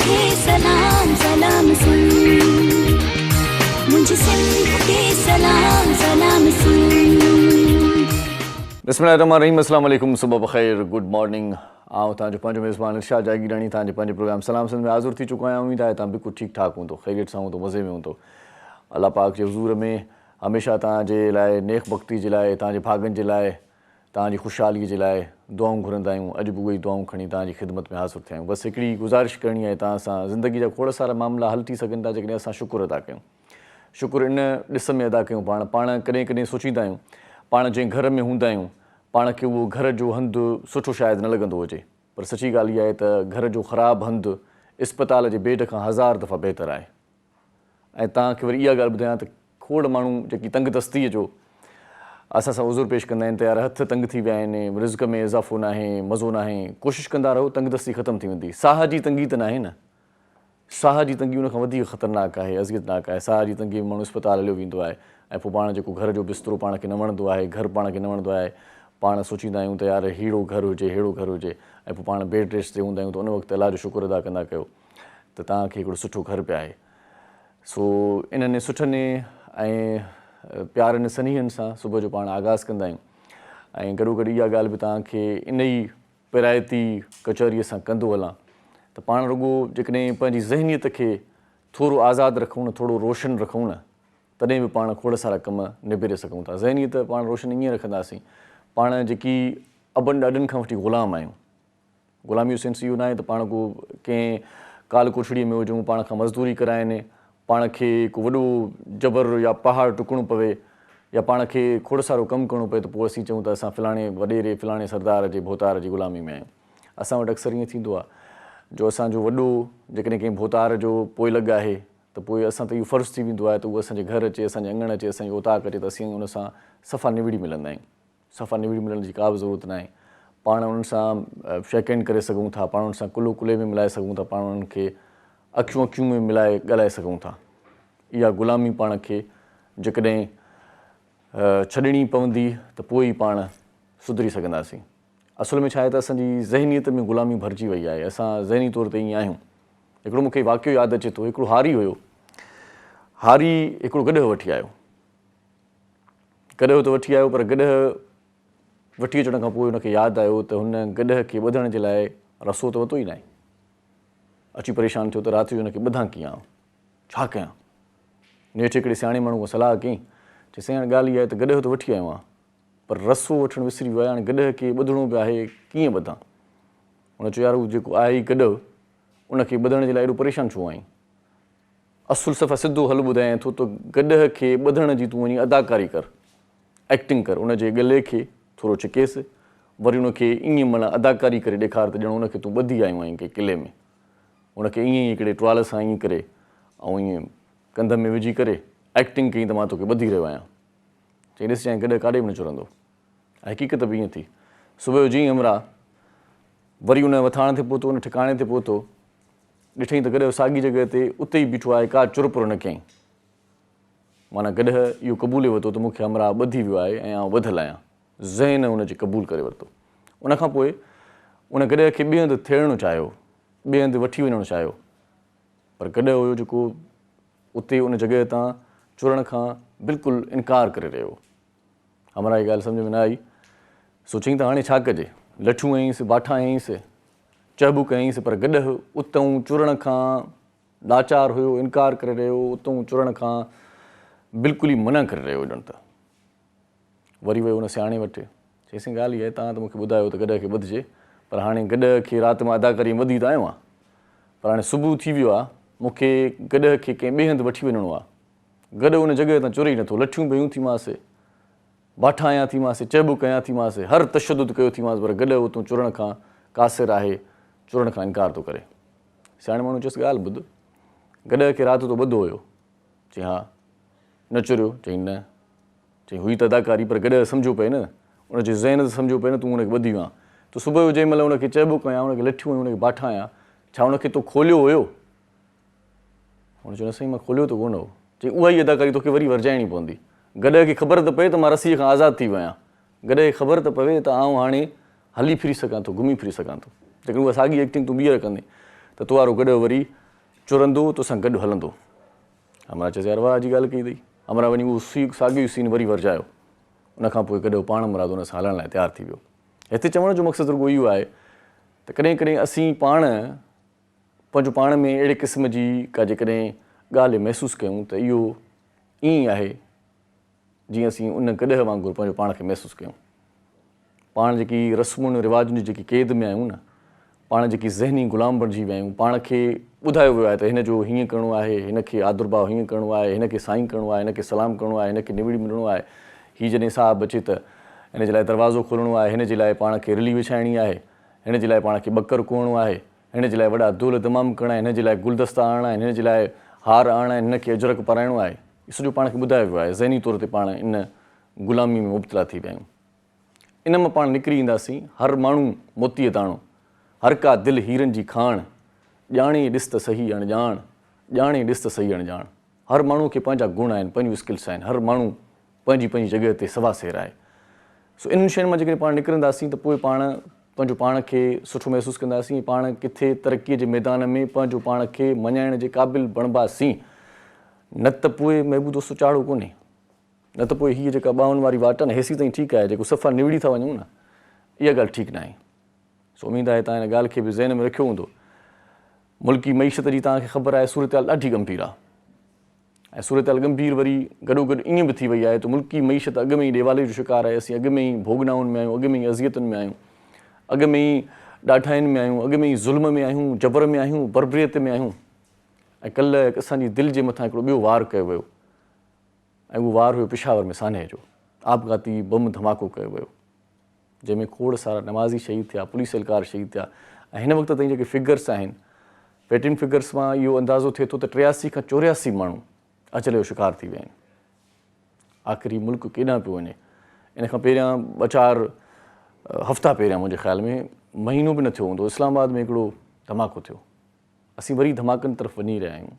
खे सलाम सलाम सुन, मुझे सिंध खे सलाम सलाम सुन। बिस्मिल्लाहिर्रहमानिर्रहीम, अस्सलाम वालेकुम, सुबह बख़ैर, गुड मॉर्निंग। आऊं तव्हांजो पंहिंजो मेज़बान इरशाद जागीरानी तव्हांजे पंहिंजे प्रोग्राम सलाम सिंध में हाज़िर थी चुको आहियां। उम्मीद आहे तव्हां बिल्कुलु ठीकु ठाक हूंदो, ख़ैरियत सां हूंदो, मज़े में हूंदो। अल्लाह पाक जे हुज़ूर में हमेशह तव्हांजे लाइ नेक बख़्ती जे लाइ, तव्हांजे भागनि जे लाइ, तव्हांजी ख़ुशहालीअ जे लाइ दुआऊं घुरंदा आहियूं। अॼु बि उहे ई दुआऊं खणी तव्हांजी ख़िदमत में हाज़िर थिया आहियूं। बसि हिकिड़ी गुज़ारिश करणी आहे तव्हां सां, ज़िंदगी जा खोड़ सारा मामला हल थी सघनि था जेकॾहिं असां शुकुर अदा कयूं। शुकुर इन ॾिस में अदा कयूं। पाण कॾहिं कॾहिं सोचींदा आहियूं पाण जंहिं घर में हूंदा आहियूं पाण खे उहो घर जो हंधु सुठो शायदि न लॻंदो हुजे, पर सची ॻाल्हि इहा आहे त घर जो ख़राबु हंधु इस्पताल जे बेड खां 1000 दफ़ा बहितरु आहे। ऐं तव्हांखे वरी इहा ॻाल्हि ॿुधायां त खोड़ माण्हू जेकी तंगदस्तीअ जो असां सां उज़ुर पेश कंदा आहिनि त यार हथ तंग थी विया आहिनि, रिज़्क़ में इज़ाफ़ो न आहे, मज़ो न आहे। कोशिशि कंदा रहो, तंगदस्ती ख़तमु थी वेंदी। साह जी तंगी त न आहे न, साह जी तंगी उनखां वधीक ख़तरनाक आहे, अज़ियतनाक आहे। साह जी तंगी में माण्हू इस्पताल हलियो वेंदो आहे ऐं पोइ पाण जेको घर जो बिस्तरो पाण खे न वणंदो आहे, घर पाण खे न वणंदो आहे, पाण सोचींदा आहियूं त यार अहिड़ो घर हुजे, अहिड़ो घर हुजे, ऐं पोइ पाण बेड रेस्ट ते हूंदा आहियूं त उन वक़्तु अलाह जो शुकुर अदा कंदा कयो त तव्हांखे हिकिड़ो सुठो घर पिया आहे। सो इन्हनि सुठनि ऐं प्यारनि सनीहनि सां सुबुह जो पाण आगाज़ कंदा आहियूं। ऐं गॾोगॾु इहा ॻाल्हि बि तव्हांखे इन ई पिरायती कचहरीअ सां कंदो हलां त पाण रुॻो जेकॾहिं पंहिंजी ज़हनियत खे थोरो आज़ादु रखूं न, थोरो रोशन रखूं न, तॾहिं बि पाण खोड़ सारा कम निबेरे सघूं था। ज़हनियत पाण रोशन ईअं रखंदासीं, पाण जेकी अबनि ॾाॾनि खां वठी ग़ुलाम आहियूं। ग़ुलामी जो सेंस इहो न आहे त पाण को कंहिं काल कोठड़ीअ में हुजूं, पाण खां मज़दूरी कराइनि, पाण खे को वॾो जबर या पहाड़ टुकणो पवे या पाण खे खोड़ सारो कमु करिणो पए त पोइ असीं चऊं त असां फ़लाणे वॾेरे फ़लाणे सरदार जे भोतार जी ग़ुलामी में आहियूं। असां वटि अक्सर ईअं थींदो आहे जो असांजो वॾो जेकॾहिं कंहिं भोतार जो पोइ लॻ आहे त पोइ असां त इहो फ़र्ज़ु थी वेंदो आहे त उहो असांजे घर अचे, असांजे अङण अचे, असांजे ओताक अचे त असीं उन सां सफ़ा निबिड़ी मिलंदा आहियूं। सफ़ा निबिड़ी मिलण जी का बि ज़रूरत न आहे। पाण उन्हनि सां शेक हैंड करे सघूं था, पाण उन्हनि सां कुल्हो कुल्हे में मिलाए सघूं था, पाण उन्हनि खे अखियूं अखियूं में मिलाए ॻाल्हाए सघूं था। इहा ग़ुलामी पाण खे जेकॾहिं छॾणी पवंदी त पोइ ई पाण सुधरी सघंदासीं। असुल में छा आहे त असांजी ज़हनियत में ग़ुलामी भरिजी वई आहे। असां ज़हनी तौर ते ईअं आहियूं। हिकिड़ो मूंखे वाक़ियो यादि अचे थो। हिकिड़ो हारी हुयो, हारी हिकिड़ो गॾु वठी आयो। गॾु त वठी आयो, पर गॾु वठी अचण खां पोइ हुनखे यादि आयो त हुन गॾु खे ॿधण जे लाइ रसो त वरितो ई न आहे। अची परेशान थियो त राति जो हुनखे ॿधां कीअं, छा कयां। नेठि हिकिड़े सियाणे माण्हू खां सलाह कई, चई साईं ॻाल्हि इहा आहे त गॾु त वठी आयो आहियां, पर रसो वठणु विसरी वियो आहे, हाणे गॾु खे ॿधणो पियो आहे, कीअं ॿधां। हुन चयो यार हू जेको आहे ई गॾु, उनखे ॿधण जे लाइ एॾो परेशान छो आहीं। असुलु सफ़ा सिधो हल ॿुधायां थो त गॾु खे ॿधण जी तूं वञी अदाकारी कर, एक्टिंग कर, उनजे गले खे थोरो छिकेसि, वरी उनखे ईअं माना अदाकारी करे ॾेखार त ॼणो उनखे तूं ॿधी आयो आहीं कंहिं किले में। उनखे ईअं ई हिकिड़े टुवाल सां ईअं करे ऐं ईअं कंध में विझी करे एक्टिंग कई त मां तोखे ॿधी रहियो आहियां। चई ॾिस जांइ गॾु काॾे बि न चुरंदो। हक़ीक़त बि ईअं थी। सुबुह जो जीअं हमरा वरी उन वथाण ते पहुतो, उन ठिकाणे ते पहुतो, ॾिठईं त गॾु साॻी जॻह ते उते ई बीठो आहे, का चुरपुर न कयईं। माना गॾु इहो क़बूले वरितो त मूंखे हमरा ॿधी वियो आहे ऐं आउं ॿधियलु आहियां। ज़हन उनजी क़बूल करे वरितो। उनखां पोइ उन गॾु खे ॿिए हंधि थियणु चाहियो, ॿिए हंधि वठी वञणु चाहियो, पर गॾु हुयो जेको उते उन जॻह तां चुरण खां बिल्कुलु इनकार करे रहियो। हमरा इहा ॻाल्हि सम्झ में न आई। सोचईं त हाणे छा कजे। लठियूं हयईंसि, बाठा हयईंसि, चहबू कयईंसि, पर गॾु उतां चुरण खां लाचार हुयो, इनकार करे रहियो, उतां चुरण खां बिल्कुलु ई मना करे रहियो ॼण त। वरी वियो हुन सियाणे वटि, चईंसि ॻाल्हि इहा आहे तव्हां त मूंखे ॿुधायो त गॾु खे ॿधिजे, पर हाणे गॾु खे राति मां अदाकारी ॿधी त आयो आहियां, पर हाणे सुबुह थी वियो आहे, मूंखे गॾु खे कंहिं ॿिए हंधि वठी वञिणो आहे। गॾु उन जॻह तां चुरे ई नथो। लठियूं बयूं थीमांसि, बाठा आया थीमांसि, चहबू कया थीमांसि, हर तशदुद कयो थीमांसि, पर गॾु उतां चुरण खां कासिर आहे, चुरण खां इनकार थो करे। सियाणे माण्हू चयुसि ॻाल्हि ॿुध, गॾु खे राति तो ॿधो हुयो। चई हा। न चुरियो? चई न। चई हुई त अदाकारी, पर गॾु सम्झो पए न, उनजे ज़हन ते सम्झो पए न तूं हुनखे ॿधी वियो आहे। त सुबुह जो जंहिं महिल हुनखे चइबो कयां, हुनखे लठियूं हुयूं, हुनखे बाठा आया, छा हुनखे तो खोलियो हुयो? हुन चयो न साईं मां खोलियो त कोन हो। चई उहा ई अदाकारी तोखे वरी वरजाइणी पवंदी। गॾु खे ख़बर त पए त मां रसीअ खां आज़ादु थी वियो आहियां, गॾु खे ख़बर त पवे त आउं हाणे हली फिरी सघां थो, घुमी फिरी सघां थो। लेकिन उहा साॻी एक्टिंग तूं ॿीहर कंदे त तो वारो गॾु वरी चुरंदो तोसां गॾु हलंदो। हमरा चएसि यार वाह जी ॻाल्हि कई अथई। हमरा वञी उहो साॻियो सीन वरी वरजायो, उनखां पोइ गॾु पाण मुराद उन सां हलण लाइ तयारु थी वियो। हिते चवण जो मक़सदु रुॻो इहो आहे त कॾहिं कॾहिं असीं पाण पंहिंजो पाण में अहिड़े क़िस्म जी का जेकॾहिं ॻाल्हि महसूसु कयूं त इहो ईअं ई आहे जीअं असीं उन गॾह वांगुरु पंहिंजो पाण खे महसूसु कयूं। पाण जेकी रस्मुनि रिवाजुनि जी जेकी क़ैद में आहियूं न, पाण जेकी ज़हनी ग़ुलाम बणिजी विया आहियूं, पाण खे ॿुधायो वियो आहे त हिन जो हीअं करिणो आहे, हिन खे आदुरभाव हीअं करिणो आहे, हिन खे साईं करिणो आहे, हिन खे सलाम करिणो आहे, हिन खे निविड़ी मिलणो आहे, हीअ जॾहिं साहु अचे त हिन जे लाइ दरवाज़ो खोलणो आहे, हिन जे लाइ पाण खे रिली विछाइणी आहे, हिन जे लाइ पाण खे ॿकर कोणो आहे, हिन जे लाइ वॾा दोल तमामु करणा आहिनि, हिन जे लाइ गुलदस्ता आणणा आहिनि, हिन जे लाइ हार आणणा आहिनि, हिन खे अजरक पाराइणो आहे। इहो सॼो पाण खे ॿुधायो वियो आहे। ज़हनी तौर ते पाण इन ग़ुलामी में मुब्तला थी विया आहियूं। इन मां पाण निकिरी ईंदासीं। हर माण्हू मोतीअ दाणो, हर का दिलि हीरनि जी खाण, ॼाणे ॾिस त सही अणॼाण, ॼाणे ॾिस त सही अणॼाण। हर माण्हू खे पंहिंजा गुण आहिनि, पंहिंजूं स्किल्स आहिनि, हर माण्हू पंहिंजी पंहिंजी जॻह ते सवा सेर आहे। सो इन्हनि शयुनि मां जेकॾहिं पाण निकिरंदासीं त पोइ पाण पंहिंजो पाण खे सुठो महसूसु कंदासीं, पाण किथे तरक़ीअ जे मैदान में पंहिंजो पाण खे मञाइण जे क़ाबिल बणिबासीं। न त पोइ महबूब दोस्तो चाढ़ो कोन्हे, न त पोइ हीअ जेका ॿाहुनि वारी वाट आहे न, हेसी ताईं ठीकु आहे, जेको सफ़ा निविड़ी था वञूं न, इहा ॻाल्हि ठीकु न आहे। सो उमेद आहे तव्हां हिन ॻाल्हि खे बि ज़हन में रखियो हूंदो। मुल्की मईशत जी तव्हांखे ख़बर आहे सूरत ॾाढी गंभीर आहे, ऐं सूरत गंभीर वरी गॾोगॾु ईअं बि थी वई आहे त मुल्की मईशत अॻु में ई ॾेवाले जो शिकार आहे। असीं अॻु में ई भोगनाउनि में आहियूं, अॻु में ई अज़ियतुनि में आहियूं, अॻु में ई ॾाढाइनि में आहियूं, अॻु में ई ज़ुल्म में आहियूं, जबर में आहियूं, बरबरियत में आहियूं। ऐं कल्ह असांजी दिलि जे मथां हिकिड़ो ॿियो वार कयो वियो, ऐं उहो वार हुयो पेशावर में सान्हे जो। आपघाती बम धमाको कयो वियो, जंहिंमें खोड़ सारा नमाज़ी शहीद थिया, पुलिस एहलकार शहीद थिया। ऐं हिन वक़्त ताईं जेके फिगर्स आहिनि, पेटिन फिगर्स मां इहो अंदाज़ो थिए थो त 83 खां 84 माण्हू अचल जो शिकार थी विया आहिनि। आख़िरी मुल्क केॾांहुं पियो वञे। इन खां पहिरियां 2-4 हफ़्ता पहिरियां मुंहिंजे ख़्याल में, महीनो बि न थियो हूंदो, इस्लामाबाद में हिकिड़ो धमाको थियो। असीं वरी धमाकनि तरफ़ वञी रहिया आहियूं।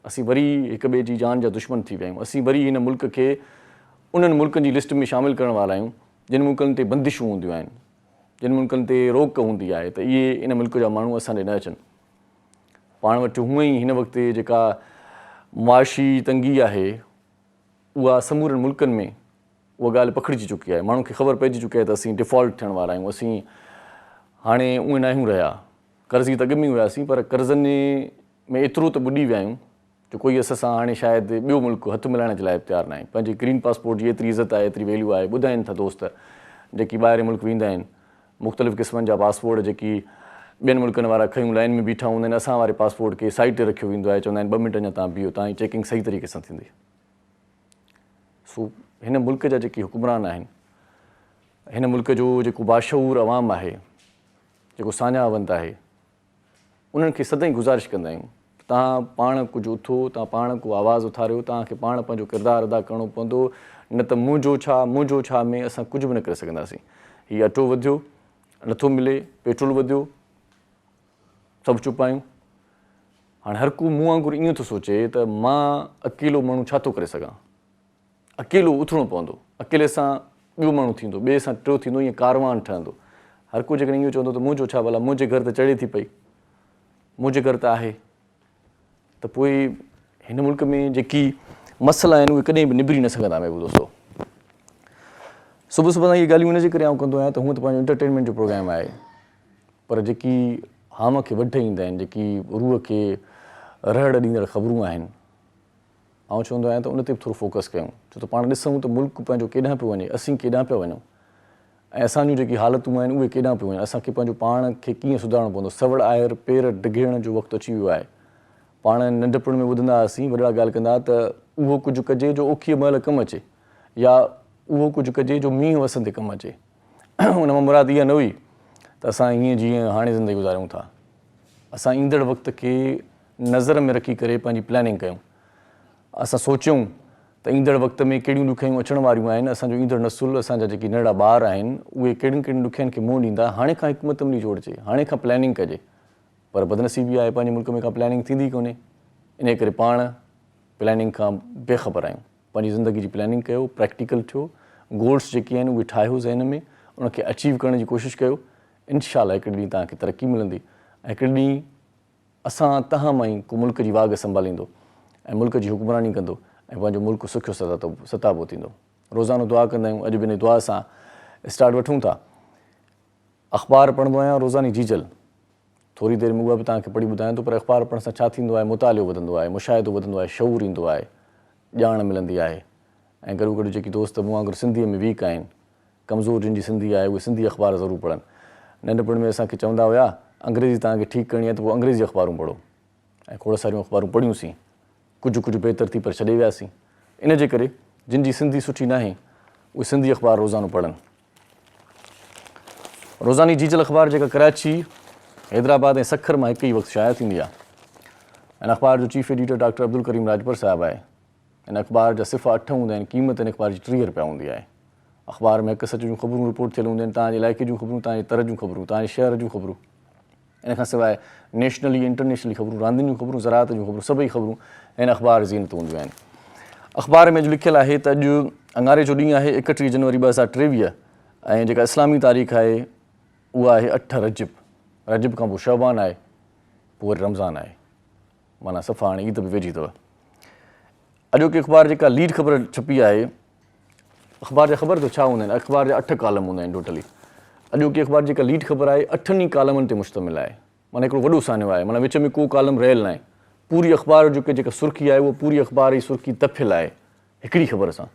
असीं वरी हिक ॿिए जी जान जा दुश्मन थी विया आहियूं। असीं वरी हिन मुल्क खे उन्हनि मुल्कनि जी लिस्ट में शामिलु करण वारा आहियूं जिन मुल्कनि ते बंदिशूं हूंदियूं आहिनि, जिन मुल्कनि ते रोक हूंदी आहे त इहे इन मुल्क जा माण्हू असां ॾे न अचनि। पाण वटि हूअं ई हिन वक़्तु जेका मुआशी तंगी आहे, उहा समूरनि मुल्कनि में उहा ॻाल्हि पखिड़िजी चुकी आहे। माण्हुनि खे ख़बर पइजी चुकी आहे त असीं डिफॉल्ट थियण वारा आहियूं। असीं हाणे उहे न आहियूं रहिया। कर्ज़ी त अॻु में हुआसीं, पर कर्ज़नि में एतिरो त ॿुॾी विया आहियूं जो कोई असां सां हाणे शायदि ॿियो मुल्क हथु मिलाइण जे लाइ तयारु न आहे। पंहिंजी ग्रीन पासपोर्ट जी एतिरी इज़त आहे, एतिरी वैल्यू आहे। ॿुधाइनि था दोस्त जेकी ॿाहिरि मुल्क वेंदा आहिनि, मुख़्तलिफ़ क़िस्मनि जा पासपोर्ट जेकी ॿियनि मुल्कनि वारा खयूं लाइन में बीठा हूंदा आहिनि, असां वारे पासपोर्ट खे साइड ते रखियो वेंदो आहे। चवंदा आहिनि 2 मिंट अञा तव्हां बीहो, तव्हांजी चेकिंग सही तरीक़े सां थींदी। सो हिन मुल्क जा जेके हुक्मरान आहिनि, हिन मुल्क जो जेको बाशऊर अवाम आहे, जेको सान्यावंत आहे, उन्हनि खे सदाईं गुज़ारिश कंदा आहियूं तव्हां पाण कुझु उथो, तव्हां पाण को आवाज़ु उथारियो, तव्हांखे पाण पंहिंजो किरदारु अदा करिणो पवंदो। न त मुंहिंजो छा में असां कुझु बि न करे सघंदासीं। हीअ अटो वधियो, नथो मिले, पेट्रोल वधियो, सभु चुप आहियूं। हाणे हर को मूं वांगुरु ईअं थो सोचे त मां अकेलो माण्हू छा थो करे सघां। अकेलो उथिणो पवंदो, अकेले सां ॿियो माण्हू थींदो, ॿिए सां टियों थींदो, ईअं कारवान ठहंदो। हर को जेकॾहिं इहो चवंदो त मुंहिंजो छा, भला मुंहिंजे घर त चढ़े थी पई, मुंहिंजे घर त आहे, त पोइ हिन मुल्क में जेकी मसइला आहिनि उहे कॾहिं बि निबिरी न सघंदा। महबूब दोस्तो, सुबुह सुबुह सां इहे ॻाल्हियूं हिनजे करे आउं कंदो आहियां त हूअं त पंहिंजो एंटरटेनमेंट जो प्रोग्राम आहे, पर जेकी हाम खे वढ ईंदा आहिनि, जेकी रूह खे रहड़ ॾींदड़ ख़बरूं आहिनि, आउं चवंदो आहियां त उन ते बि थोरो फोकस कयूं। छो त पाण ॾिसूं त मुल्क पंहिंजो केॾांहुं पियो वञे, असीं केॾांहुं पिया वञूं, ऐं असांजूं जेकी हालतूं आहिनि उहे केॾांहुं पियूं वञनि। असांखे पंहिंजो पाण खे कीअं सुधारणो पवंदो। सवड़ आयर पेर डिघिड़ण जो वक़्तु अची वियो आहे। पाण नंढपण में ॿुधंदा हुआसीं, वॾा ॻाल्हि कंदा त उहो कुझु कजे जो ओखीअ महिल कमु अचे, या उहो कुझु कजे जो मींहुं वसंदे कमु अचे। उन मां मुराद इहा न हुई त असां हीअं जीअं हाणे ज़िंदगी गुज़ारियूं था। असां ईंदड़ वक़्त खे नज़र में रखी करे पंहिंजी प्लैनिंग कयूं। असां सोचियूं त ईंदड़ वक़्त में कहिड़ियूं ॾुखियाऊं अचण वारियूं आहिनि। असांजो ईंदड़ नसुल, असांजा जेके नंढा ॿार आहिनि, उहे कहिड़ियुनि कहिड़ियुनि ॾुखियाईनि खे मुंहुं ॾींदा। हाणे खां हिकमत अमली जोड़िजे, हाणे खां प्लैनिंग कजे, पर बदनसीबी आहे पंहिंजे मुल्क में का प्लैनिंग थींदी कोन्हे। इन करे पाण प्लैनिंग खां बेख़बर आहियूं। पंहिंजी ज़िंदगी जी प्लैनिंग कयो, प्रैक्टिकल थियो, गोल्स जेके आहिनि उहे ठाहियो ज़हन में, उनखे अचीव करण जी कोशिशि कयो। इनशाअल्लाह हिकिड़े ॾींहुं तव्हांखे तरक़ी मिलंदी। ऐं हिकिड़े ॾींहुं असां तव्हां मां ई को मुल्क जी वाग संभालींदो ऐं मुल्क जी हुकमरानी कंदो ऐं पंहिंजो मुल्क सुखियो सताबो थींदो। रोज़ानो दुआ कंदा आहियूं। अॼु बि इन दुआ सां स्टार्ट वठूं था। अख़बार पढ़ंदो आहियां, रोज़ानी जीजल थोरी देरि में उहा बि तव्हांखे पढ़ी ॿुधायां थो। पर अख़बार पढ़ण सां छा थींदो आहे, मुतालियो वधंदो आहे, मुशाहिदो वधंदो आहे, शऊर ईंदो आहे, ॼाण मिलंदी आहे। ऐं गॾो गॾु जेकी दोस्त मूं वांगुरु सिंधीअ में वीक आहिनि, कमज़ोर जिन जी सिंधी आहे, उहे सिंधी अख़बार ज़रूरु पढ़नि। नंढपण में असांखे चवंदा हुआ अंग्रेज़ी तव्हांखे ठीकु करणी आहे त पोइ अंग्रेज़ी अख़बारूं पढ़ो, ऐं खोड़ सारियूं अख़बारूं पढ़ियूंसीं, कुझु बेतरतीब पर छॾे वियासीं। इन जे करे जिन जी सिंधी सुठी न आहे उहे सिंधी अख़बार रोज़ानो पढ़नि। रोज़ानी जीजल अख़बार जेका कराची, हैदराबाद ऐं सखर मां हिकु ई वक़्तु शाया थींदी आहे। इन अख़बार जो chief editor doctor Abdul Karim Rajpar साहिबु आहे। इन अख़बार जा सिफ़ा 8 हूंदा आहिनि। क़ीमत इन अख़बार जी 30 रुपया हूंदी आहे। अख़बार में हिकु सच जूं ख़बरूं रिपोर्ट थियल हूंदियूं आहिनि, तव्हांजे इलाइक़े जूं ख़बरूं, तव्हांजे तर जूं ख़बरूं, तव्हांजे शहर जूं ख़बरूं। इन खां सवाइ नेशनली इंटरनेशनली ख़बरूं, रांदियुनि जूं ख़बरूं, ज़राअत जूं ख़बरूं, सभई ख़बरूं हिन अख़बार ज़ीनत हूंदियूं आहिनि। अख़बार में अॼु लिखियलु आहे त अॼु अंगारे जो ॾींहुं आहे 31 जनवरी 2023 ऐं जेका इस्लामी तारीख़ आहे उहा आहे 8 रजब। रजब खां पोइ शबान आहे, पोइ वरी रमज़ान आहे, माना सफ़ा हाणे ईद बि वेझी अथव। अॼोकी अख़बार जेका लीड ख़बर छपी आहे, अख़बार जा ख़बर त छा हूंदा आहिनि, अख़बार जा 8 कालम हूंदा आहिनि टोटली। अॼोकी अख़बार जेका लीड ख़बर आहे 8 कालमनि ते मुश्तमिल आहे, माना हिकिड़ो वॾो सान्यो आहे, माना विच में को कालम रहियल न आहे। पूरी अख़बार जो जेका सुर्खी आहे उहा पूरी अख़बार जी सुर्खी तफ़ियल आहे हिकिड़ी ख़बर सां,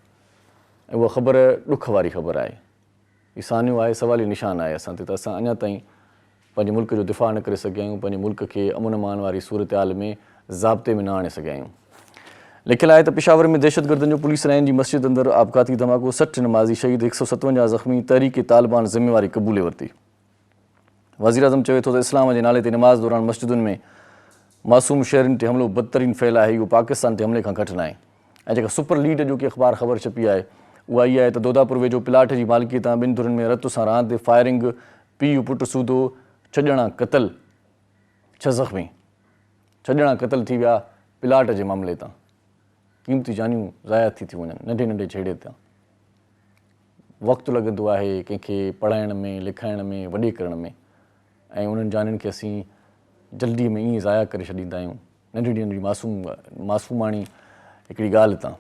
ऐं उहा ख़बर ॾुख वारी ख़बर आहे। हीउ सान्यो आहे, सवाली निशान आहे असां ते, त असां अञा ताईं पंहिंजे मुल्क जो दिफ़ा न करे सघिया आहियूं, पंहिंजे मुल्क खे अमन अमान वारी सूरत हाल में ज़ाब्ते में न आणे सघिया आहियूं। लिखियलु आहे त पेशावर में दहशतगर्दनि जो पुलिस लाइन जी मस्जिद अंदरि आपघाती धमाको, 60 नमाज़ी शहीद, 157 ज़ख़्मी, तहरीक तालिबान ज़िम्मेवारी क़बूले वरिती। वज़ीर आज़म चवे थो त इस्लाम जे नाले ते नमाज़ दौरान मस्जिदुनि में मासूम शहरनि ते हमिलो बदतरीन फ़ैल आहे, इहो पाकिस्तान ते हमले खां घटि न आहे। ऐं जेका सुपर लीड जो की अख़बार ख़बर छपी आहे उहा इहा आहे त दोदापुर वेझो प्लाट जी मालिकीअ तां 2 धुरनि में रत सां रांदि, फायरिंग, पीउ पुटु सूदो, 6 ॼणा क़तल, 6 ज़ख़्मी, 6 ॼणा क़तल थी विया प्लाट जे मामले तां। क़ीमती जानियूं ज़ाया थी वञनि नंढे नंढे छेड़े तां। वक़्तु लॻंदो आहे कंहिंखे पढ़ाइण में, लिखाइण में, वॾे करण में, ऐं उन्हनि जानियुनि खे असीं जल्दी में ईअं ज़ाया करे छॾींदा आहियूं नंढी नंढी मासूमाणी हिकिड़ी ॻाल्हि तां।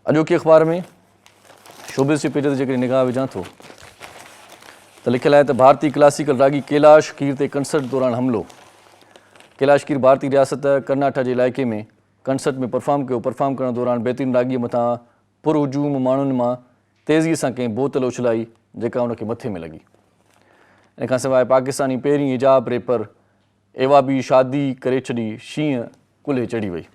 अॼोकी अख़बार में शोबिस जे पेज ते जेकॾहिं निगाह विझां थो त लिखियलु आहे त भारतीय क्लासिकल रागी कैलाश कीर ते कंसर्ट दौरान हमिलो। कैलाश कीर भारतीय रियासत कर्नाटक जे इलाइक़े में कंसर्ट में परफॉर्म कयो। परफॉर्म करण दौरान बहितरीन रागीअ मथां पुरहुजूम माण्हुनि मां तेज़ीअ सां कंहिं बोतल उछलाई जेका उनखे मथे में लॻी। इन खां सवाइ पाकिस्तानी पहिरीं हिजाब रेपर एवा बि शादी करे छॾी, शींहं कुल्हे चढ़ी वई।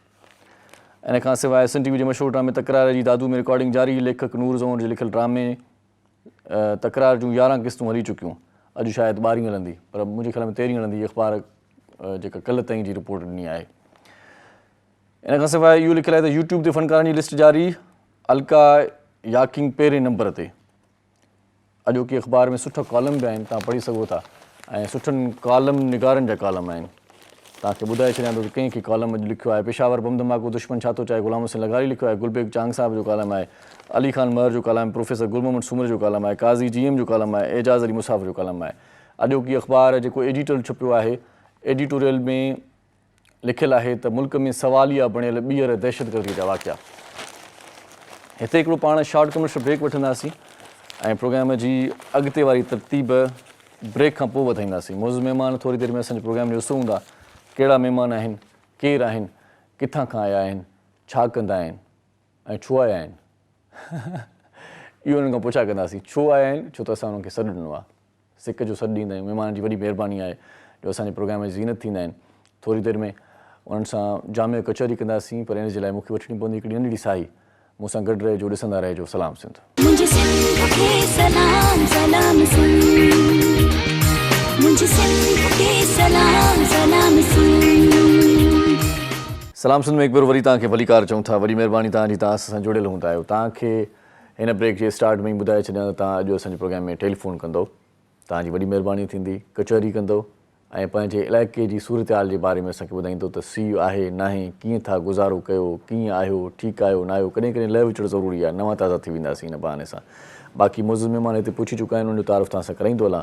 इन खां सवाइ सिंध टीवी जे मशहूरु ड्रामे तकरार जी दादू में रिकॉर्डिंग जारी। लेखक नूर ज़ोन जे लिखियलु ड्रामे तकरार जूं 11 क़िस्तूं हली चुकियूं। अॼु शायदि 12 हलंदी, पर मुंहिंजे ख़्याल में 13 हलंदी। अख़बार जेका कल्ह ताईं जी रिपोर्ट ॾिनी आहे। इन खां सवाइ इहो लिखियलु आहे त यूट्यूब ते फ़नकारनि जी लिस्ट जारी, अलका याकिंग पहिरें नंबर ते। अॼोकी अख़बार में सुठा कॉलम बि आहिनि, तव्हां पढ़ी सघो था, ऐं सुठनि कॉलम निगारनि जा कॉलम आहिनि। तव्हांखे ॿुधाए छॾियां थो त कंहिं कॉलम अॼु लिखियो आहे। पेशावर बम धमाको दुश्मन छा थो चाहे, ग़ुलाम हुसैन लगारी लिखियो आहे। गुलबेग चांग साहिब जो कॉलम आहे। अली ख़ान महर जो कॉलम, प्रोफेसर गुल मोहम्मद सूमर जो कॉलम आहे। काज़ी GM जो कॉलम आहे। एजाज़ अली मुसाफ़िर जो कॉलम आहे। अॼोकी अख़बार जेको एडिटोरियल छपियो आहे, एडिटोरियल में लिखियलु आहे त मुल्क में सवालिया बणियल ॿीहर दहशतगर्दी जा वाक़िया। हिते हिकिड़ो पाण शॉर्ट कमर्शियल ब्रेक वठंदासीं ऐं प्रोग्राम जी अॻिते वारी तरतीब ब्रेक खां पोइ वधाईंदासीं। मौज़ूद महिमान थोरी देरि में असांजे प्रोग्राम जो ॾिसूं था कहिड़ा महिमान आहिनि, केरु आहिनि, किथां खां आया आहिनि, छा कंदा आहिनि ऐं छो आया आहिनि। इहो उन्हनि खां पुछा कंदासीं छो आया आहिनि, छो त असां उन्हनि खे सॾु ॾिनो आहे। सिक जो सॾु ॾींदा आहियूं। महिमान जी वॾी महिरबानी आहे जो असांजे प्रोग्राम जी ज़ीनत थींदा आहिनि। थोरी देरि में उन्हनि सां जामे कचहरी कंदासीं, पर इन जे लाइ मूंखे वठणी पवंदी हिकिड़ी नंढड़ी साई। मूंसां गॾु रहिजो, ॾिसंदा रहिजो सलाम सिंध। मुझे सिंध के सलाम सलाम सिंध, मुझे सिंध के सलाम सलाम सिंध। सलाम सिंध में हिकु भेरो वरी तव्हांखे भलीकार चऊं था। वॾी महिरबानी तव्हांजी, तव्हां असां सां जुड़ियल हूंदा आहियो। तव्हांखे हिन ब्रेक जे स्टार्ट में ई ॿुधाए छॾियां त तव्हां अॼु असांजे प्रोग्राम में टेलीफोन कंदो, तव्हांजी वॾी महिरबानी थींदी। कचहरी कंदो ऐं पंहिंजे इलाइक़े जी सूरत हाल जे बारे में असांखे ॿुधाईंदो त सीउ आहे न आहे, कीअं था गुज़ारो कयो, कीअं आहियो, ठीकु आहियो न आहियो। कॾहिं कॾहिं लह विचड़ ज़रूरी आहे, नवां ताज़ा थी वेंदासीं हिन बहाने सां। बाक़ी मौज़ूद महिमान हिते पुछी चुका आहिनि, उनजो तारीफ़ तव्हां सां कराईंदो हलां।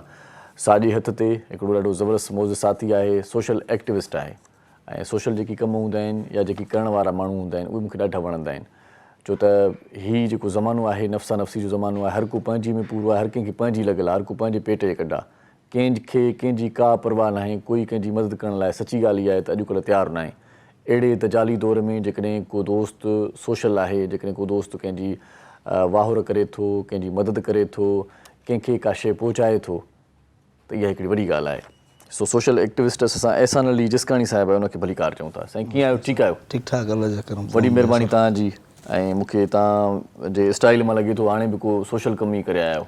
साॼे हथ ते हिकिड़ो ॾाढो ज़बरदस्त मौज़ साथी आहे, सोशल एक्टिविस्ट आहे ऐं सोशल जेकी कम हूंदा आहिनि या जेकी करण वारा माण्हू हूंदा आहिनि उहे मूंखे ॾाढा वणंदा आहिनि। छो त हीउ जेको ज़मानो आहे नफ़्सा नफ़्सी जो ज़मानो आहे, हर को पंहिंजी में पूरो आहे, हर कंहिंखे पंहिंजी लॻल आहे, हर को पंहिंजे पेट जे कढा, कंहिंखे कंहिंजी का परवाह न आहे, कोई कंहिंजी मदद करण लाइ सची ॻाल्हि इहा आहे त अॼुकल्ह तयारु न आहे। अहिड़े तजाली दौर में जेकॾहिं को दोस्त सोशल आहे, जेकॾहिं को दोस्त कंहिंजी वाहुर करे थो, कंहिंजी मदद करे थो, कंहिंखे का शइ पहुचाए थो, त इहा हिकिड़ी वॾी ॻाल्हि आहे। सो सोशल एक्टिविस्ट असां अहसान अली जिसकाणी साहिबु आहे, उनखे भलीकार चऊं था। साईं कीअं आहियो? ठीकु आहियो? ठीकु ठाक, अल्लाह जा करम। वॾी महिरबानी तव्हांजी। ऐं मूंखे तव्हांजे स्टाइल मां लॻे थो हाणे बि को सोशल कमु ई करे आया आहियो,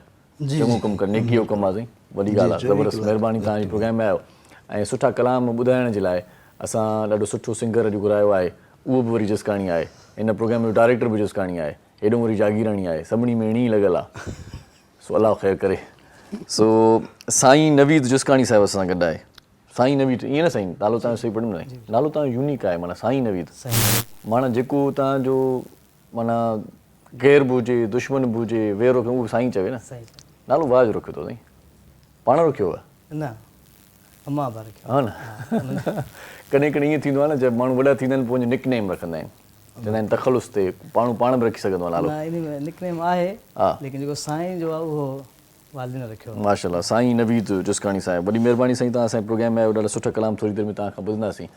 चङो कमु करे, नेकीअ जो कमु आहे साईं, वॾी ॻाल्हि आहे, ज़बरदस्त महिरबानी तव्हांजी प्रोग्राम में आयो। ऐं सुठा कलाम ॿुधाइण जे लाइ असां ॾाढो सुठो सिंगर अॼु घुरायो आहे, उहो बि वरी जिसकाणी आहे, हिन प्रोग्राम जो डायरेक्टर बि जिसकाणी आहे, हेॾो वरी जागीराणी आहे, सभिनी में इणी लॻल आहे। सो अलाह ख़ैरु करे। सो साईं नवीद जिसकाणी साहिबु असां सां गॾु आहे। साईं नवीद, ईअं न साईं, नालो तव्हांजो सही पढ़ंदो न, नालो तव्हांजो यूनिक आहे, माना साईं नवीद, माना जेको तव्हांजो माना गैर बि हुजे, दुश्मन बि हुजे, वेरो उहो साईं चवे न, नालो वाह जो रखियो अथव साईं, पाण रखियो आहे न, अम्मा बा रखियो हा न। कॾहिं कॾहिं ईअं थींदो आहे न, जब माण्हू वॾा थींदा आहिनि पंहिंजो निक नेम रखंदा आहिनि, चवंदा आहिनि तख़लुस ते पाण बि रखी सघंदो आहे नालो। इन में निकनेम आहे, लेकिन जेको साईं जो आहे उहो वालिद न रखियो। माशाल्लाह, साईं नवीद जिसकाणी साहिबु, वॾी महिरबानी साईं, तव्हां असांजे प्रोग्राम में आयो, ॾाढा सुठा कलाम थोरी देरि में तव्हां खां ॿुधंदासीं।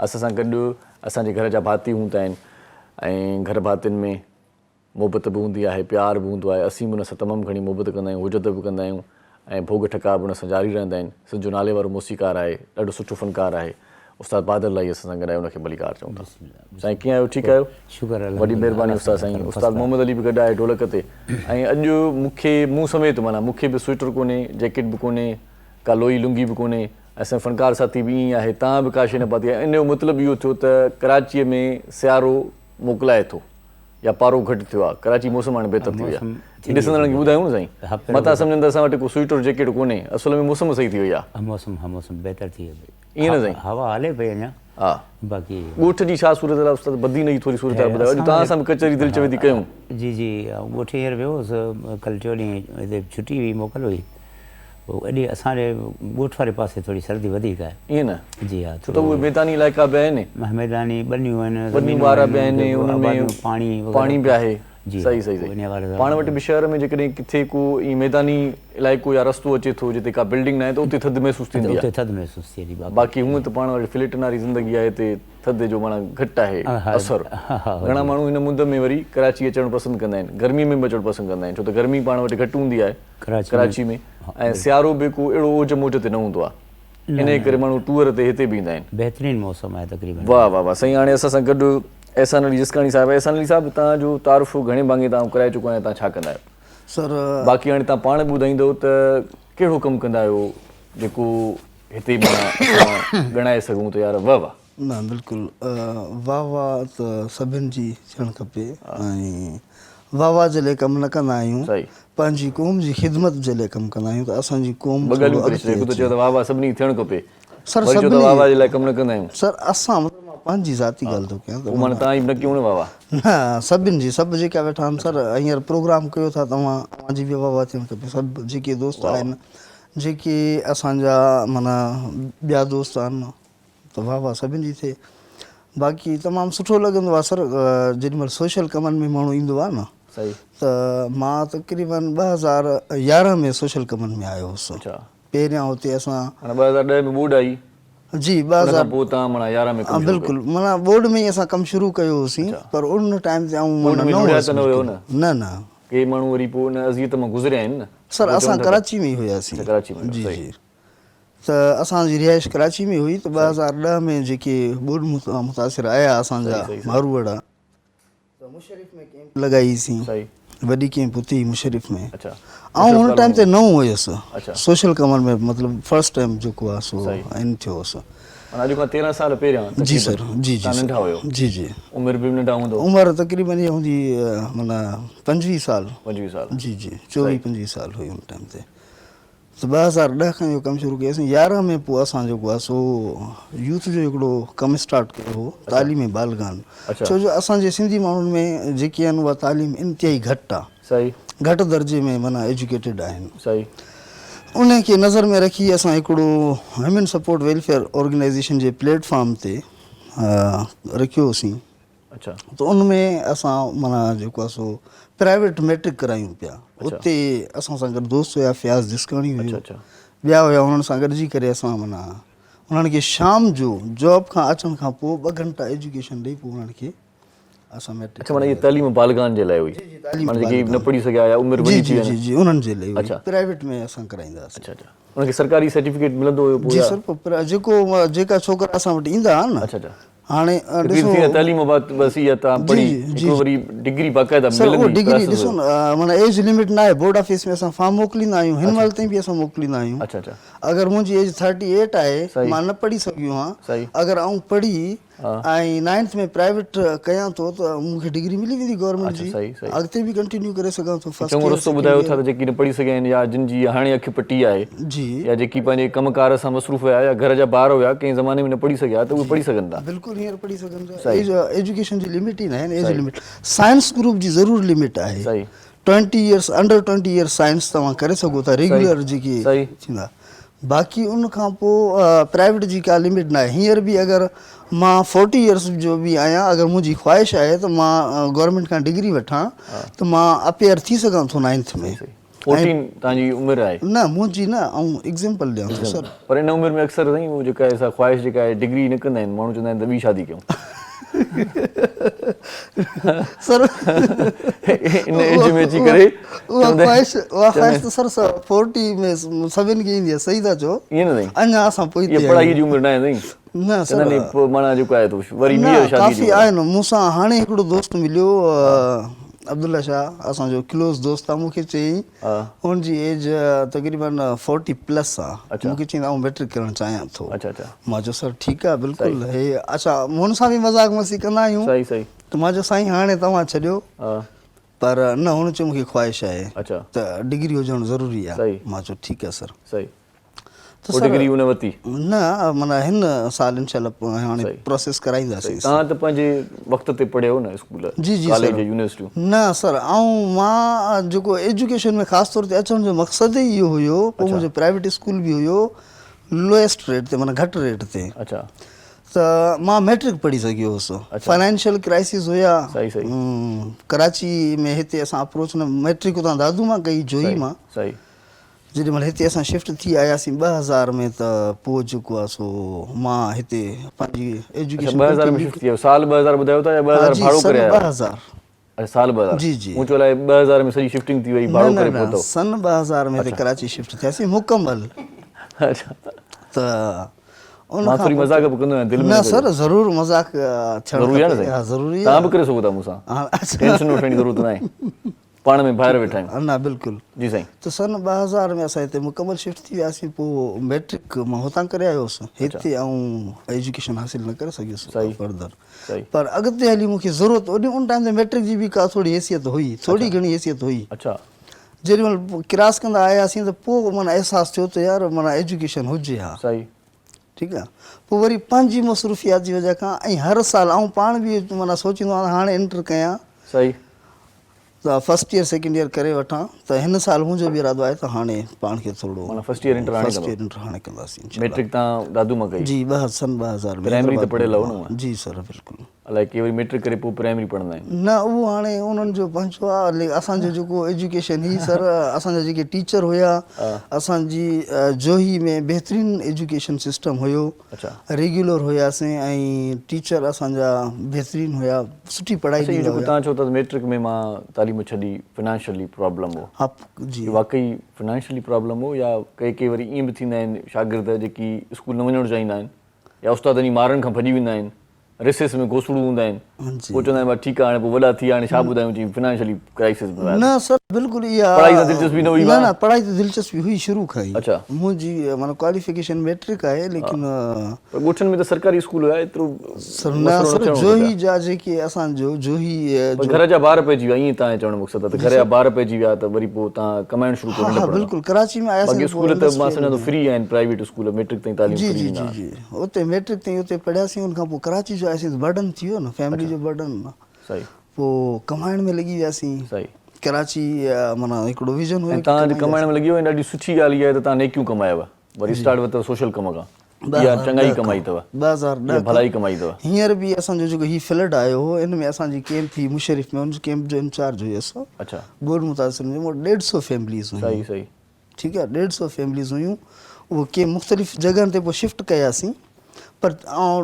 असां सां गॾु असांजे घर जा भाती हूंदा आहिनि ऐं घर भातियुनि में मोहबत बि हूंदी आहे, प्यार बि हूंदो आहे, असीं बि हुन सां तमामु घणी मोहबत कंदा आहियूं, हुजत बि कंदा आहियूं ऐं भोग ठका बि हुन सां जारी रहंदा आहिनि। सिंध जो नाले वारो मौसीक़ार आहे, ॾाढो सुठो फ़नकार आहे, उस्ताद बादल लाई असां सां गॾु आहे, उनखे भलीकार चऊं था। साईं कीअं आहियो? ठीकु आहियो? शुक्र आहे, वॾी महिरबानी उस्ताद साईं। उस्ताद मोहम्मद अली बि गॾु आहे ढोलक ते। ऐं अॼु मूंखे मूं समेत माना मूंखे बि स्वेटर कोन्हे, जैकेट बि कोन्हे, का लोई लुंगी बि कोन्हे, असांजो फ़नकार साथी बि ईअं आहे, तव्हां बि का शइ न पाती आहे। इन जो मतिलबु इहो थियो त कराचीअ में सियारो मोकिलाए थो या पारो घटि थियो आहे, कराची मौसम हाणे बहितर थी वई आहे, ॾिसंदड़नि खे ॿुधायूं न साईं, मथां सम्झनि त असां वटि को स्वेटर जैकेट कोन्हे, असल में मौसम सही थी वई आहे, मौसम बहितर थी वई, ईअं न साईं? हवा हले पई अञा। हा, बाक़ी ॻोठ जी छा सूरत आहे उस्ताद? बदी न जी थोरी सूरत आहे, ॿुधायो। अॼु तव्हां सां बि कचहरी दिलि चवे थी कयूं। जी जी, ॻोठ हींअर वियो हुउसि, कल्ह 4 ॾींहं हिते छुटी हुई, मोकल हुई, पोइ अॼु असांजे ॻोठ वारे पासे थोरी सर्दी वधीक आहे। ईअं न? जी हा, छो त उहे मैदानी इलाइक़ा बि आहिनि, मैदानी ॿनियूं आहिनि, ॿनियूं वारा बि आहिनि, उन्हनि में पाणी बि आहे। जी, सही सही सही। पाण वटि बि शहर में जेकॾहिं किथे को ईअं मैदानी इलाइक़ो या रस्तो अचे थो जिते का बिल्डिंग न आहे त उते थधि महसूसु थींदी आहे, थधि महसूसु थिए थी। बाक़ी हूअं त पाण वटि फ्लैटन वारी ज़िंदगी आहे, हिते थधि जो माना घटि आहे असरु। घणा माण्हू हिन मुंद में वरी कराची अचणु पसंदि कंदा आहिनि, गर्मीअ में बि अचणु पसंदि कंदा आहिनि, छो त गर्मी पाण वटि घटि हूंदी आहे कराची में, ऐं सियारो बि को अहिड़ो ओज मोज ते न हूंदो आहे, इन करे माण्हू टूर ते हिते बि ईंदा आहिनि। बहितरीनु मौसम आहे तक़रीबन। वाह वाह वाह साईं। हाणे असां सां गॾु अहसान अली जिसकाणी साहिबु। अहसान अली साहिबु, तव्हांजो तारुफ़ घणे भाङे तव्हां कराए चुका आहियो, तव्हां छा कंदा आहियो? सर बाक़ी हाणे तव्हां पाण ॿुधाईंदव त कहिड़ो कमु कंदा आहियो जेको हिते माना ॻणाए सघूं त यार वाह वाह? न, बिल्कुलु वाह वाह त सभिनि जी थियणु खपे, ऐं वाह वाह जे लाइ कमु न कंदा आहियूं, पंहिंजी क़ौम जी ख़िदमत जे लाइ कमु कंदा आहियूं, त असांजी क़ौम वाह वाह सभिनी थियणु खपे। सर वाह वाह जे लाइ कमु न कंदा आहियूं सर, असां पंहिंजी ज़ाती ॻाल्हि थो कयां, माना तव्हां ई न कयूं न वाह वाह? न, सभिनि जी, सभु जेका वेठा आहिनि सर, हींअर प्रोग्राम कयो था तव्हांजी बि वाह वाह थियणु खपे। सभु जेके दोस्त आहिनि, जेके असांजा माना ॿिया दोस्त आहिनि, त वाह वाह सभिनि जी थिए। बाक़ी तमामु सुठो लॻंदो आहे सर, जेॾीमहिल सोशल कमनि में माण्हू ईंदो आहे न, सही, त मां तक़रीबन 2011 में सोशल कमनि में आयो हुउसि। पहिरियां हुते असां 2010 में बोर्ड आई जी, 2000 बिल्कुलु, माना बोर्ड में ई असां कमु शुरू कयो होसीं, पर उन टाइम ते न न के माण्हू वरी पोइ उन अज़ियत मां गुज़रिया आहिनि न सर। असां कराची में ई हुयासीं, जी जी, त असांजी रिहाइश कराची में हुई, त 2010 में जेके बोर्ड मुतासिर आया असांजा मारूवड़ा, त मुशरिफ में कैंप लॻाईसीं, वॾी कैंप हुते मुशरिफ में, ऐं हुन टाइम ते नओं हुयुसि सोशल कमनि में, मतिलबु फर्स्ट टाइम जेको आहे सो इन थियो हुउसि। अॼु खां 13 साल पहिरियां? जी सर, जी जी, नंढा हुयो? जी जी। उमिरि बि नंढा हूंदो? उमिरि तक़रीबन इहा हूंदी माना 25 साल। 25 साल? जी जी, 24-25 साल हुई हुन टाइम ते। त 2010 खां इहो कमु शुरू कयोसीं। 11 में पोइ असां जेको आहे सो यूथ जो हिकिड़ो कमु स्टार्ट कयो हो, तालीम बालगान, छो जो असांजे सिंधी माण्हुनि में जेके आहिनि उहा तालीम इंतिहाई घटि आहे, सही, घटि दर्जे में माना एजुकेटेड आहिनि, सही। उनखे नज़र में रखी असां हिकिड़ो ह्यूमन सपोर्ट वेलफेयर ऑर्गेनाइज़ेशन जे प्लेटफॉर्म ते रखियोसीं। अच्छा त उन में असां माना जेको आहे सो प्राइवेट मैट्रिक करायूं पिया। उते असां सां गॾु दोस्त हुया, फयाज़ दिसकाणी हुयो, अच्छा ॿिया हुया। उन्हनि सां गॾिजी करे असां माना उन्हनि खे शाम जो जॉब खां अचण खां पोइ 2 घंटा एजुकेशन ॾेई पोइ उन्हनि खे असां मैट्रिक। अच्छा, माना ये तालीम बालगान जे लाइ हुई, माना जेके न पढ़ी सघिया या उमिरि जी वॾी थी जी वञे। जी जी उन्हनि जे लाइ अच्छा। प्राइवेट में असां कराईंदासीं। अच्छा अच्छा, उनखे सरकारी सर्टिफिकेट मिलंदो हुयो पोइ जी या? सर, जेका छोकिरा असां वटि ईंदा आहिनि न, अच्छा अच्छा, हाणे ॾिसो तालीम बस इहा तव्हां पढ़ी हिकिड़ो वरी डिग्री बाक़ाइदा सर उहो मिलंदी डिग्री process ॾिसो हुयो। न, माना एज लिमिट न आहे। बोर्ड ऑफिस में असां फॉर्म मोकिलींदा आहियूं, हिन महिल ताईं बि असां मोकिलींदा आहियूं। अच्छा अच्छा, अगरि मुंहिंजी एज 38 आहे, सही। मां न पढ़ी सघियो आहियां, सही। अगरि आऊं पढ़ी हाँ। ऐं 9th में प्राइवेट कयां थो त मूंखे डिग्री मिली वेंदी गवर्नमेंट अच्छा, जी, सही, सही। अॻिते बि कंटिन्यू करे सघां थो। फर्स्ट चङो ईयर रस्तो ॿुधायो था त जेकी न पढ़ी सघिया आहिनि या जिन जी हाणे अखि पटी आहे जी या जेकी पंहिंजे कमकार सां मसरूफ़ हुया या घर जा ॿार हुया कंहिं ज़माने में न पढ़ी सघिया त उहे पढ़ी सघनि था। बिल्कुलु हींअर पढ़ी सघनि था। सही। एज एजुकेशन जी लिमिट ई न आहे, एज सही। लिमिट। साइंस ग्रुप जी ज़रूरु लिमिट आहे। सही। 20 इयर्स, अंडर 20 इयर्स साइंस तव्हां करे सघो था, रेगुलर जेके सही। थींदा। बाक़ी उन खां पोइ प्राइवेट जी का लिमिट न आहे। हींअर बि अगरि मां 40 इयर्स जो बि आहियां, अगरि मुंहिंजी ख़्वाहिश आहे त मां गवर्नमेंट खां डिग्री वठां त मां अपेयर थी सघां थो 9th में। 14 तव्हांजी उमिरि आहे न मुंहिंजी न, ऐं एग्ज़ाम्पल ॾियां थो सर। पर इन उमिरि में अक्सर साईं उहो जेका आहे ख़्वाहिश जेका आहे डिग्री न कंदा आहिनि माण्हू, चवंदा आहिनि त ॿी शादी कयूं। सर इन एज में अची करे उहा ख़्वाहिश त सर 40 में सभिनि खे ईंदी आहे। सही था चओ, ईअं न साईं, अञा असां पोइ इहा पढ़ाई जी उमिरि न आहे साईं। न सर, चवंदा आहिनि पोइ माना जेको आहे वरी न ॿीहर शादी काफ़ी आहे न। मूंसां हाणे हिकिड़ो दोस्त मिलियो, अब्दुल्ला शाह, असांजो क्लोज़ दोस्त आहे। मूंखे चयईं हुनजी एज तक़रीबन 40+ आहे। मूंखे चयईं आउं मैट्रिक करणु चाहियां थो। अच्छा अच्छा, मां चयो सर ठीकु आहे, बिल्कुलु। हे अच्छा, हुन सां बि मज़ाक मस्ती कंदा आहियूं। सही सही। त मां चयो साईं हाणे तव्हां छॾियो, हा पर न, हुन चयो मूंखे ख़्वाहिश आहे अच्छा त डिग्री हुजणु ज़रूरी आहे। सही। मां चयो ठीकु आहे सर। सही। त पोइ डिग्री उन वरिती? न, माना हिन साल इंशाल्लाह हाणे प्रोसेस कराईंदासीं। तव्हां त पंहिंजे वक़्त ते पढ़ियो न स्कूल, जी जी कॉलेज, सर। यूनिवर्सिटियूं? न सर, ऐं मां जेको एजुकेशन में ख़ासि तौर ते अचण जो मक़सदु ई इहो हुयो। पोइ मुंहिंजो प्राइवेट स्कूल बि हुयो लोएस्ट रेट ते, माना घटि रेट ते। अच्छा, त मां मैट्रिक पढ़ी सघियो हुउसि। फाइनेंशियल क्राइसिस हुया सही सही। कराची में। हिते असां अप्रोच न, मैट्रिक उतां दादू मां कई, जोई मां। सही। जेॾी महिल हिते असां शिफ्ट थी आयासीं 2000 में, त पोइ जेको आहे सो मां हिते पंहिंजी एजुकेशन 2000 में शिफ्ट थी वियो? साल 2000 ॿुधायो था या 2000 भाड़ो करे आया? 2000। अच्छा, साल 2000। जी जी। मूं चयो अलाए 2000 में सॼी शिफ्टिंग थी वई, भाड़ो करे पहुतो। सन 2000 में हिते कराची शिफ्ट थियासीं मुकमल। अच्छा, त मां थोरी मज़ाक बि कंदो आहियां, दिलि में न सर, ज़रूरु मज़ाक ज़रूरी आहे न साईं? ज़रूरी तव्हां बि करे सघो था मूंसां, टेंशन वठण जी ज़रूरत न आहे, पाण में ॿाहिरि वेठा आहियूं। न बिल्कुलु जी साईं। त सन 2000 में असां हिते मुकमल शिफ्ट थी वियासीं। पोइ मैट्रिक मां हुतां करे आयो हुउसि हिते, ऐं एजुकेशन हासिलु न करे सघियुसि फर्दर। सही। पर अॻिते हली मूंखे ज़रूरत, उन टाइम ते मैट्रिक जी बि का थोरी हैसियत हुई, थोरी घणी हैसियत हुई। अच्छा, जेॾी महिल क्रास कंदा आयासीं त पोइ माना अहसासु थियो त यार माना एजुकेशन हुजे। हा सही। ठीकु आहे। पोइ वरी पंहिंजी मसरूफ़ियात जी वजह खां ऐं हर साल ऐं पाण बि माना सोचींदो आहियां हाणे इंटर कयां सही। त फर्स्ट ईयर सेकेंड ईयर करे वठां। त हिन साल मुंहिंजो बि इरादो आहे त हाणे पाण खे थोरो माना फर्स्ट ईयर इंटर हाणे कंदासीं। मैट्रिक तव्हां दादू मां कई? जी, सन 2000 में। प्राइमरी त पढ़ियल हो न? जी सर, बिल्कुलु। अलाए के वरी मैट्रिक करे पोइ प्राइमरी पढ़ंदा आहिनि? न, उहो हाणे उन्हनि जो पंहिंजो आहे। असांजो जेको एजुकेशन ही सर, असांजा जेके टीचर हुया, असांजी जोही में बहितरीनु एजुकेशन सिस्टम हुयो। अच्छा, रेगुलर हुयासीं ऐं टीचर असांजा बहितरीनु हुया, सुठी पढ़ाई ॾींदा हुया। तव्हां चओ था मैट्रिक में मां तालीम छॾी, फिनेंशियली प्रॉब्लम हो? हा जी। वाकई फिनेंशियली प्रॉब्लम हो या के वरी ईअं बि थींदा आहिनि शागिर्द जेकी स्कूल न वञणु चाहींदा आहिनि या उस्तादनि जी मारनि खां भॼी वेंदा आहिनि, रिसेस में घोसड़ू हूंदा आहिनि, पोइ चवंदा आहिनि ठीकु आहे हाणे पोइ वॾा थी विया, हाणे छा ॿुधायूं जी फिनेंशियली क्राइसिस में? न सर, बिल्कुलु इहा पढ़ाई सां दिलचस्पी न हुई? न, पढ़ाई त दिलचस्पी हुई शुरू खां ई। अच्छा। मुंहिंजी माना क्वालिफिकेशन मैट्रिक आहे, लेकिन पर ॻोठनि में त सरकारी स्कूल हुया, एतिरो सर न सर, जोही जा जेके असांजो जोही घर जा ॿार पइजी विया, ईअं तव्हां चवण मक़सदु आहे त घर जा ॿार पइजी विया त वरी पोइ तव्हां कमाइण शुरू कयो? हा बिल्कुलु, कराची में आयासीं। बाक़ी स्कूल त मां सम्झां थो फ्री आहिनि, प्राइवेट स्कूल मैट्रिक ताईं तालीम जी फ्री जी ॾींदा? जी जी, उते मैट्रिक ताईं उते पढ़ियासीं। उनखां पोइ कराची जो आयासीं त बर्डन थी वियो न, फैमिली जो बर्डन। सही। पोइ कमाइण में लॻी वियासीं। सही। कराची माना हिकिड़ो विजन हुयो। तव्हां कमाइण में लॻी वियो, ॾाढी सुठी ॻाल्हि इहा आहे त तव्हां नेकियूं कमायव, वरी स्टार्ट वरितव सोशल कम खां, इहा चङाई कमाई अथव, 2010 भलाई कमाई अथव। हींअर बि असांजो जेको हीउ फ्लड आयो हो, इन में असांजी कैंप थी मुशरिफ में, उन कैंप जो इंचार्ज हुई असां। अच्छा, बोर्ड मुतासिर में 150 फैमिलीज़ हुयूं। सही सही, ठीकु आहे, 150 फैमिलीज़ हुयूं। उहो कंहिं मुख़्तलिफ़ जॻहनि ते पोइ शिफ्ट कयासीं, पर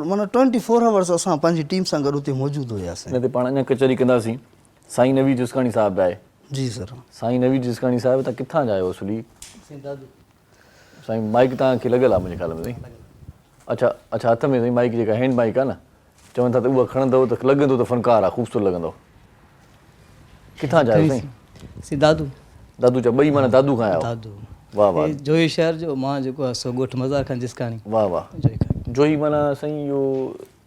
माना 24 आवर्स असां पंहिंजी टीम सां गॾु उते मौजूदु हुयासीं। हिन ते पाण अञा कचहरी कंदासीं। साईं नवीद जिसकाणी साहिबु आहे। जी सर। साईं नवीद जिसकाणी साहिबु, तव्हां किथां जा आहियो असुली? साईं माइक तव्हांखे लॻियल आहे मुंहिंजे ख़्याल में साईं। अच्छा अच्छा, हथ में साईं माइक जेका हैंड माइक आहे न, चवनि था त उहा खणंदव त लॻंदो त फ़नकार आहे, ख़ूबसूरत लॻंदव। किथां जा आहियो साईं? दादू। दादू जा ॿई माना दादू खां आहियो? दादू। वाह वाह। जोई शहर जो, मां जेको आहे सो ॻोठ मज़ार खान जिसकाणी। वाह वाह। जोई माना साईं इहो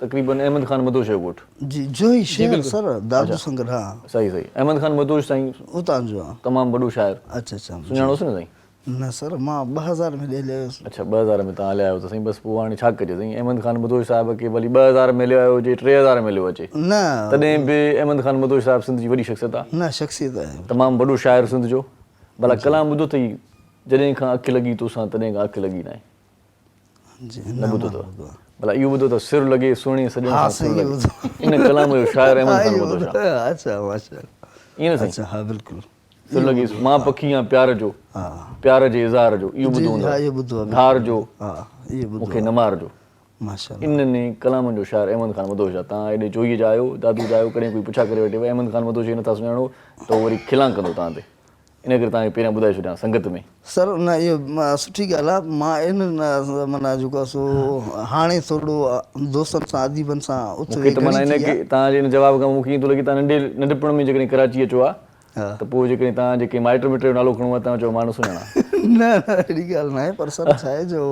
तक़रीबन अहमद खान मदोश जो ॻोठ? जी, जोई शहर सर, दादू संगत। हा सही सही। अहमद खान मदोश साईं उतां जो आहे, तमामु वॾो शाइर। अच्छा अच्छा, सुञाणोसि न साईं? न सर, मां 2000 में ॾे आयुसि। अच्छा, 2000 में तव्हां हलिया आहियो त साईं, बसि पोइ हाणे छा कजे साईं, अहमद खान मदोश साहिब खे भली 2000 में हलियो आयो हुजे, 3000 में हलियो अचे, न तॾहिं बि अहमद खान मदोश साहिबु सिंध जी वॾी शख़्सियत आहे, न शख़्सियत आहे, तमामु वॾो शाइर सिंध जो। भला कलाम ॿुधो अथई, जॾहिं खां अखि लॻी तोसां तॾहिं खां अखि लॻी न आहे? जी न ॿुधो अथव? भला इहो ॿुधो त सिर लॻे सुहिणी सॼण हा सां सिर सही लॻे, ॿुधो। इन कलाम जो शाइर अहमद खान मदोश आहे। अच्छा माशा, ईअं न साईं? अच्छा हा बिल्कुलु। सिर लॻे मां पखी आहियां प्यार जो, हा प्यार जे इज़हार जो, इहो ॿुधो हा, इहो हूंदो, ॿुधो आहे। धार जो, हा इहो ॿुधो मूंखे न मारजो, माशा। इन्हनि कलामनि जो शाइर अहमद खान मदोश आहे। तव्हां हेॾे जोईअ जा आहियो, दादू जा आहियो, कॾहिं कोई पुछा करे वेठे अहमद खान मदोश खे नथा सुञाणो त उहो वरी खिलां कंदो तव्हां ते, इन करे तव्हांखे पहिरियां ॿुधाए छॾियां संगत में। सर न, इहो सुठी ॻाल्हि आहे। मां इन माना जेको आहे सो हाणे थोरो दोस्तनि सां अदीबनि सां मूंखे त माना हिनखे तव्हांजे हिन जवाब खां मूंखे ईअं थो लॻे तव्हां नंढपण में जेकॾहिं कराची अचो आहे त पोइ जेकॾहिं तव्हां जेके माइट मिट जो नालो खणो आहे तव्हां चओ मां न सुञाणा। न न अहिड़ी ॻाल्हि न आहे, पर सर छा आहे जो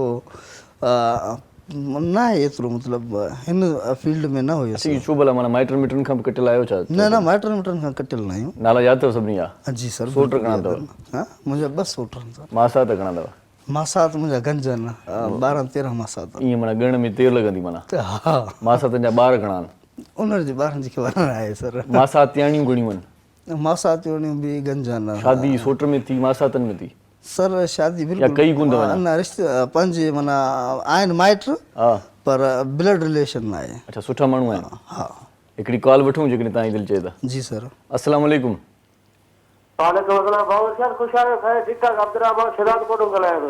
न आहे एतिरो, मतिलबु हिन फील्ड में न हुयुसि। छो भला माना माइटनि मिटनि खां बि कटियल आहियो छा? न न, माइटनि मिटनि खां कटियल न आहियूं। नाला यादि अथव सभिनी जा? जी सर। सोट घणा अथव? हा मुंहिंजा 2 सोट आहिनि सर। मासात घणा अथव? मासात मुंहिंजा गंज आहिनि, 12-13 मासात। ईअं माना ॻण में देरि लॻंदी माना? हा। मासातनि जा ॿार घणा आहिनि? उन्हनि जे ॿारनि जी ख़बर न आहे सर। मासातियाणियूं घणियूं आहिनि? मासातियूं बि गंज आहिनि। शादी सोट में थी, मासातनि में थी? सर शादी बिल्कुलु कई कोन अथव न, रिश्ते पंहिंजे माना आहिनि माइट, हा, पर ब्लड रिलेशन न आहे। अच्छा, सुठा माण्हू आहिनि। हा। हिकिड़ी कॉल वठूं जेकॾहिं तव्हांजी दिलि चए त? जी सर। अस्सलाम वालेकुम।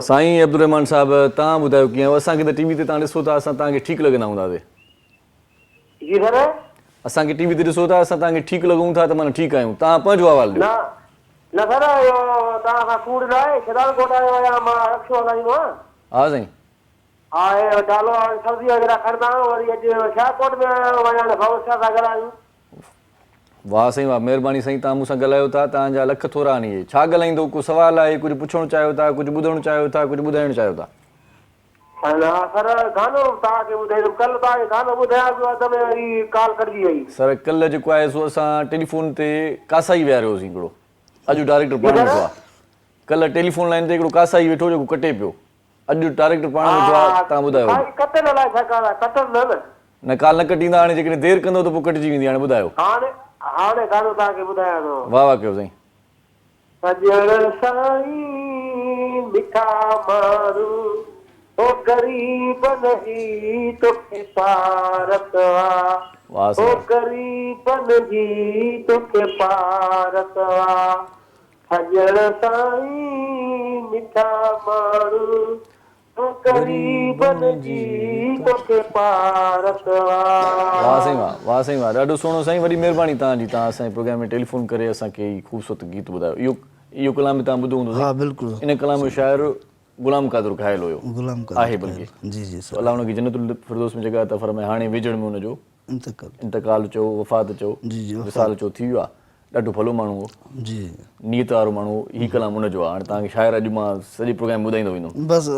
साईं अब्दुर्रहमान साहिबु, तव्हां ॿुधायो कीअं? असांखे त टीवी ते तव्हां ॾिसो था, असां तव्हांखे ठीकु लॻंदा हूंदासीं। जी सर, असांखे टीवी ते ॾिसो था, असां तव्हांखे ठीकु लॻूं था त माना ठीकु आहियूं। तव्हां पंहिंजो अहवालु ॾियो। न सर, इहो तव्हां खां कूड़ न आहे, शिदालकोट आयो आहियां मां, रक्शो हलाईंदो आहियां। हा साईं। हा, चालो सब्जी वग़ैरह खणंदा आहियूं, वरी अॼु शाहकोट में वञा त भाऊ सां ॻाल्हायूं। वाह साईं वाह, महिरबानी साईं, तव्हां मूंसां ॻाल्हायो था, तव्हांजा लख थोरा आहिनि। इहे छा ॻाल्हाईंदो? को सुवालु आहे, कुझु पुछणु चाहियो था, कुझु ॿुधणु चाहियो था, कुझु ॿुधाइणु चाहियो था? हा सर, गानो तव्हांखे ॿुधाईंदुमि, कल्ह तव्हांखे गानो ॿुधायां पियो, अध में वरी कॉल कटिजी वई। सर कल्ह जेको आहे सो असां टेलीफोन ते कासाई विहारियोसीं हिकिड़ो, अॼु डायरेक्टर पाण वेठो आहे। कल्ह टेलीफोन लाइन ते हिकिड़ो कासाई वेठो जेको कटे पियो, अॼु डायरेक्टर पाण वेठो आहे। तव्हां ॿुधायो? कटण लाइ छा कटण न, काल न कटींदा, हाणे जेकॾहिं देरि कंदो त पोइ कटिजी वेंदी। हाणे ॿुधायो। हाणे गानो तव्हांखे ॿुधायां थो। वाह वाह कयो साईं। सजण साईं मिठा मारू, ओ गरीबन जी तोखे पारत आ, वाह ओ साईं। गरीबन जी तोखे पारत आ, सजण साईं मिठा मारू, ओ गरीबन जी तोखे पारत आ। वाह साईं वाह, वाह साईं वाह, ॾाढो सुहिणो साईं, वॾी महिरबानी तव्हांजी। तव्हां असांजे प्रोग्राम में टेलीफोन करे असांखे ख़ूबसूरत गीत ॿुधायो। इहो कलाम बि तव्हां ॿुधो हूंदो? हा बिल्कुलु। इन कलाम जो शाइर गुलाम कादर ख़ाइल हुयो। गुलाम कादर आहे बल्कि। जी जी सर। अलाह हुनखे जन्नतुल फिरदौस में जॻह अता फरमाए। हाणे वेझड़ में हुनजो इंतकाल चओ, वफ़ात चओ, विसाल चओ, थी वियो आहे। ॾाढो भलो माण्हू हो जी, नियत वारो माण्हू। हीउ कलाम हुनजो आहे। हाणे तव्हांखे शाइर अॼु मां सॼी प्रोग्राम ॿुधाईंदो वेंदुमि। बसि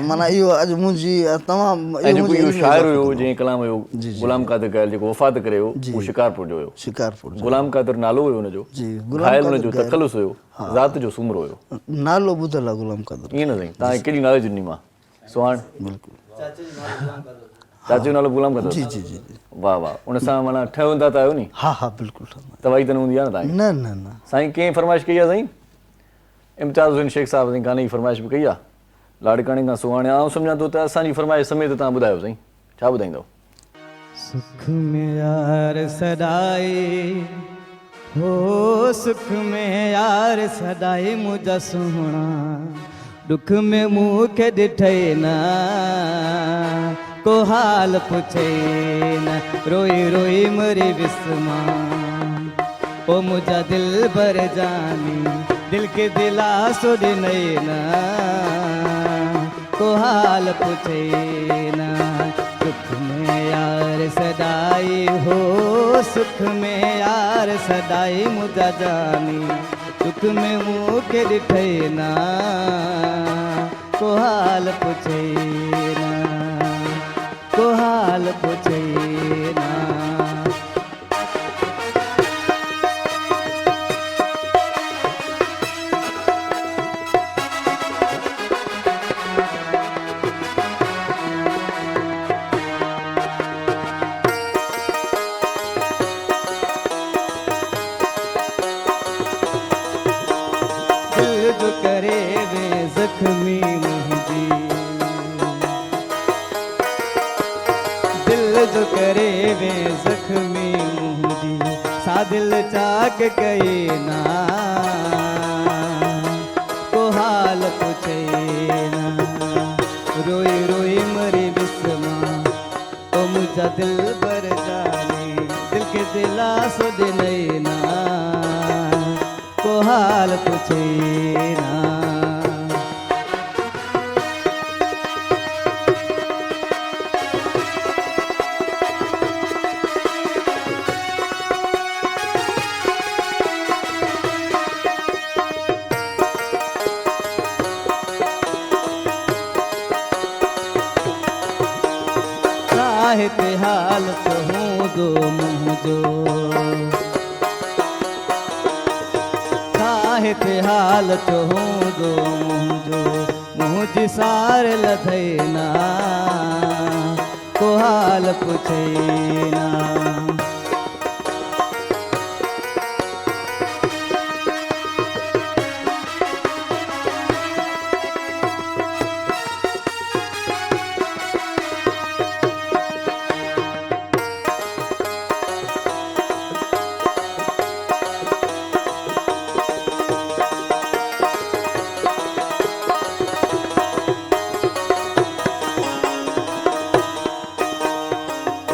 माना इहो अॼु मुंहिंजी तमामु जेको इहो शाइर हुयो जंहिं कलाम हुयो गुलाम कादर ख़ाइल, जेको वफ़ात करे वियो, उहो शिकारपुर जो हुयो। शिकारपुर गुलाम कादर नालो हुयो हुनजो, ख़ाइल हुनजो तख़ल्लुस हुयो, ज़ात जो सुमर हुयो। नालो ॿुधल आहे गुलाम कादर। ईअं न साईं, तव्हांखे केॾी नाले ॾिनी मां सुहाण? बिल्कुलु। चाचे जो नालो गुलाम कंदो जी जी जी जी वाह वाह उन सां माना ठहंदा त आहियो नी हा हा बिल्कुलु ठहंदा। दवाई त न हूंदी आहे न तव्हांजी न न न साईं कंहिं फरमाइश कई आहे साईं इम्तियाज़ हुसैन शेख साहिब साईं गाने जी फरमाइश बि कई आहे लाड़काणे खां सुहाणे आउं सम्झां थो त असांजी फरमाइश समेत तव्हां ॿुधायो साईं छा ॿुधाईंदव सुख में यार सदाई हो सुख में यार सदाई मुझा सोहणा दुख में मूंखे ॾिठई न को हाल पुछे न रोई रोई मरी विस्मा ओ मुझा दिल भर जानी दिल के दिलासो ॾिनई न को हाल पुछे न दुख में यार सदाई हो सुख में यार सदाई मुझा जानी दुख में मूंखे ॾिठई न को हाल पुछे न को हाल पुछे न दिल जो करे वे जख्मी मुंहिंजी दिल जो करे वे जख्मी मुंहिंजी सा दिल चाक कई ना को हाल पुछे ना रोई रोई मरी बिस्मा ओ मुझा दिल भर जाने दिल के दिलासो ॾिनई ना को हाल पुछे ना साहित हाल तो हूँ दो मुँह जो साहित हाल तो हूँ दो मुँह जो मुँह सार लथई ना को हाल पुछे ना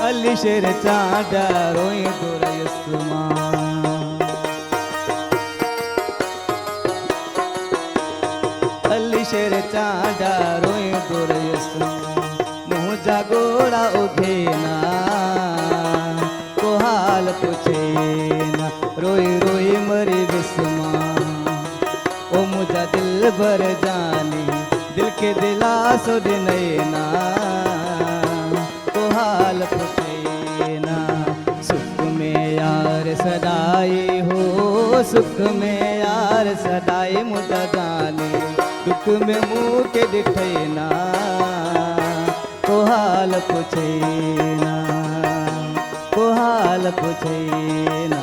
अली शेर चांडा रोई दुरयस्मा अली शेर चांडा रोई दुरयस्मा मुँह जागोड़ा उठे ना को हाल पुछे ना रोई रोई मरी बिस्मा ओ मुझा दिल भर जानी दिल के दिलासो ॾिनई ना को हाल पुछे ना सुख में यार सदाई हो सुख में यार सदाई मुझा जाने दुख में मुँह के ॾिठई ना को हाल पुछे ना को हाल पुछे ना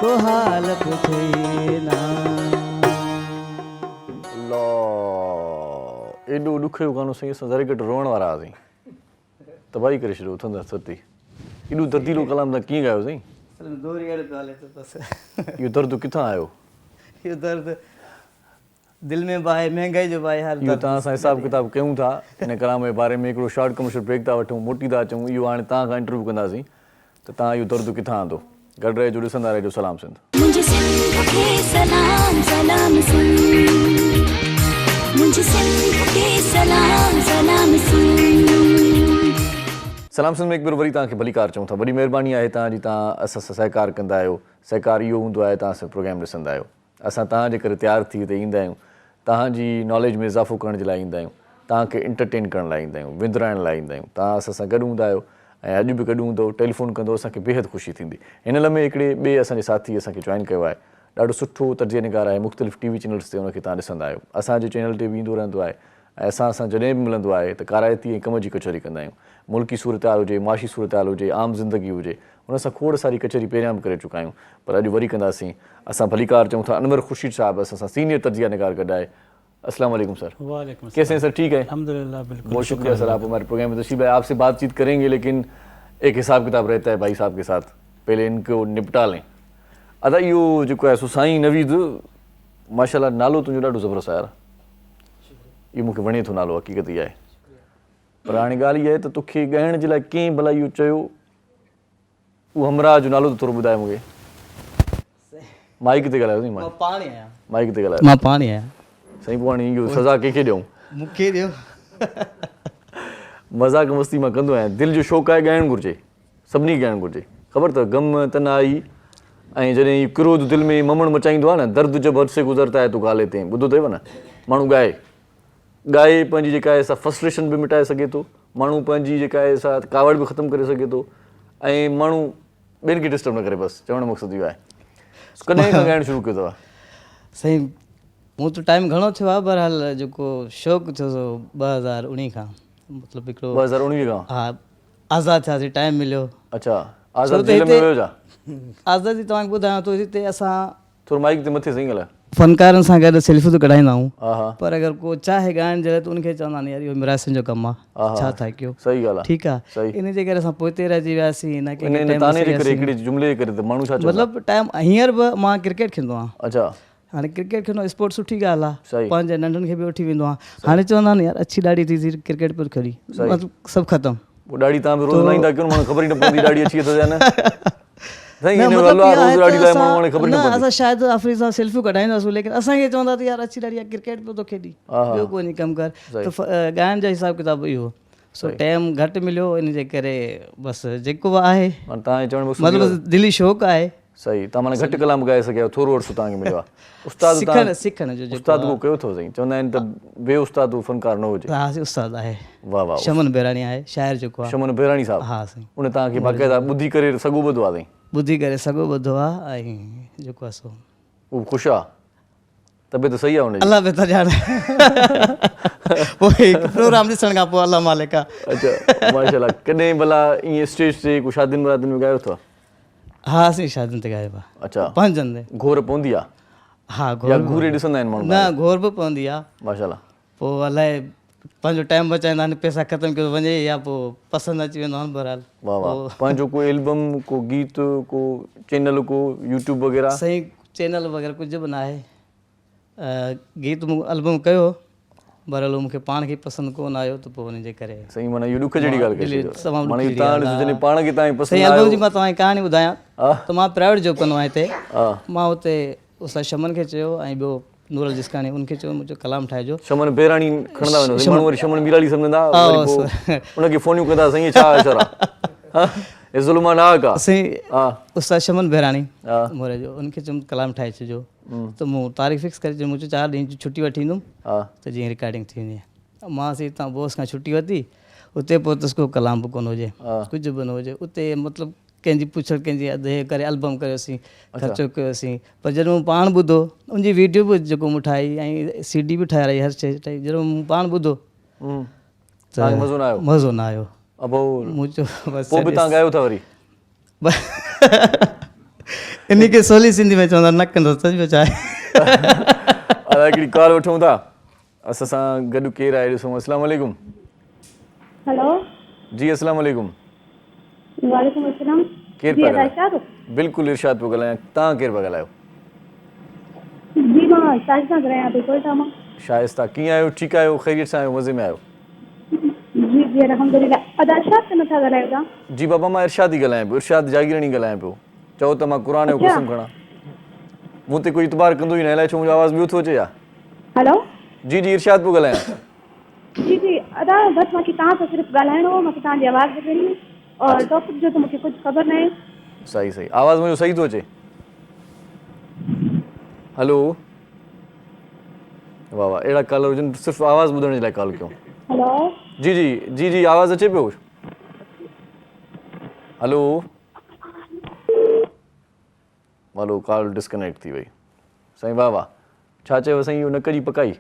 को हाल पुछे ना लो एॾो ॾुखियो गानो साईं असां ज़रे घटि रोअण वारा हुआसीं तबाही करे छॾियो उथंदा सती एॾो दर्दीलो कलाम तव्हां कीअं ॻायो साईं दोरी अड़ तो हले तो बस इहो दर्द किथां आयो ये दर्द दिल में बाहे महंगाई जो बाहे हाल इहो तव्हां असां हिसाब किताब कयूं था हिन कलाम जे बारे में हिकिड़ो शॉर्ट कमर्शियल ब्रेक था वठूं मोटी था अचूं इहो हाणे तव्हां खां इंटरव्यू कंदासीं त तव्हां इहो दर्द किथां आंदो गॾु रहिजो ॾिसंदा रहिजो सलाम सिंध मुझे सिंध के सलाम सलाम सिंध मुझे सिंध के सलाम सलाम सिंध सलाम सिंध में हिकु भेरो वरी तव्हांखे भली कार चऊं था वॾी महिरबानी आहे तव्हांजी तव्हां असां सां सहकार कंदा आहियो सहकार इहो हूंदो आहे तव्हां असां प्रोग्राम ॾिसंदा आहियो असां तव्हांजे करे तयारु थी हिते ईंदा आहियूं तव्हांजी नॉलेज में इज़ाफ़ो करण जे लाइ ईंदा आहियूं तव्हांखे इंटरटेन करण लाइ ईंदा आहियूं विंदराइण लाइ ईंदा आहियूं तव्हां असां सां गॾु हूंदा आहियो ऐं अॼु बि गॾु हूंदो टेलीफोन कंदो असांखे बेहदि ख़ुशी थींदी हिन लम्हे हिकिड़े ॿिए असांजे साथी असांखे जॉइन कयो आहे ॾाढो सुठो तर्जे निगार आहे मुख़्तलिफ़ TV चैनल्स ते हुनखे तव्हां ॾिसंदा आहियो असांजे चैनल ते बि ईंदो रहंदो आहे ऐं असां जॾहिं बि मिलंदो आहे त काराइती ऐं कम जी कचहरी कंदा आहियूं। मुल्की सूरत हाल हुजे, माशी सूरत हाल हुजे, आम ज़िंदगी हुजे, हुन सां खोड़ सारी कचहरी पहिरियां बि करे चुका आहियूं, पर अॼु वरी कंदासीं। असां भलीकार चऊं था अनवर ख़ुर्शीद साहब असां सां सीनियर तजिया निगार गॾु आहे। अस्सलाम वालेकुम सर। वालेकुम कैसे हैं सर? ठीक है, अल्हम्दुलिल्लाह, बिल्कुल। बहुत शुक्रिया सर, आप हमारे प्रोग्राम में तशरीफ लाए। आपसे बातचीत करेंगे लेकिन एक हिसाब किताब रहता है भाई साहब के साथ, पहले इनको निपटा लें। अदा इहो जेको आहे सो साईं नवीद माशाल्लाह नालो तुंहिंजो ॾाढो ज़बरदस्त आहे यार, इहो मूंखे वणे थो नालो, हक़ीक़त ई आहे। पर हाणे ॻाल्हि इहा आहे त तोखे ॻाइण जे लाइ कंहिं भला इहो चयो, उहो हमरा जो नालो त थोरो ॿुधाए मूंखे। माइक ते ॻाल्हायो नी, मां पाण ई आहियां। माइक ते ॻाल्हायो। मां पाण ई आहियां। साईं पोइ हाणे इहो सज़ा कंहिंखे ॾियूं? मूंखे ॾियो। मज़ाक मस्ती मां कंदो आहियां, दिलि जो शौक़ु आहे, ॻाइणु घुरिजे, सभिनी ॻाइणु घुरिजे। ख़बर अथव ग़म तनाई ऐं जॾहिं क्रोध दिलि में ममण मचाईंदो आहे न, दर्द जब हद से गुज़रता है तो गा लेते हैं, ॿुधो अथव न? माण्हू ॻाए पंहिंजी जेका आहे सा फ्रस्ट्रेशन बि मिटाए सघे थो, माण्हू पंहिंजी जेका आहे सा कावड़ बि ख़तमु करे सघे थो, ऐं माण्हू ॿियनि खे डिस्टर्ब न करे। बसि चवण जो मक़सदु इहो आहे। कॾहिं खां ॻाइणु शुरू कयो अथव? साईं मूं त टाइम घणो थियो आहे, बहरहाल जेको शौक़ु थियो सो 2019 खां, मतिलबु हिकिड़ो 2019 खां? हा, आज़ादु थियासीं, टाइम मिलियो। अच्छा, आज़ादु जेल में वियो छा? आज़ादु जी तव्हांखे ॿुधायां थो, हिते असां थोरो माइक ते मथे सही ॻाल्हायो। फ़नकारनि सां गॾु सेल्फियूं त कढाईंदा आहियूं, हा हा, पर अगरि को चाहे ॻाइण जे लाइ त उनखे चवंदा आहिनि यार इहो मिरासनि जो कमु आहे, छा था कयो। सही ॻाल्हि आहे। ठीकु आहे, सही। इन जे करे असां पोइते रहिजी वियासीं। न की इन ताने जे करे हिकिड़े जुमिले जे करे त माण्हू छा चवंदा? मतिलबु टाइम हींअर बि मां क्रिकेट खेॾंदो आहियां। अच्छा, हाणे क्रिकेट खेॾंदो स्पोर्ट सुठी ॻाल्हि आहे, सही। पंहिंजे नंढनि खे बि वठी वेंदो आहियां। हाणे चवंदा आहिनि यार अच्छी ॾाढी थी क्रिकेट पियो खेॾी, मतिलबु सभु ख़तमु। पोइ ॾाढी तव्हां बि रोज़ लाईंदा कयो, माण्हू ख़बर ई न पवंदी ॾाढी अची अथव या न? असां शायदि आफ़रीद सां सेल्फियूं कढाईंदासीं, लेकिन असांखे चवंदा त यार अच्छी ॾाढी आहे क्रिकेट पियो थो खेॾी, ॿियो कोई कमु कर। त ॻाइण जो हिसाबु किताबु इहो, सो टाइम घटि मिलियो, इन जे करे बसि जेको बि आहे मतिलबु दिली शौक़ु आहे। सही, तव्हां माना घटि कलाम ॻाए सघिया, थोरो अर्सो तव्हांखे मिलियो आहे। उस्ताद सिखण जो उस्ताद को कयो अथव साईं? चवंदा आहिनि त बे उस्ताद फनकार न हुजे। हा, उस्ताद आहे। वाह वाह, शमन बेराणी आहे, शाइर जेको आहे। शमन बेराणी साहब? हा साईं। उन तव्हांखे बाक़ाइदा ॿुधी करे सॻो ॿुधो आहे साईं? ॿुधी करे सॻो ॿुधो आहे, ऐं जेको आहे सो उहो ख़ुशि आहे, तबियत सही आहे हुनजी? अलाह बहितर ॼाणे। पोइ हिकु प्रोग्राम ॾिसण खां पोइ अलाह मालिक आहे। अच्छा, माशाल्लाह। कॾहिं भला ईअं स्टेज ते को शादियुनि वादियुनि में ॻायो अथव? हा, असीं शादियुनि ते ॻायो आहे। अच्छा, पंहिंजनि ते घोर पवंदी आहे? हा, या घूरे ॾिसंदा आहिनि माण्हू? न, घोर बि पवंदी आहे। माशाल्लाह। पोइ अलाए पंहिंजो टाइम बचाईंदा आहिनि, पैसा ख़तमु कयो वञे, या पोइ पसंदि अची वेंदो आहे बहरहाल। वाह वाह। पंहिंजो को एल्बम, को गीत, को चैनल, को यूट्यूब वग़ैरह? साईं चैनल वग़ैरह कुझु बि न आहे। गीत मूं एल्बम कयो, बहरहाल मूंखे पाण खे पसंदि कोन आयो, त पोइ हुनजे करे। साईं माना इहो ॾुख जहिड़ी ॻाल्हि कई। तमामु पाण खे तव्हांजी पसंदि एल्बम जी मां तव्हांखे कहाणी ॿुधायां त मां प्राइवेट जॉब कंदो आहियां हिते। मां हुते उस्ताद शमन खे चयो, ऐं ॿियो नूरल जिस्कानी, उनखे चयो मुंहिंजो कलाम ठाहिजो। शमन बेराणी खणंदा वञो, माण्हू वरी शमन मीराली सम्झंदा, उनखे फोनियूं कंदा, साईं छा इशारा हे ज़ुल्म ना का? साईं उस्ताद शमन बेराणी मोरे जो, उनखे चयो कलाम ठाहे छॾिजो। त मूं तारीख़ फिक्स करे छॾी, मुंहिंजो 4 ॾींहं जी छुटी वठी ईंदुमि, त जीअं रिकॉर्डिंग थी वेंदी आहे। मां असीं हितां बॉस खां छुटी वरिती, उते पहुतसि, को कलाम बि कोन हुजे, कुझु बि न हुजे उते। मतिलबु कंहिंजी पुछड़, कंहिंजी अधे करे एल्बम कयोसीं, ख़र्चो कयोसीं। पर जॾहिं मूं पाण ॿुधो, उनजी वीडियो बि जेको मूं ठाही, ऐं CD बि ठाराई, हर शइ ठाही, जॾहिं मूं पाण ॿुधो त मज़ो न आयो। पोइ बि तव्हां ॻायो था वरी? इन खे सवली सिंधी में चवंदा न कंदो, सच में छा आहे। हिकिड़ी कॉल वठूं था, असां सां गॾु केरु आहे ॾिसूं। अस्सलाम वालेकुम। हेलो जी, अस्सलाम वालेकुम। वालेकुम अस्सलाम। केरु पिया ॻाल्हायो? बिल्कुलु इरशाद पियो ॻाल्हायां। तव्हां केरु पिया ॻाल्हायो? जी मां शाइस्ता ॻाल्हायां थी, कोयटा मां। शाइस्ता, कीअं आहियो? ठीकु आहियो? ख़ैरियत सां आहियो? मज़े में आहियो? जी जी अल्हम्दुलिल्लाह। अदा इरशाद से नथा ॻाल्हायो तव्हां? जी बाबा, मां इरशाद ई ॻाल्हायां पियो, इरशाद जागीरणी ॻाल्हायां पियो। चओ त मां क़ुर जो कसम खणा, मूं ते कोई इतबार कंदो ई न, अलाए छो मुंहिंजो आवाज़ ॿियो थो अचे छा? हेलो जी जी, इरशाद पियो ॻाल्हायां। जी जी अदा, बसि मूंखे तव्हां सां सिर्फ़ु ॻाल्हाइणो हो, मूंखे तव्हांजी आवाज़ ॿुधणी हुई, और टॉपिक जो त मूंखे कुझु ख़बर न आहे। सही सही, आवाज़ मुंहिंजो सही थो अचे? हेलो, वाह वाह, अहिड़ा कॉलर हुजनि, सिर्फ़ु आवाज़ ॿुधण जे लाइ कॉल कयूं। हेलो जी जी जी जी, आवाज़ अचे पियो? हेलो हलो, कॉल डिस्कनेक्ट थी वई। साईं वाह वाह, छा चयव साईं? इहो नक जी पकाई?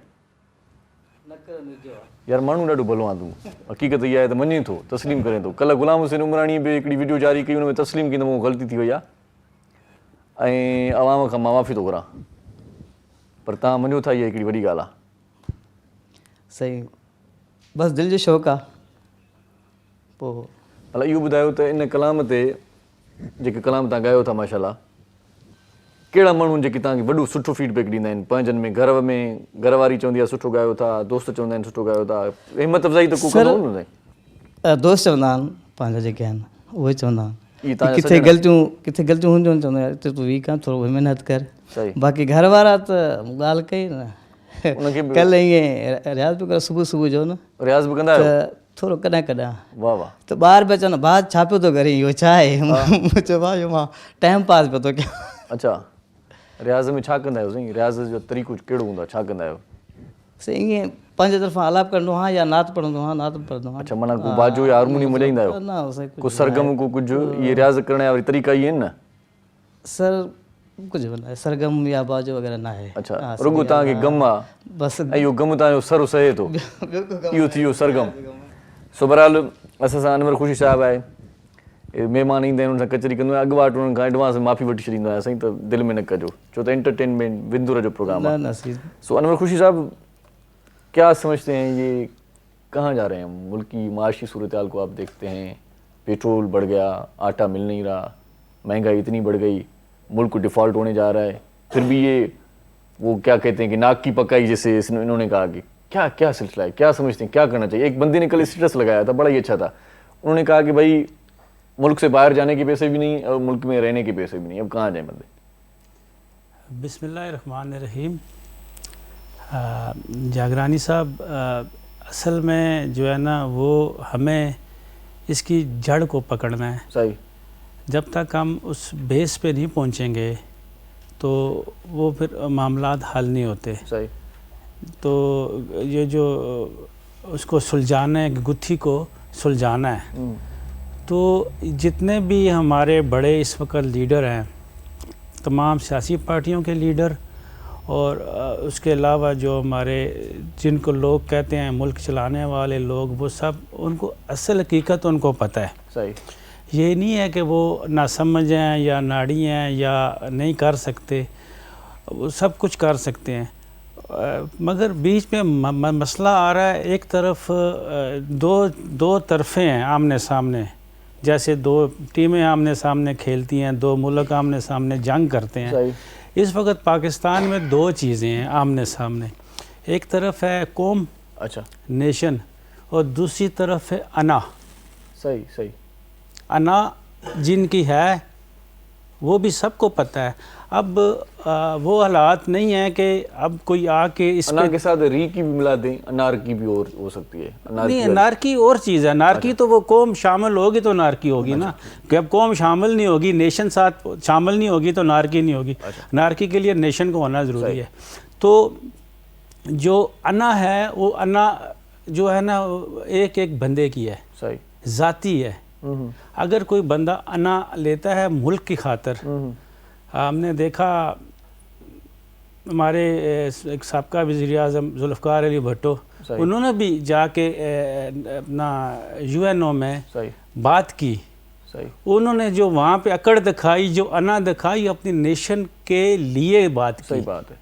यार माण्हू ॾाढो भलो आहे तूं, हक़ीक़त इहा आहे त मञे थो, तस्लीम करे थो। कल्ह गुलाम हुसैन उमराणी बि हिकिड़ी वीडियो जारी कई, हुन में तस्लीम कई त मूं ग़लती थी वई आहे ऐं अवाम खां मां माफ़ी थो घुरां, पर तव्हां मञो था इहा हिकिड़ी वॾी ॻाल्हि आहे। सही, बसि दिलि जो शौक़ु आहे। पोइ भला इहो ॿुधायो त इन कलाम ते जेके कलाम तव्हां ॻायो था माशाल्लाह, कहिड़ा माण्हू जेके तव्हांखे वॾो सुठो फीडबैक ॾींदा आहिनि पंहिंजनि में, घर में घरवारी चवंदी आहे सुठो ॻायो था, दोस्त चवंदा आहिनि सुठो ॻायो था, हिमत अफ़ज़ाई त को कंदो हूंदो? दोस्त चवंदा आहिनि पंहिंजा जेके आहिनि उहे चवंदा आहिनि इहे तव्हांजा किथे ग़लतियूं हूंदियूं आहिनि, चवंदा आहिनि तूं वीक आहे, थोरो महिनत कर। सही। बाक़ी घर वारा त ॻाल्हि कई न, कल्ह ईअं रियाज़ बि कर सुबुह जो न, रियाज़ बि कंदा आहियो? त थोरो कॾहिं कॾहिं। वाह वाह। त ॿार बि चवनि भाउ छा पियो थो करे, इहो छा आहे? मूं चयो भाउ मां टाइम पास पियो थो कयां। अच्छा, रियाज़ में छा कंदा आहियो साईं? रियाज़ जो तरीक़ो कहिड़ो हूंदो आहे, छा कंदा आहियो? साईं ईअं पंहिंजे तरफ़ां आलाप कंदो आहियां या नात पढ़ंदो आहियां, नात पढ़ंदो आहियां। अच्छा, माना को बाजो या हारमोनियम वॼाईंदा आहियो? न साईं, को सरगम को कुझु, इहे रियाज़ करण जा वरी तरीक़ा इहे आहिनि न? सर कुझु बि न आहे, सरगम या बाजो वग़ैरह न आहे। अच्छा, रुॻो तव्हांखे गम आहे बसि ऐं इहो गम तव्हांजो सर सहे थो, इहो थी वियो सरगम। सो बहरहाल असां सां अनवर ख़ुशी साहिबु आहे, महिमान ईंदा आहिनि उन सां कचहरी कंदो आहियां, अॻुवाट उन्हनि खां एडवांस में माफ़ी वठी छॾींदो आहियां साईं, त दिलि में न कजो, छो त एंटरटेनमेंट विंदुर जो प्रोग्राम आहे। न सही। सो अनवर खुशी साहब, क्या समझते हैं ये कहाँ जा रहे हैं? मुल्की माशी सूरत हाल को आप देखते हैं, पेट्रोल बढ़ गया, आटा मिल नहीं रहा, महंगाई इतनी बढ़ गई, मुल्क को डिफ़ॉल्ट होने जा रहा है, फिर भी ये वो क्या कहते हैं कि नाक की पकाई जैसे इन्होंने कहा कि क्या क्या सिलसिला है, क्या समझते हैं क्या करना चाहिए? एक बंदे ने कल स्टेटस लगाया था, बड़ा ही अच्छा था, उन्होंने कहा कि भाई मुल्क से बाहर जाने के पैसे भी नहीं और मुल्क में रहने के पैसे भी नहीं, अब कहाँ जाए बंदे? बिस्मिल्लाहिर्रहमानिर्रहीम। जागरानी साहब, असल में जो है ना वो हमें इसकी जड़ को पकड़ना है। सही। जब तक हम उस बेस पे नहीं पहुंचेंगे तो वो फिर मामलात हल नहीं होते। सही। तो ये जो उसको सुलझाना है, गुत्थी को सुलझाना है, तो जितने भी हमारे बड़े इस वक्त लीडर हैं, तमाम सियासी पार्टियों के लीडर और उसके अलावा जो हमारे जिनको लोग कहते हैं मुल्क चलाने वाले लोग, वो सब उनको असल हकीकत उनको पता है। सही। ये नहीं है कि वो नासमझ हैं या नाड़ी हैं या नहीं कर सकते, वो सब कुछ कर सकते हैं, मगर बीच में मसला आ रहा है। एक तरफ दो तरफ़े हैं आमने सामने, जैसे दो टीमें आमने सामने खेलती हैं, दो मुल्क आमने सामने जंग करते हैं। सही। इस वक्त पाकिस्तान में दो चीज़ें हैं आमने सामने, एक तरफ है कौम, अच्छा, नेशन, और दूसरी तरफ है अना। सही सही। अना जिनकी है वो भी सबको पता है। अब वो हालात नहीं है कि अब कोई आके इस अनार के साथ री की भी मिला दें, अनारकी भी और हो सकती है। नहीं, अनारकी और चीज़ है। अनारकी तो वो कौम शामिल होगी तो अनारकी होगी ना, कि अब कौम शामिल नहीं होगी, नेशन साथ शामिल नहीं होगी तो अनारकी नहीं होगी। अनारकी के लिए नेशन को होना ज़रूरी है। तो जो अना है वो अना जो है ना एक एक बंदे की है, सही, ज़ाती है। अगर कोई बंदा अना लेता है मुल्क की खातर, हमने देखा हमारे एक साबका वज़ीर आज़म जुल्फ़िकार अली भुट्टो, उन्होंने भी जाके अपना UNO में बात की। सही। उन्होंने जो वहाँ पे अकड़ दिखाई, जो अना दिखाई, अपनी नेशन के लिए बात की। सही बात है।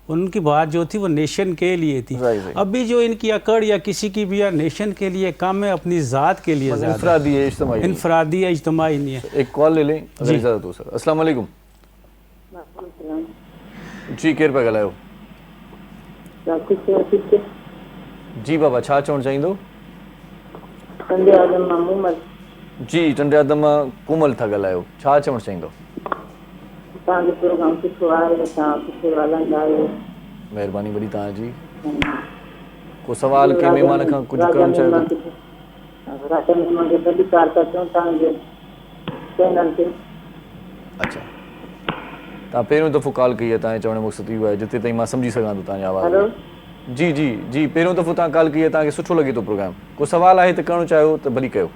उनकी बात जो थी वो नेशन के लिए थी। अभी जो इनकी अकड़ या किसी की भी या नेशन के लिए कम है, अपनी ज़ात के लिए ज़्यादा। इनफरादी है, इज्तिमाई नहीं है। एक कॉल ले लें अगर इजाज़त हो सर। अस्सलाम वालेकुम। जी, केर पिया ॻाल्हायो? जी बाबा, छा चवणु चाहींदो? जी, टंडे आदम मां कोमल था ॻाल्हायो, छा चवणु चाहींदो? महिरबानी वॾी तव्हांजी। को सवाल के महिमान खां कुझु करणु चाहियो? अच्छा, तव्हां पहिरियों दफ़ो कॉल कई आहे, तव्हांजे चवण जो मक़सदु इहो आहे जिते ताईं मां सम्झी सघां थो तव्हांजी आवाज़। जी जी जी, पहिरियों दफ़ो तव्हां कॉल कई आहे, तव्हांखे सुठो लॻे थो प्रोग्राम, को सवाल आहे त करणु चाहियो त भली कयो।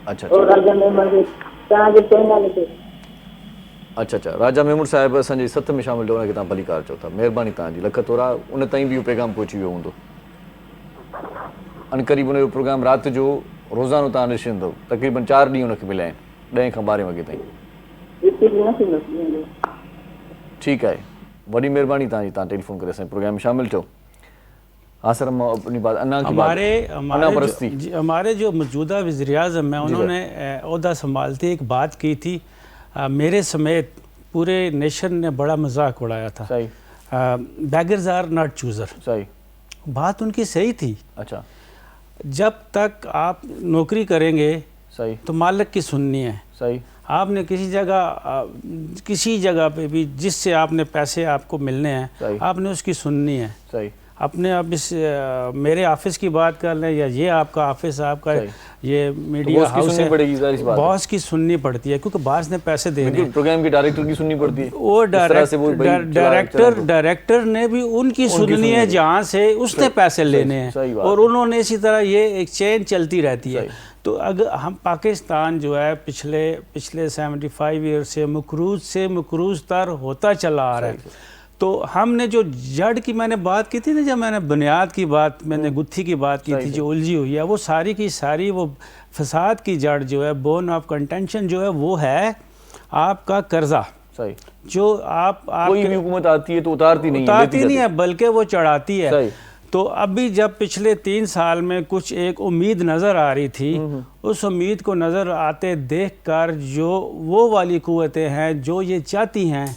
अच्छा, अच्छा अच्छा, राजा मेमूर साहिब असांजे सथ में शामिल थियो, उनखे तव्हां भली कार चओ था, महिरबानी तव्हांजी, लख थोरा, उन ताईं बि इहो पैगाम पहुची वियो हूंदो। अनक़रीब उनजो प्रोग्राम राति जो रोज़ानो तव्हां ॾिसंदव, तक़रीबन 4 ॾींहं उनखे मिलिया आहिनि, 10 खां 12 वॻे ताईं। ठीकु आहे, वॾी महिरबानी तव्हांजी, तव्हां टेलीफोन करे असांजे प्रोग्राम में शामिल थियो। हाँ सर, अपनी बात हमारे जो मौजूदा वज़ीर-ए-आज़म हैं, उन्होंने ओहदा संभालते एक बात की थी, मेरे समेत पूरे नेशन ने बड़ा मजाक उड़ाया था। सही। Beggars are not chooser. सही। बात उनकी सही थी। अच्छा। जब तक आप नौकरी करेंगे सही तो मालिक की सुननी है। सही। आपने किसी जगह पे भी जिससे आपने पैसे आपको मिलने हैं, आपने उसकी सुननी है। सही। अपने आप इस मेरे ऑफिस की बात कर लें या ये आपका ऑफिस, आपका ये मीडिया हाउस है, बॉस की सुननी पड़ती है, क्योंकि बॉस ने पैसे देने हैं। प्रोग्राम के डायरेक्टर की सुननी पड़ती है, वो डायरेक्टर ने भी उनकी सुननी है जहाँ से उसने पैसे लेने हैं, और उन्होंने इसी तरह ये एक चेन चलती रहती है। तो अगर हम पाकिस्तान जो है पिछले 75 ईयर से मकरूज तर होता चला आ रहा है। तो हमने जो जड़ की मैंने बात की थी ना, जब मैंने बुनियाद की बात, मैंने गुत्थी की बात की थी, जो उलझी हुई है, वो सारी की सारी वो फसाद की जड़ जो है, बोन ऑफ कंटेंशन जो है, वो है आपका कर्जा। सही। जो आप कोई भी हुकूमत आती है तो उतारती नहीं है, बल्कि वो चढ़ाती है। तो अभी जब पिछले 3 साल में कुछ एक उम्मीद नज़र आ रही थी, उस उम्मीद को नज़र आते देखकर जो वो वाली कुव्वतें हैं जो ये चाहती हैं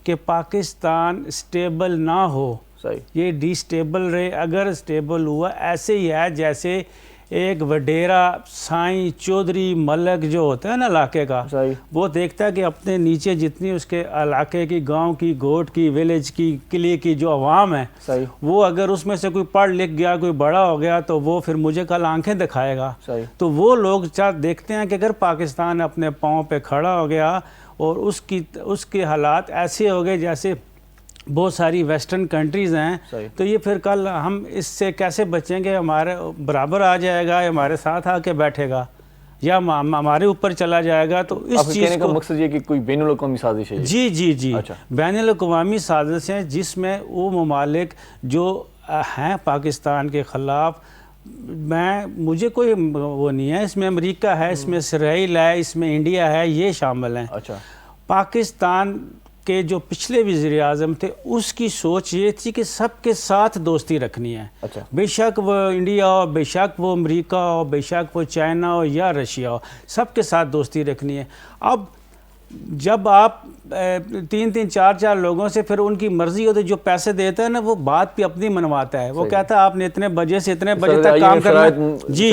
कि पाकिस्तान स्टेबल ना हो, ये डिस्टेबल रहे, अगर स्टेबल हुआ ऐसे ही है जैसे एक वडेरा साईं चौधरी मलक जो होता है ना इलाके का, वो देखता है कि अपने नीचे जितनी उसके इलाके की, गांव की, गोट की, विलेज की, किले की जो अवाम है, वो अगर उसमें से कोई पढ़ लिख गया, कोई बड़ा हो गया, तो वो फिर मुझे कल आंखें दिखाएगा। तो वो लोग देखते हैं कि अगर पाकिस्तान अपने पाँव पे खड़ा हो गया और उसके हालात ऐसे हो गए जैसे बहुत सारी वेस्टर्न कंट्रीज़ हैं, तो ये फिर कल हम इससे कैसे बचेंगे? हमारे बराबर आ जाएगा, हमारे साथ आके बैठेगा, या हमारे ऊपर चला जाएगा। तो इस चीज़ का मकसद ये कि कोई बैनुल-अक़वामी साजिश है। जी जी जी। अच्छा। बैनुल-अक़वामी साजिश है जिसमें वो ममालिक जो हैं पाकिस्तान के ख़िलाफ़, मुझे कोई वो नहीं है, इसमें अमेरिका है, इसमें इसराइल है, इसमें इंडिया है, ये शामिल हैं। अच्छा। पाकिस्तान के जो पिछले वज़ीर-ए-आज़म थे उसकी सोच ये थी कि सबके साथ दोस्ती रखनी है। अच्छा। बेशक वो इंडिया हो, बेशक वो अमेरिका हो, बेशक वो चाइना हो या रशिया हो, सबके साथ दोस्ती रखनी है। अब जब आप 3-3, 4-4 लोगों से फिर उनकी मर्जी होती, जो पैसे देता है ना, वो बात भी अपनी मनवाता है। वो कहता है आपने इतने बजे से इतने बजे तक काम करना है। जी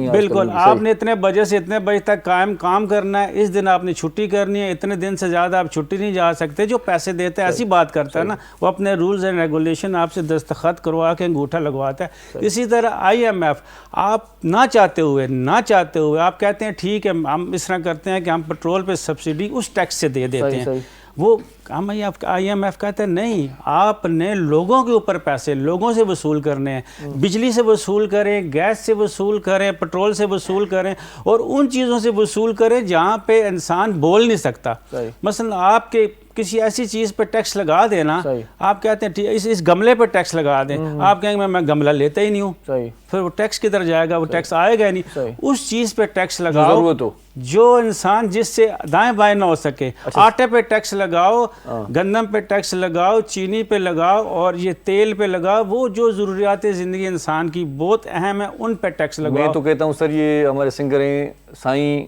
बिल्कुल, आपने इतने बजे से इतने बजे तक काम करना है, इस दिन आपने छुट्टी करनी है, इतने दिन से ज़्यादा आप छुट्टी नहीं जा सकते। जो पैसे देता है ऐसी बात करता है ना, वो अपने रूल्स एंड रेगुलेशन आपसे दस्तखत करवा के अंगूठा लगवाता है। इसी तरह IMF, आप ना चाहते हुए आप कहते हैं ठीक है, हम इस तरह करते हैं कि हम पेट्रोल पे सब्सिडी उस टैक्स से दे देते हैं। वो हम IMF कहते हैं नहीं, आपने लोगों के ऊपर पैसे लोगों से वसूल करने हैं, बिजली से वसूल करें, गैस से वसूल करें, पेट्रोल से वसूल करें, और उन चीज़ों से वसूल करें जहाँ पे इंसान बोल नहीं सकता। मसलन आपके किसी ऐसी चीज़ पे टैक्स लगा देना, आप कहते हैं ठीक, इस गमले पे टैक्स लगा दें, आप कहेंगे मैं गमला लेता ही नहीं हूँ, फिर वो टैक्स किधर जाएगा? वो टैक्स आएगा ही नहीं। उस चीज़ पे टैक्स लगाओ जो इंसान जिससे दाएं बाएं ना हो सके। आटे पे टैक्स लगाओ, गंदम पे टैक्स लगाओ, चीनी पे लगाओ, और ये तेल पे लगाओ, वो जो ज़रूरियात ज़िंदगी इंसान की बहुत अहम है, उन पे टैक्स लगाओ। मैं तो कहता हूँ सर, ये हमारे सिंगर हैं साईं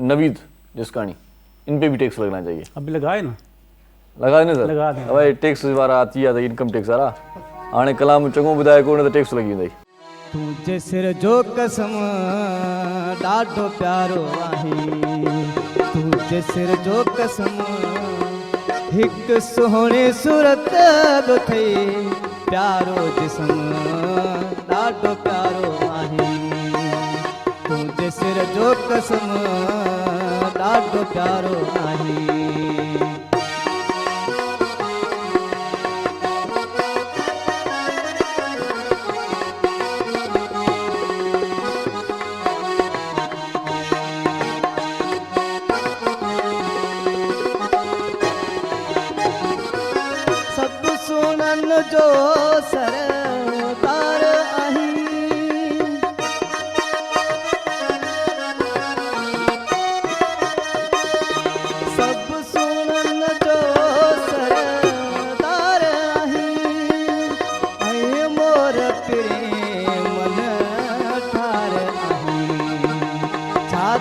नवीद जिसकानी, इन पे भी टैक्स लगना चाहिए। अभी लगाए ना, लगा दें सर, लगा दें। भाई टैक्स वारा अची विया त इनकम टैक्स वारा, हाणे कलाम चङो ॿुधाए कोन त टैक्स लॻी वेंदई। तुंहिंजे सिर जो कसम ॾाढो प्यारो आहे, तुंहिंजे सिर जो कसम हिकु सुहिणे सूरत बि अथई, प्यारो जिस्म ॾाढो प्यारो आहे, तुंहिंजे सिर जो कसम ॾाढो प्यारो आहे।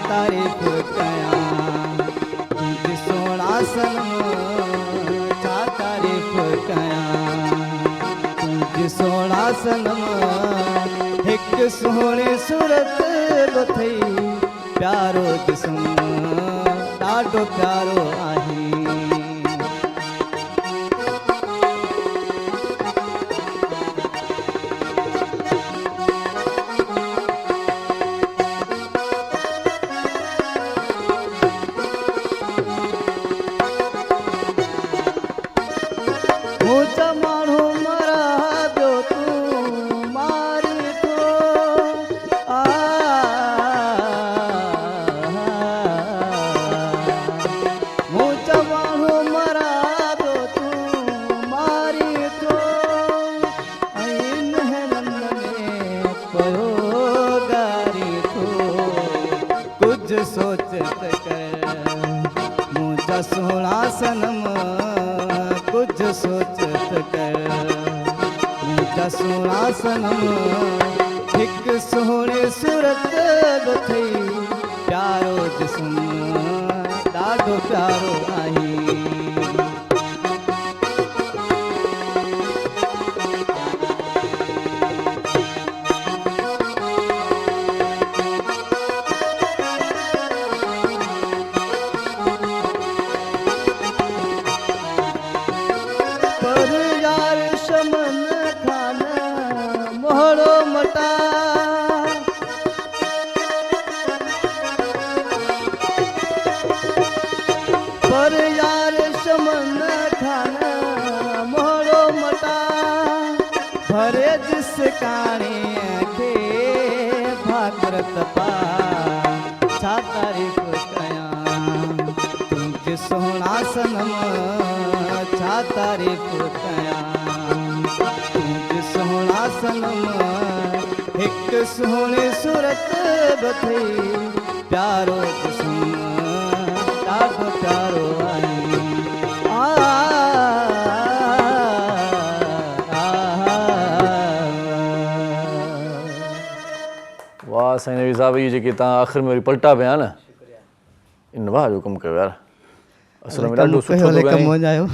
तारीफ़ कयां तुंहिंजी सोहणा सनम छा तारीफ़ कयां तुंहिंजी सोहणा सनम हिकु सुहिणे सूरत बि अथई प्यारो जिस्म ॾाढो प्यारो आहीं सोहणा सनम कुछ सोचत कर मुंहिंजा सोहणा सनम हिकु सुहिणे सूरत बि अथई प्यारो जिस्म ॾाढो प्यारो आहीं छा तारीफ़ कयां तुंहिंजी सोहणा सनम छा तारीफ़ कयां तुंहिंजी सोहणा सनम हिकु सुहिणे सूरत बि अथई प्यारो जिस्म ॾाढो प्यारो आहीं वाह साईं नवी साहब ये जेके तव्हां आख़िर में वरी पलटा पिया न इन वाह जो कमु कयो यार असल में ॾाढो सुठो थो ॻाईं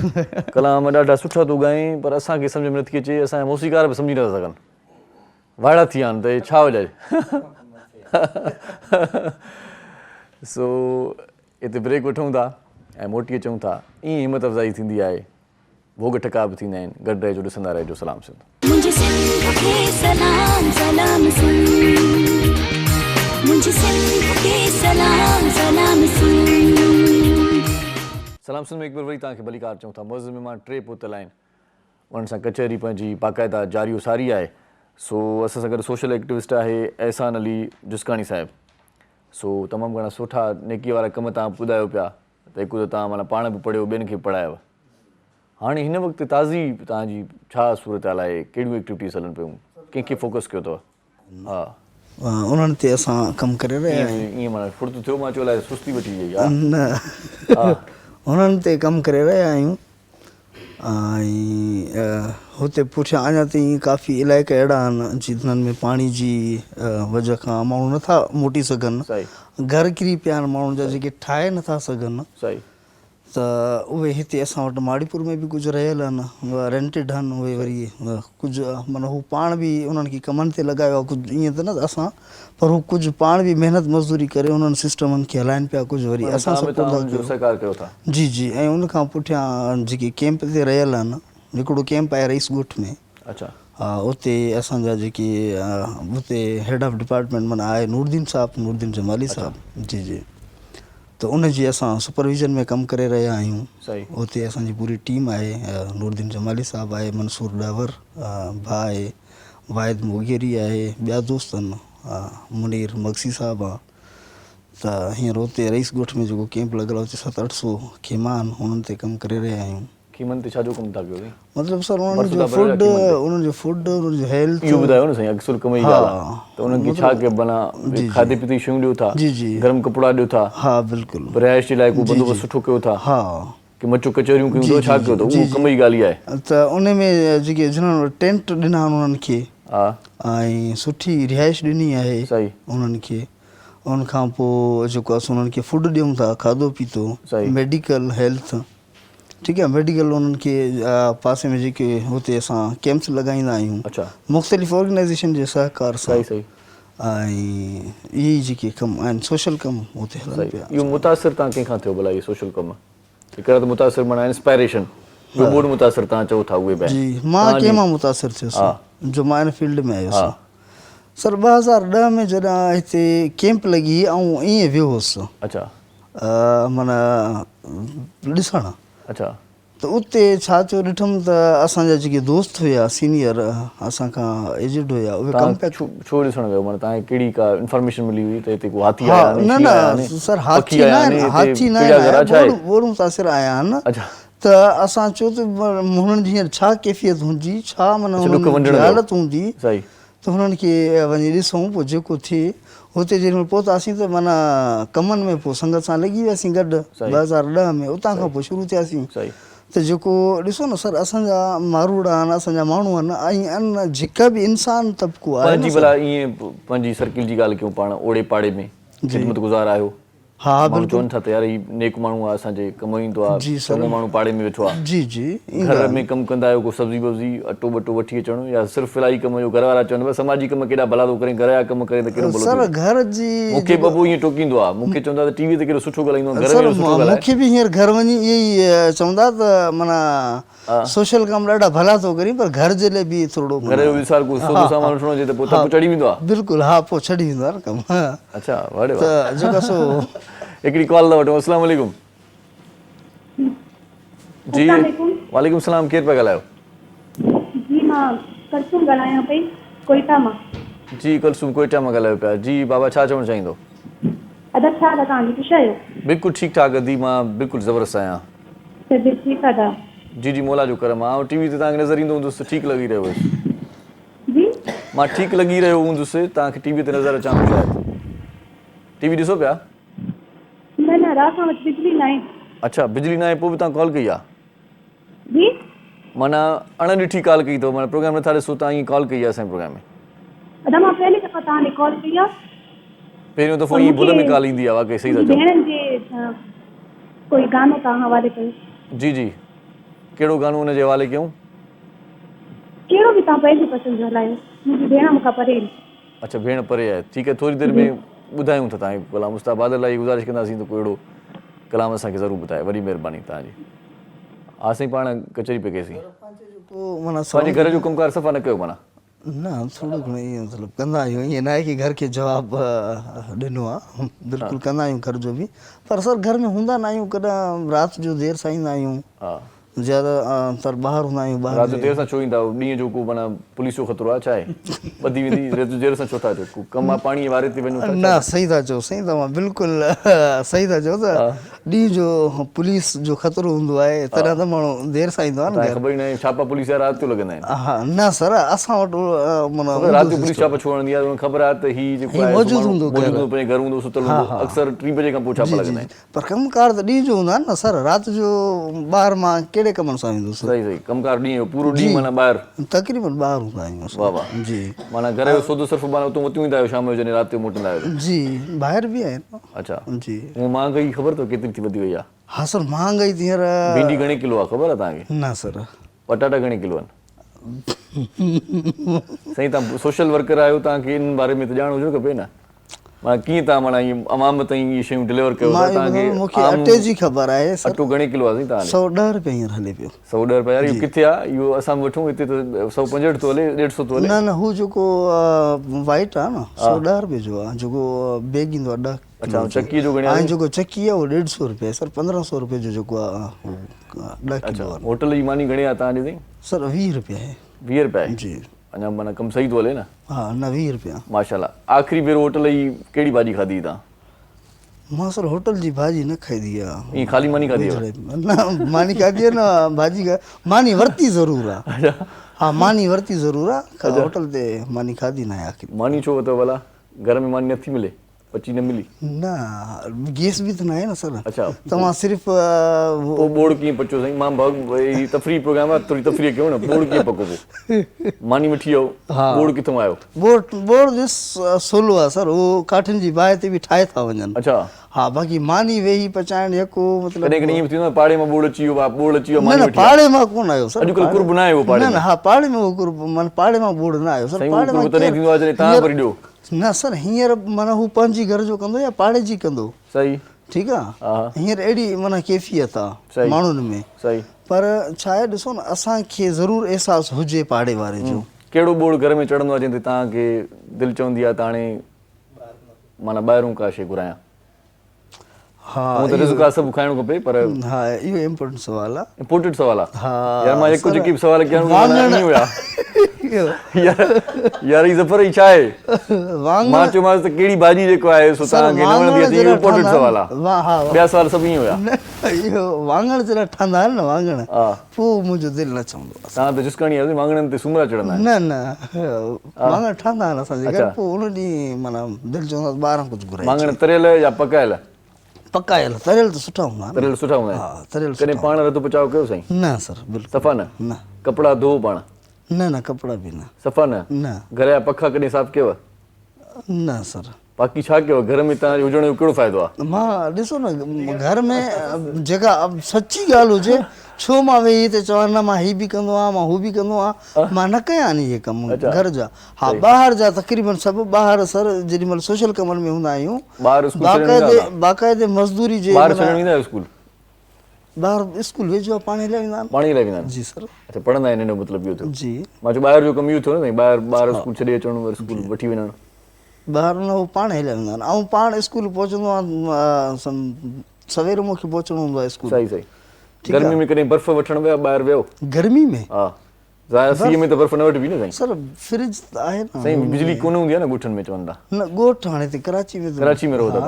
कलाम ॾाढा सुठा थो ॻाईं पर असांखे सम्झ में नथी अचे असांजा मौसीक़ार बि सम्झी नथा सघनि वाइड़ा थी विया आहिनि त हे छा वॼाए सो हिते ब्रेक वठूं था ऐं मोटी अचूं था ईअं हिमत अफ़ज़ाई थींदी आहे भोग टका बि थींदा आहिनि गॾु रहिजो ॾिसंदा रहिजो सलाम सिंध मुंहिंजी सिंध खे सलाम सलाम सिंध मुंहिंजी सिंध खे सलाम सलाम सिंध सलाम सिंध में हिकु बार वरी तव्हांखे भलीकार चऊं था मौज़ में मां 3 पुतल आहिनि उन्हनि सां कचहरी पंहिंजी बाक़ाइदा जारी सारी आहे सो असां सां गॾु सोशल एक्टिविस्ट आहे एहसान अली जुस्कानी साहिबु सो तमामु घणा सुठा नेकीअ वारा कम तव्हां ॿुधायो पिया त हिकु त तव्हां माना पाण बि पढ़ियो ॿियनि खे पढ़ायव हाणे हिन वक़्तु ताज़ी तव्हांजी छा सूरत हाल आहे कहिड़ियूं एक्टिविटीज़ हलनि पियूं कंहिंखे फोकस कयो अथव हा उन्हनि ते असां कमु करे रहिया आहियूं ईअं माना फुर्त थियो मां चयो अलाए सुस्ती वठी वई न उन्हनि ते कमु करे रहिया आहियूं ऐं हुते पुठियां अञा ताईं काफ़ी इलाइक़ा अहिड़ा आहिनि जिन्हनि में पाणी जी वजह खां माण्हू नथा मोटी सघनि घर किरी पिया आहिनि माण्हुनि जा जेके ठाहे नथा सघनि सही त उहे हिते असां वटि माड़ीपुर में बि कुझु रहियल आहिनि रेंटेड आहिनि उहे वरी कुझु माना हू पाण बि उन्हनि खे कमनि ते लॻायो आहे कुझु ईअं त न असां पर हू कुझु पाण बि महिनत मज़दूरी करे उन्हनि सिस्टमनि खे हलाइनि पिया कुझु वरी असां जी जी ऐं उनखां पुठियां जेके कैंप ते रहियल आहिनि हिकिड़ो कैंप आहे रईस ॻोठ में अच्छा हा उते असांजा जेके हुते हेड ऑफ डिपार्टमेंट माना आहे नूरदीन नूरदीन जमाली साहिबु जी जी त उनजी असां सुपरविज़न में कमु करे रहिया आहियूं उते असांजी पूरी टीम आहे नूरदीन जमाली साहिबु आहे मंसूर डावर भाउ आहे वाहिद मोगेरी आहे ॿिया दोस्त आहिनि मुनीर मक्सी साहिबु आहे त हींअर उते रईस ॻोठ में जेको कैंप लॻल आहे उते 700-800 खेमा आहिनि हुननि ते कमु करे रहिया आहियूं कीमनि ते छाजो कमु था कयो मतिलबु सर उन्हनि जो फूड उन्हनि जो हेल्थ इहो ॿुधायो न साईं अक्सर कम जी ॻाल्हि आहे त उन्हनि खे छा कयो माना खाधे पीते शयूं ॾियो था जी जी गरम कपिड़ा ॾियो था हा बिल्कुलु रिहाइश जे लाइ को बंदोबस्तु सुठो कयो था हा की मचो कचहरियूं कयूं था छा कयो था उहो कम जी ॻाल्हि आहे त उन में जेके जिन्हनि टेंट ॾिना उन्हनि खे हा ऐं सुठी रिहाइश ॾिनी आहे सही उन्हनि खे उनखां पोइ जेको आहे उन्हनि खे फूड ॾियूं था, खाधो पीतो, सही। मेडिकल हेल्थ, ठीकु आहे। मेडिकल उन्हनि खे पासे में जेके हुते असां कैंप्स लॻाईंदा आहियूं, अच्छा मुख़्तलिफ़ ऑर्गेनाइज़ेशन जे सहकार सां, सही सही ऐं इहे जेके कम आहिनि सोशल कम हुते हलनि सही। पिया। इहो मुतासिर तव्हां कंहिंखां थियो भला इहे सोशल कम? हिकिड़ा त मुतासिर माना इंस्पायरेशन, ॿियो बोर्ड मुतासिर तव्हां चओ था उहे बि आहिनि। जी, मां कंहिं मां मुतासिर थियुसि जो मां इन फील्ड में आयुसि। सर 2010 में जॾहिं हिते कैंप लॻी ऐं ईअं वियो हुउसि, अच्छा माना ॾिसणु, अच्छा त उते छा थियो ॾिठुमि त असांजा जेके दोस्त हुया सीनियर असांखां एजिड हुया, उहे तव्हां कंपेक्ट। छो ॾिसण वियो? माना तव्हांखे कहिड़ी का इंफॉर्मेशन मिली हुई त हिते को हाथी हा, आया आहिनि, न शींहं आया आहिनि, न सर, हाथी पखी न आया आहिनि, आहिनि, हाथी न चिड़ियाघर छा आहे? आहिनि, बोर्ड मुतासिर आया आहिनि। अच्छा त असां चयो त हुननि जी हींअर छा कैफ़ियत हूंदी, छा माना अच्छा, ॾुक हुननि जी वंढण जो। हालत हूंदी, सही त हुननि खे वञी ॾिसूं। पोइ जेको थिए हुते जेॾीमहिल पहुतासीं त माना कमनि में पोइ संगत सां लॻी वियासीं गॾु। सही। 2010 में उतां खां पोइ शुरू थियासीं। सही त जेको ॾिसो न सर, असांजा मारूड़ आहिनि, असांजा माण्हू आहिनि, ऐं अन जेका बि इंसान तबिको आहे पंहिंजी भला ईअं पंहिंजी सर्किल जी ॻाल्हि कयूं पाण, ओड़े पाड़े में ख़िदमत गुज़ार आहियो? हा माण्हू बिल्कुलु। चवनि था त यार ही नेक माण्हू आहे, असांजे कमु ईंदो आहे, जी सर। चङो माण्हू पाड़े में वेठो आहे। जी जी, घर में कमु कंदा आहियो, को सब्जी वब्जी अटो बटो वठी अचणु, या सिर्फ़ु फिलहाई कम जो? घर वारा चवनि बसि समाजी कम केॾा भला थो करे, घर जा कम करे त कहिड़ो भलो सर थो? घर जी मूंखे बबू ईअं टोकींदो आहे, मूंखे चवंदा त टीवी ते केॾो सुठो ॻाल्हाईंदो आहे, घर सर में सुठो ॻाल्हाए। मूंखे बि हींअर घर वञी इहे ई चवंदा त माना सोशल कम ॾाढा भला थो करी, पर घर जे लाइ बि थोरो घर जो विसार को सौदो सामान वठिणो हुजे त पोइ तव्हां चढ़ी वेंदो आहे? बिल्कुलु, हा, पोइ छॾी वेंदो आहे न कमु। अच्छा, वाड़े वाह। त जेको सो हिकिड़ी कॉल था वठूं। अस्सलाम वालेकुम। जी वालेकुम सलाम, केरु पिया ॻाल्हायो? जी मां कुलसुम ॻाल्हायां पई कोयटा मां। जी कुलसुम कोयटा मां ॻाल्हायो पिया। जी बाबा, छा चवणु चाहींदो? अदब छा था तव्हांजी, ख़ुशि आहियो? बिल्कुलु ठीकु ठाक अदी, मां बिल्कुलु ज़बरदस्त आहियां। तबियत ठीकु आहे? जी जी, मौला जो करम आहे। टीवी ते तव्हांखे नज़र ईंदो हूंदुसि, ठीकु लॻी रहियो हुयुसि। जी मां ठीकु लॻी रहियो हूंदुसि, तव्हांखे टीवी ते नज़र अचां थो शायदि। टीवी ॾिसो पिया? न न, राति सां वटि बिजली न आहे। अच्छा, बिजली न आहे, पोइ बि तव्हां कॉल कई आहे? जी माना अणॾिठी कॉल कई अथव, माना प्रोग्राम नथा ॾिसो, तव्हां ईअं कॉल कई आहे असांजे प्रोग्राम में? अदा मां पहले दफ़ा तव्हांखे कॉल कई आहे। पहिरियों दफ़ो ईअं भुल में कॉल ईंदी आहे, वाक़ई सही था चओ। भेणनि जे कोई गानो तव्हां हवाले कयो? जी जी, कहिड़ो गानो हुनजे हवाले कयूं? कहिड़ो बि तव्हां पंहिंजी पसंदि जो हलायो, मुंहिंजी भेण मूंखां परे। अच्छा, भेण परे आहे, ठीकु आहे, थोरी देरि में ॿुधायूं था तव्हांखे कलाम। उस्ताद बादल लाइ गुज़ारिश कंदासीं त कोई अहिड़ो कलाम असांखे ज़रूरु ॿुधाए, वॾी महिरबानी तव्हांजी। हा साईं, पाण कचहरी पिया कईसीं। पंहिंजे घर जो कमकार सफ़ा न कयो माना? न, थोरो घणो ईअं मतिलबु कंदा आहियूं, ईअं न आहे की घर खे जवाबु ॾिनो आहे, बिल्कुलु कंदा आहियूं घर जो बि। पर सर घर में हूंदा न आहियूं, कॾहिं राति जो देरि सां ईंदा आहियूं, हा ज़्यादातर ॿाहिरि हूंदा आहियूं। राति जो देरि सां छो ईंदा? ॾींहं जो को माना पुलिस जो ख़तरो आहे छा आहे? ॿधी वेंदी, राति जो देरि सां छो था अचो? को कमु आहे, पाणीअ वारे ते वञो? न, सही था चओ, सही तव्हां बिल्कुलु सही था चओ त ॾींहं जो पुलिस जो ख़तरो हूंदो आहे, तॾहिं त माण्हू देरि सां ईंदो आहे न। ख़बर ई न आहे छापा पुलिस जा राति जो लॻंदा आहिनि? हा न सर, असां वटि माना राति जो पुलिस छापा छो हणंदी आहे? ख़बर आहे त हीउ जेको आहे मौजूदु हूंदो, पंहिंजे घर हूंदो, सुतल हूंदो, अक्सर 3 बजे खां पोइ छापा लॻंदा आहिनि। पर कमकार त ॾींहं जो हूंदा आहिनि न सर, राति जो ॿाहिरि मां कहिड़े कमनि सां ईंदुसि? सही सही, कमकार ॾींहं जो पूरो ॾींहुं माना ॿाहिरि? तक़रीबन ॿाहिरि हूंदा आहियूं। वाह वाह, जी। माना घर जो सौदो सिर्फ़ु माना उतां वठी ईंदा आहियो, शाम जो जॾहिं राति जो मोटंदा आहियो? जी, ॿाहिरि बि आहिनि। अच्छा जी। हूअ महांगाई ख़बर अथव केतिरी थी वधी वई आहे? हा सर, महांगाई हींअर भिंडी घणे किलो आहे ख़बर आहे तव्हांखे? न सर। पटाटा घणे किलो आहिनि? साईं, तव्हां सोशल वर्कर आहियो, तव्हांखे इन बारे में त ॼाण हुजणु खपे न। माना कीअं तव्हां माना ईअं अवाम ताईं इहे शयूं डिलीवर कयो था? तव्हांखे मूंखे अटे जी ख़बर आहे। अटो घणे किलो आहे साईं तव्हां? 110 रुपए हींअर हले पियो। 110 रुपया? यार इहो किथे आहे? इहो असां वठूं हिते त 165 थो हले, 150 थो हले। न न, हू जेको वाइट आहे न, 110 रुपए जो आहे, जेको बैग ईंदो आहे 10। अच्छा, चक्की जो घणे आहे? ऐं जेको चक्की आहे उहो 150 रुपए सर, 1500 रुपए जो जेको आहे 10 किलो आहे। होटल जी मानी घणे आहे तव्हांजे ताईं? सर 20 रुपया आहे। 20 रुपया आहे? जी। अञा माना कमु सही थो हले न? हा, न 20 रुपया। माशाल्लाह। आख़िरी भेरो होटल जी कहिड़ी भाॼी खाधी तव्हां? मां सर होटल जी भाॼी न खाधी आहे। ईअं ख़ाली मानी खाधी आहे? न, मानी खाधी आहे न, भाॼी मानी वरिती ज़रूरु आहे। हा, मानी वरिती ज़रूरु आहे, होटल ते मानी खाधी न आहे। आख़िर मानी छो अथव भला? घर में मानी नथी मिले? पची न मिली न गैस बि त न आहे न सर अच्छा तव्हां सिर्फ़ु पोइ बोर्ड कीअं पचियो साईं मां भई तफ़री प्रोग्राम आहे थोरी तफ़री कयूं न बोर्ड कीअं पको पोइ मानी वठी वियो बोर्ड किथां आयो बोर्ड सोलो आहे सर उहो काठियुनि जी बाहि ते बि ठाहे था वञनि अच्छा हा बाक़ी मानी वेही पचाइण यको मतिलबु कॾहिं कॾहिं ईअं थींदो आहे पाड़े मां बोर्ड अची वियो बोर्ड अची वियो न मानी न वठी पाड़े मां कोन आयो सर अॼुकल्ह कुर्ब न आहे उहो पाड़े न न हा पाड़े में उहो कुर्ब माना पाड़े मां बोर्ड न आयो सर साईं पाड़े उहो मां कुर्ब तॾहिं थींदो आहे जॾहिं तव्हां वरी ॾियो न सर हींअर माना हू पंहिंजी घर जो कंदो या पाड़े जी कंदो सही ठीकु आहे हींअर अहिड़ी माना कैफ़ियत आहे माण्हुनि में सही पर छा आहे ॾिसो न असांखे ज़रूरु अहसासु हुजे पाड़े वारे जो कहिड़ो बोर्ड घर में चढ़ंदो आहे जंहिं ते तव्हांखे दिलि चवंदी आहे त हाणे माना ॿाहिरों का शइ घुरायां हा हूअं त रिज़्क़ आहे सभु खाइणो खपे पर हा इहो इम्पोर्टेंट सुवालु आहे इम्पोर्टेंट सुवालु आहे हा यार मां हिकु जेकी सुवाल कया वाङण हुया यार ही ज़फ़र ई छा आहे मां चयोमांसि त कहिड़ी भाॼी जेको आहे सो तव्हांखे न वणंदी आहे इहो इम्पोर्टेंट सुवालु आहे ॿिया सुवाल सभु ईअं हुया इहो वाङण जॾहिं ठहंदा आहिनि न वाङण पोइ मुंहिंजो दिलि न चवंदो आहे तव्हां त जिसकणी आहे वाङणनि ते सुमरा चढ़ंदा आहिनि न न वाङण ठहंदा आहिनि असांजे घर पोइ उन ॾींहुं माना दिलि चवंदो आहे ॿाहिरां कुझु घुराए वाङण तरियल या पकायल पकायल तरियल त सुठा हूंदा आहिनि तरियल सुठा हूंदा हा आहिनि तरियल कॾहिं पाण रधो पचाव कयो साईं न सर बिल्कुलु सफ़ा न न कपिड़ा धो पाण न न कपिड़ा बि न सफ़ा न न घर जा पखा कॾहिं साफ़ कयव न सर बाक़ी छा कयो घर में तव्हांजे हुजण जो कहिड़ो फ़ाइदो आहे मां ॾिसो न घर में जेका सची ॻाल्हि हुजे छो मां वेही हिते चवां न मां हीअ बि कंदो आहियां मां हू बि कंदो आहियां मां न कयां नी इहे कम घर जा हा ॿाहिरि जा तक़रीबन सभु ॿाहिरि सर जेॾी महिल सोशल कमनि में हूंदा आहियूं बाक़ाइदे मज़दूरी जे स्कूल ॿाहिरि स्कूल वेझो आहे पाणी लाइ वेंदा आहिनि पाणी लाइ वेंदा आहिनि जी सर अच्छा पढ़ंदा आहिनि हिन जो मतिलबु इहो थियो जी मां चयो ॿाहिरि जो कमु इहो थियो न साईं ॿाहिरि ॿार स्कूल छॾे अचणु वरी स्कूल वठी वञणु ॿाहिरि न उहो पाण हलिया वेंदा आहिनि ऐं पाण स्कूल पहुचंदो आहे सवेर मूंखे पहुचणो हूंदो आहे स्कूल सही सही गर्मी में कॾहिं बर्फ़ वठणु विया ॿाहिरि वियो गर्मी में हा सीअ में त बर्फ़ न वठबी न साईं सर फ्रिज आहे न साईं बिजली कोन हूंदी आहे न ॻोठनि में चवनि था न ॻोठ हाणे हिते कराची में रहो था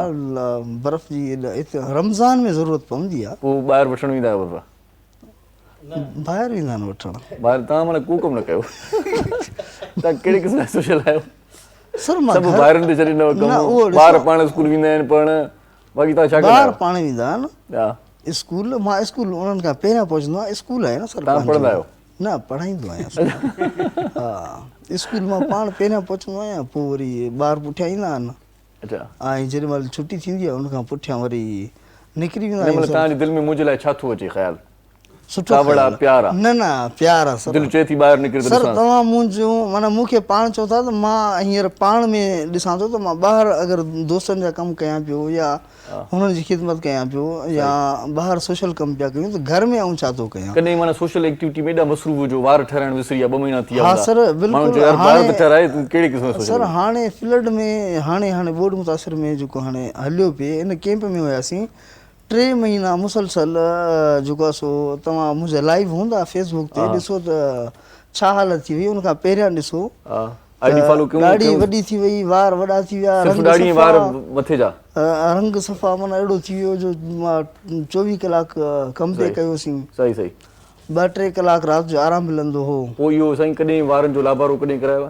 बर्फ़ जी हिते रमज़ान में ज़रूरत पवंदी आहे पोइ ॿाहिरि वठणु वेंदा आहियो बर्फ़ ॿाहिरि वेंदा आहिनि वठणु ॿाहिरि तव्हां माना को कमु न कयो तव्हां कहिड़े क़िस्म जा सोशल आहियो सर मां सभु ॿाहिरनि ते छॾींदव कमु ॿार पाण स्कूल वेंदा आहिनि पढ़णु बाक़ी तव्हां छा ॿार पाण वेंदा आहिनि हा स्कूल मां स्कूल उन्हनि खां पहिरियां पहुचंदो आहियां स्कूल आहे न सर तव्हां पढ़ंदा आहियो न पढ़ाईंदो आहियां हा स्कूल मां पाण पहिरियां पहुचंदो आहियां पोइ वरी ॿार पुठियां ईंदा आहिनि अच्छा ऐं जेॾी महिल छुटी थींदी आहे उनखां पुठियां वरी निकिरी वेंदा आहियूं तव्हांजे दिलि में मुंहिंजे लाइ छा थो अचे ख़्यालु सुठो प्यार आहे न न प्यार आहे सर दिलि चए थी ॿाहिरि निकिरी सर तव्हां मुंहिंजो माना मूंखे पाण चओ था त मां हींअर पाण में ॾिसां थो त मां ॿाहिरि अगरि दोस्तनि जा कमु कयां पियो या हुननि जी ख़िदमत कयां पियो या ॿाहिरि सोशल कमु पिया कयूं त घर में आऊं छा थो कयां कॾहिं माना सोशल एक्टिविटी में एॾा मसरूफ़ हुजो वार ठहिराइण विसरी विया 2 महीना थी विया हा सर बिल्कुलु सर हाणे फील्ड में हाणे बोर्ड मुतासिर में जेको हाणे हलियो पिए इन कैंप में हुयासीं 3 महीना मुसलसल जेको आहे सो तव्हां मुंहिंजा लाइव हूंदा फेसबुक ते ॾिसो त छा हालत थी वई उनखां पहिरियां ॾिसो ॾाढी वॾी थी वई वार वॾा थी विया रंग सफ़ा माना अहिड़ो थी वियो जो मां 24 कलाक कम ते कयोसीं सही सही 2-3 कलाक राति जो आराम मिलंदो हो पोइ इहो साईं कॾहिं वारनि जो लाभारो कॾहिं करायो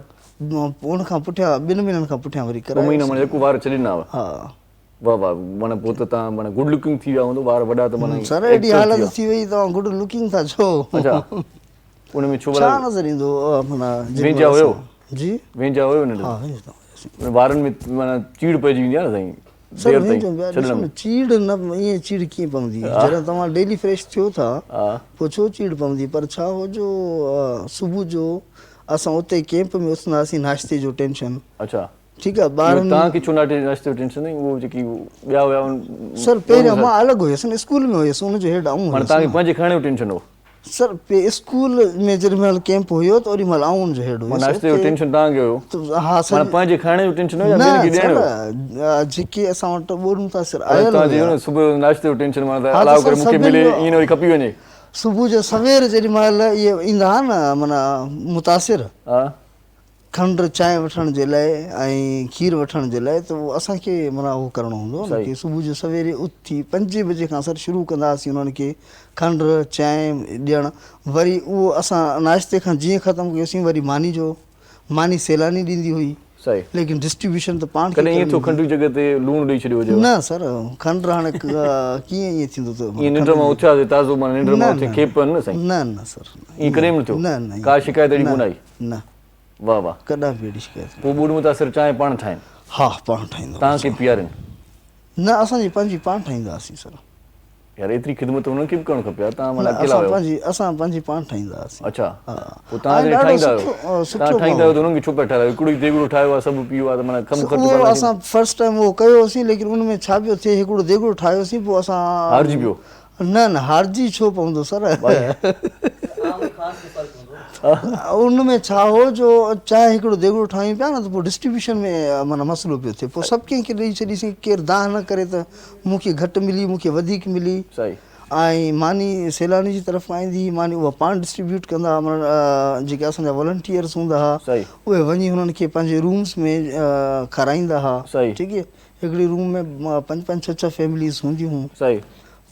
उनखां पुठियां 2 महीननि खां पुठियां वरी करायो महीना माना हिकु वार छॾींदा हुआ हा वाह वाह माना पोइ त तव्हां माना गुड लुकिंग थी विया हूंदो वार वॾा त माना सर एॾी हालत थी वई तव्हां गुड लुकिंग था छो अच्छा उन में छो छा नज़र ईंदो माना वेंजा हुयो जी वेंजा हुयो न वारनि में माना चीड़ पइजी वेंदी आहे न साईं चीड़ न ईअं चीड़ कीअं पवंदी जॾहिं तव्हां डेली फ्रेश थियो था पोइ छो चीड़ पवंदी पर छा हो जो सुबुह जो असां उते कैंप में उथंदासीं नाश्ते जो टेंशन अच्छा ठीकु आहे ॿारनि तव्हांखे छो नाश्ते जो टेंशन उहो जेकी ॿिया हुया सर पहिरियों मां अलॻि हुयुसि न स्कूल में हुयुसि हुनजो हेड आऊं तव्हांखे पंहिंजे खाइण जो टेंशन हो सर स्कूल में जेॾी महिल कैंप हुयो त ओॾी महिल आऊं हुनजो हेड हुयुसि नाश्ते जो टेंशन तव्हांखे हुयो हा सर पंहिंजे खाइण जो टेंशन हो या ॿियनि खे ॾियण जो जेके असां वटि बोर्ड मुतासिर आयल हुया सुबुह नाश्ते जो टेंशन माना अलाउ करे मूंखे मिले ईअं वरी खपी वञे सुबुह जो सवेर जेॾी महिल इहे ईंदा हा न माना मुतासिर खंड चांहि वठण जे लाइ ऐं खीर वठण जे लाइ त उहो असांखे माना उहो करिणो हूंदो हुनखे सुबुह जो सवेरे उथी 5 बजे खां सर शुरू कंदा हुआसीं उन्हनि खे खंड चांहि ॾियणु वरी उहो असां नाश्ते खां जीअं ख़तमु कयोसीं वरी मानी सैलानी ॾींदी हुई सही लेकिन डिस्ट्रीब्यूशन त पाण कॾहिं ईअं थियो खंड जी जॻह ते लूण ॾेई छॾियो हुजेव न सर खंड हाणे कीअं ईअं थींदो त ईअं निंड मां उथियासीं ताज़ो माना निंड मां उथी खेप न साईं न सर ईअं कॾहिं बि न थियो न का शिकायत अहिड़ी कोन आई न वाह वाह कॾहिं बि अहिड़ी शिकायत पोइ ॿूड़ मुतासिर चांहि पाण ठाहिनि हा पाण ठाहींदा तव्हांखे पीआरनि न असांजी पंहिंजी पाण ठाहींदा हुआसीं सर यार एतिरी ख़िदमत हुननि खे बि करणु खपे तव्हां माना अकेला आहियो असां पंहिंजी पाण ठाहींदा हुआसीं अच्छा हा पोइ तव्हां जॾहिं ठाहींदा आहियो तव्हां ठाहींदा आहियो त हुननि खे छो पिया ठाहिरायो हिकिड़ो देगड़ो ठाहियो आहे सभु पीओ आहे त माना कमु ख़र्चु उहो असां फर्स्ट टाइम उहो कयोसीं लेकिन उन में छा पियो थिए हिकिड़ो देगड़ो ठाहियोसीं पोइ असां हारजी पियो न हारजी छो पवंदो सर उन में छा हो जो चाहे हिकिड़ो देगड़ो ठाहियूं पिया न त पोइ डिस्ट्रीब्यूशन में माना मसइलो पियो थिए पोइ सभु कंहिंखे ॾेई छॾीसीं केरु दाह न करे त मूंखे घटि मिली मूंखे वधीक मिली सही ऐं मानी सैलानी जी तरफ़ ईंदी हुई मानी उहा पाण डिस्ट्रीब्यूट कंदा हुआ माना जेके असांजा वॉलंटियर्स हूंदा हुआ उहे वञी हुननि खे पंहिंजे रूम्स में खाराईंदा हुआ ठीकु आहे हिकिड़ी रूम में 5-5 6 फैमिलीज़ हूंदियूं हुयूं सही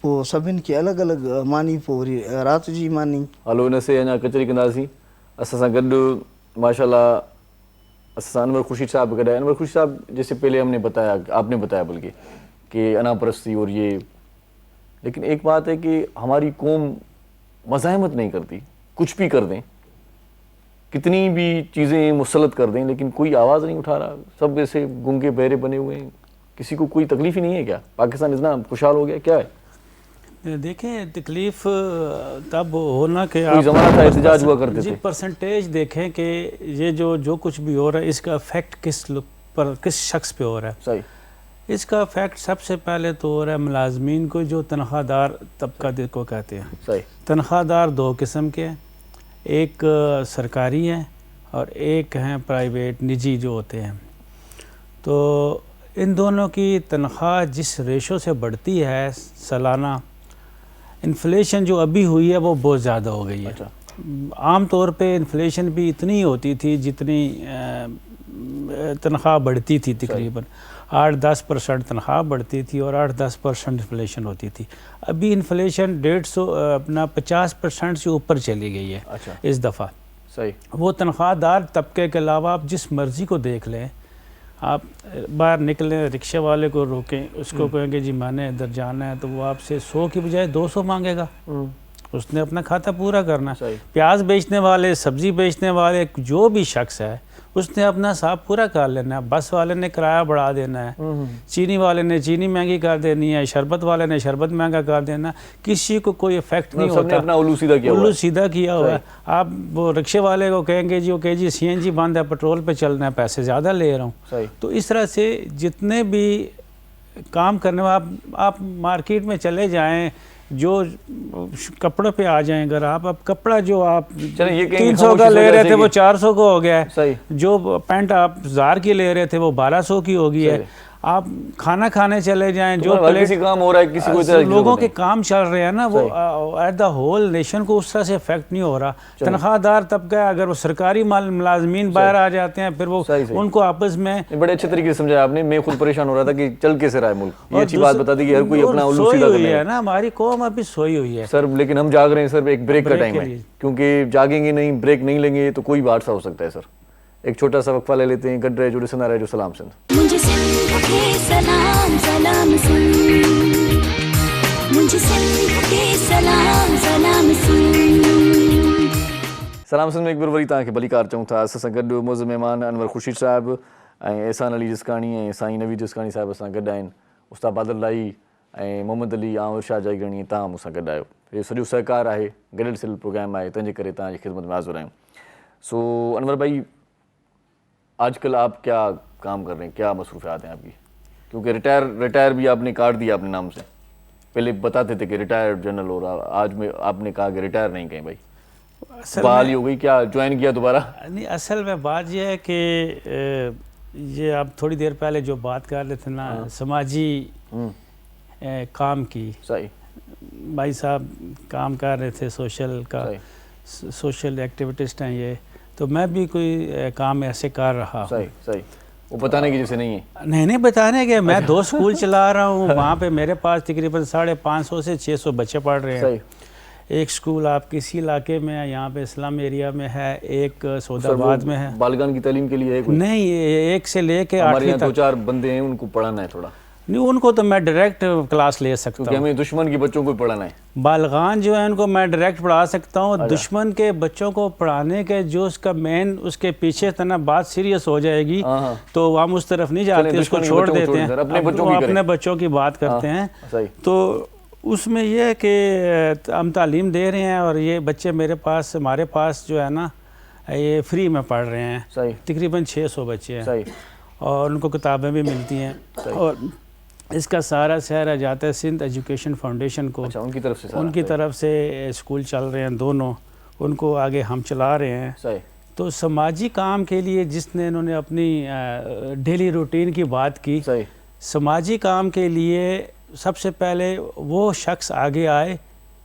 पोइ सभिनि खे अलॻि अलॻि मानी पोइ वरी राति जी मानी हलो हिन से अञा कचरी कंदासीं असां सां गॾु माशाल्लाह असां अनवर खुर्शीद साहब गॾु अनवर खुर्शीद साहब जैसे पहले हमने बताया आपने बताया बल्कि कि अनापरस्ती और ये लेकिन एक बात है कि हमारी कौम मज़ाहमत नहीं करती कुछ भी कर दें कितनी भी चीज़ें मुसलत कर दें लेकिन कोई आवाज़ नहीं उठा रहा सब ऐसे गूंगे बहरे बने हुए हैं किसी को कोई तकलीफ ही नहीं है क्या पाकिस्तान इतना खुशहाल हो गया क्या है देखें तकलीफ तब होना कि कोई ज़माना था एहतजाज हुआ करते थे परसेंटेज देखें कि ये जो कुछ भी हो रहा है इसका इफेक्ट किस शख्स पे हो रहा है सही इसका इफेक्ट सबसे पहले तो हो रहा है मुलाजमीन को जो तनख्वाहदार तबका को कहते हैं सही तनख्वाहदार 2 किस्म के हैं एक सरकारी हैं और एक हैं प्राइवेट निजी जो होते हैं तो इन दोनों की तनख्वाह जिस रेशो से बढ़ती है सालाना इन्फ्लेशन जो अभी हुई है वो बहुत ज़्यादा हो गई है अच्छा। आम तौर पे इन्फ्लेशन भी इतनी होती थी जितनी तनख्वाह बढ़ती थी तकरीबन 8-10% तनख्वाह बढ़ती थी और 8-10% इन्फ्लेशन होती थी अभी इन्फ्लेशन 50% से ऊपर चली गई है अच्छा। इस दफ़ा सही वो तनख्वाहदार तबके के अलावा आप जिस मर्ज़ी को देख लें आप बाहर निकलें रिक्शे वाले को रोकें उसको कहेंगे जी मैंने इधर जाना है तो वो आपसे 100 की बजाय 200 मांगेगा उसने अपना खाता पूरा करना प्याज बेचने वाले सब्ज़ी बेचने वाले जो भी शख्स है उसने अपना हिसाब पूरा कर लेना है बस वाले ने किराया बढ़ा देना है चीनी वाले ने चीनी महंगी कर देनी है शरबत वाले ने शरबत महंगा कर देना किसी को कोई इफेक्ट नहीं होता अपना उल्लू सीधा किया हुआ है आप वो रिक्शे वाले को कहेंगे जी ओके जी CNG बंद है पेट्रोल पे चलना है पैसे ज़्यादा ले रहा हूँ तो इस तरह से जितने भी काम करने वाले आप मार्केट में चले जाएँ जो कपड़ों पे आ जाएं अगर आप अब कपड़ा जो आप 300 का ले रहे थे वो 400 का हो गया है जो पैंट आप 1000 की ले रहे थे वो 1200 की हो गई है आप खाना खाने चले जाएं जो किसी काम हो रहा है किसी को लोगों के काम चल रहे हैं ना वो एट द होल नेशन को उस तरह से इफेक्ट नहीं हो रहा तनख्वाहदार तबका अगर वो सरकारी मुलाजमीन बाहर आ जाते हैं फिर वो उनको आपस में बड़े अच्छे तरीके से समझाया आपने मैं खुद परेशान हो रहा था कि चल कैसे रहा है मुल्क ये अच्छी बात बता दी कि हर कोई अपना उल्लू सीधा कर रहा है ना हमारी कौम अभी सोई हुई है सर लेकिन हम जाग रहे हैं सर एक ब्रेक का टाइम है क्योंकि जागेंगे नहीं ब्रेक नहीं लेंगे तो कोई हादसा हो सकता है सर एक छोटा सा वक्फा ले लेते हैं गड रहे जो रिसना रहे जो सलाम सिंध मुझे सिंध के सलाम सलाम सिंध मुझे सिंध के सलाम सलाम सिंध सलाम सिंध में एक बार वरी तव्हांखे भलीकार चऊं था असां सां गॾु मौज़ूद महिमान अनवर खुर्शीद साहिबु ऐं एहसान अली जिसकाणी ऐं साईं नवीद जिसकाणी साहिब असां गॾु आहिनि उस्ताद बादल लाई ऐं मोहम्मद अली आउं इरशाद जागीराणी तव्हां मूंसां गॾु आहियो इहो सॼो सहकार आहे गॾियल सिल प्रोग्राम आहे तंहिंजे करे तव्हांजी ख़िदमत में हाज़िर आहियूं सो अनवर भाई आजकल आप क्या काम कर रहे हैं क्या मसरूफियात हैं आपकी क्योंकि रिटायर भी आपने काट दिया अपने नाम से पहले बताते थे कि रिटायर्ड जनरल हो रहा आज में आपने कहा कि रिटायर नहीं कहीं भाई बहाली हो गई क्या ज्वाइन किया दोबारा नहीं असल में बात यह है कि ये आप थोड़ी देर पहले जो बात कर रहे थे ना समाजी काम की सही भाई साहब काम कर रहे थे सोशल एक्टिविटिस्ट हैं ये तो मैं भी कोई काम ऐसे कर रहा हूँ सही वो बताने की जैसे नहीं है नहीं बताने के मैं 2 स्कूल चला रहा हूँ वहाँ पे मेरे पास तकरीबन 550 से 600 बच्चे पढ़ रहे हैं एक स्कूल आपके इसी इलाके में है, यहाँ पे इस्लाम एरिया में है, एक सौदाबाद में है। बालिगान की तालीम के लिए है कोई? नहीं, एक से लेके 8वीं तक। 2-4 बंदे हैं, उनको पढ़ाना है थोड़ा। नहीं, उनको तो मैं डायरेक्ट क्लास ले सकता हूँ, हमें दुश्मन के बच्चों को पढ़ाना है। बालगान जो है उनको मैं डायरेक्ट पढ़ा सकता हूँ। दुश्मन के बच्चों को पढ़ाने के जो उसका मेन उसके पीछे तना बात सीरियस हो जाएगी तो हम उस तरफ नहीं जाते, उसको छोड़ देते हैं, अपने बच्चों की बात करते हैं। तो उसमें यह है कि हम तालीम दे रहे हैं और ये बच्चे हमारे पास जो है ना ये फ्री में पढ़ रहे हैं। तकरीबन 600 बच्चे हैं और उनको किताबें भी मिलती हैं और इसका सारा सहरा जाता है सिंध एजुकेशन फाउंडेशन को। अच्छा, उनकी तरफ से स्कूल चल रहे हैं दोनों, उनको आगे हम चला रहे हैं। तो समाजी काम के लिए जिसने इन्होंने अपनी डेली रूटीन की बात की, समाजी काम के लिए सबसे पहले वो शख्स आगे आए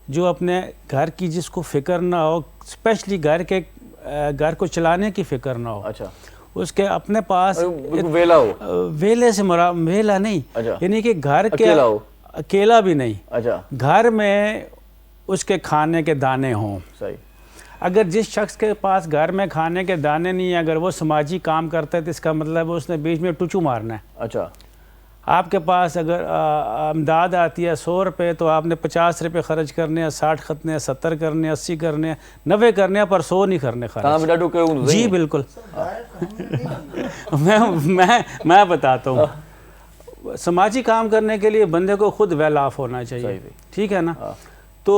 जो अपने घर की जिसको फ़िक्र ना हो, स्पेशली घर को चलाने की फ़िक्र ना हो। अच्छा, उसके अपने पास वेला हो। वेले से वेला नहीं, यानी कि घर के अकेला भी नहीं। अच्छा, घर में उसके खाने के दाने हों। सही। अगर जिस शख्स के पास घर में खाने के दाने नहीं है, अगर वो समाजी काम करता है तो इसका मतलब उसने बीच में टुचू मारना है। अच्छा, आपके पास अगर अमदाद आती है 100 रुपये तो आपने 50 रुपये खर्च करने हैं, 60 खतने हैं, 70 करने हैं, 80 करने हैं, 90 करने हैं, पर 100 नहीं करने खर्च। जी बिल्कुल। मैं बताता हूँ, समाजी काम करने के लिए बंदे को खुद वेल ऑफ होना चाहिए, ठीक है ना। तो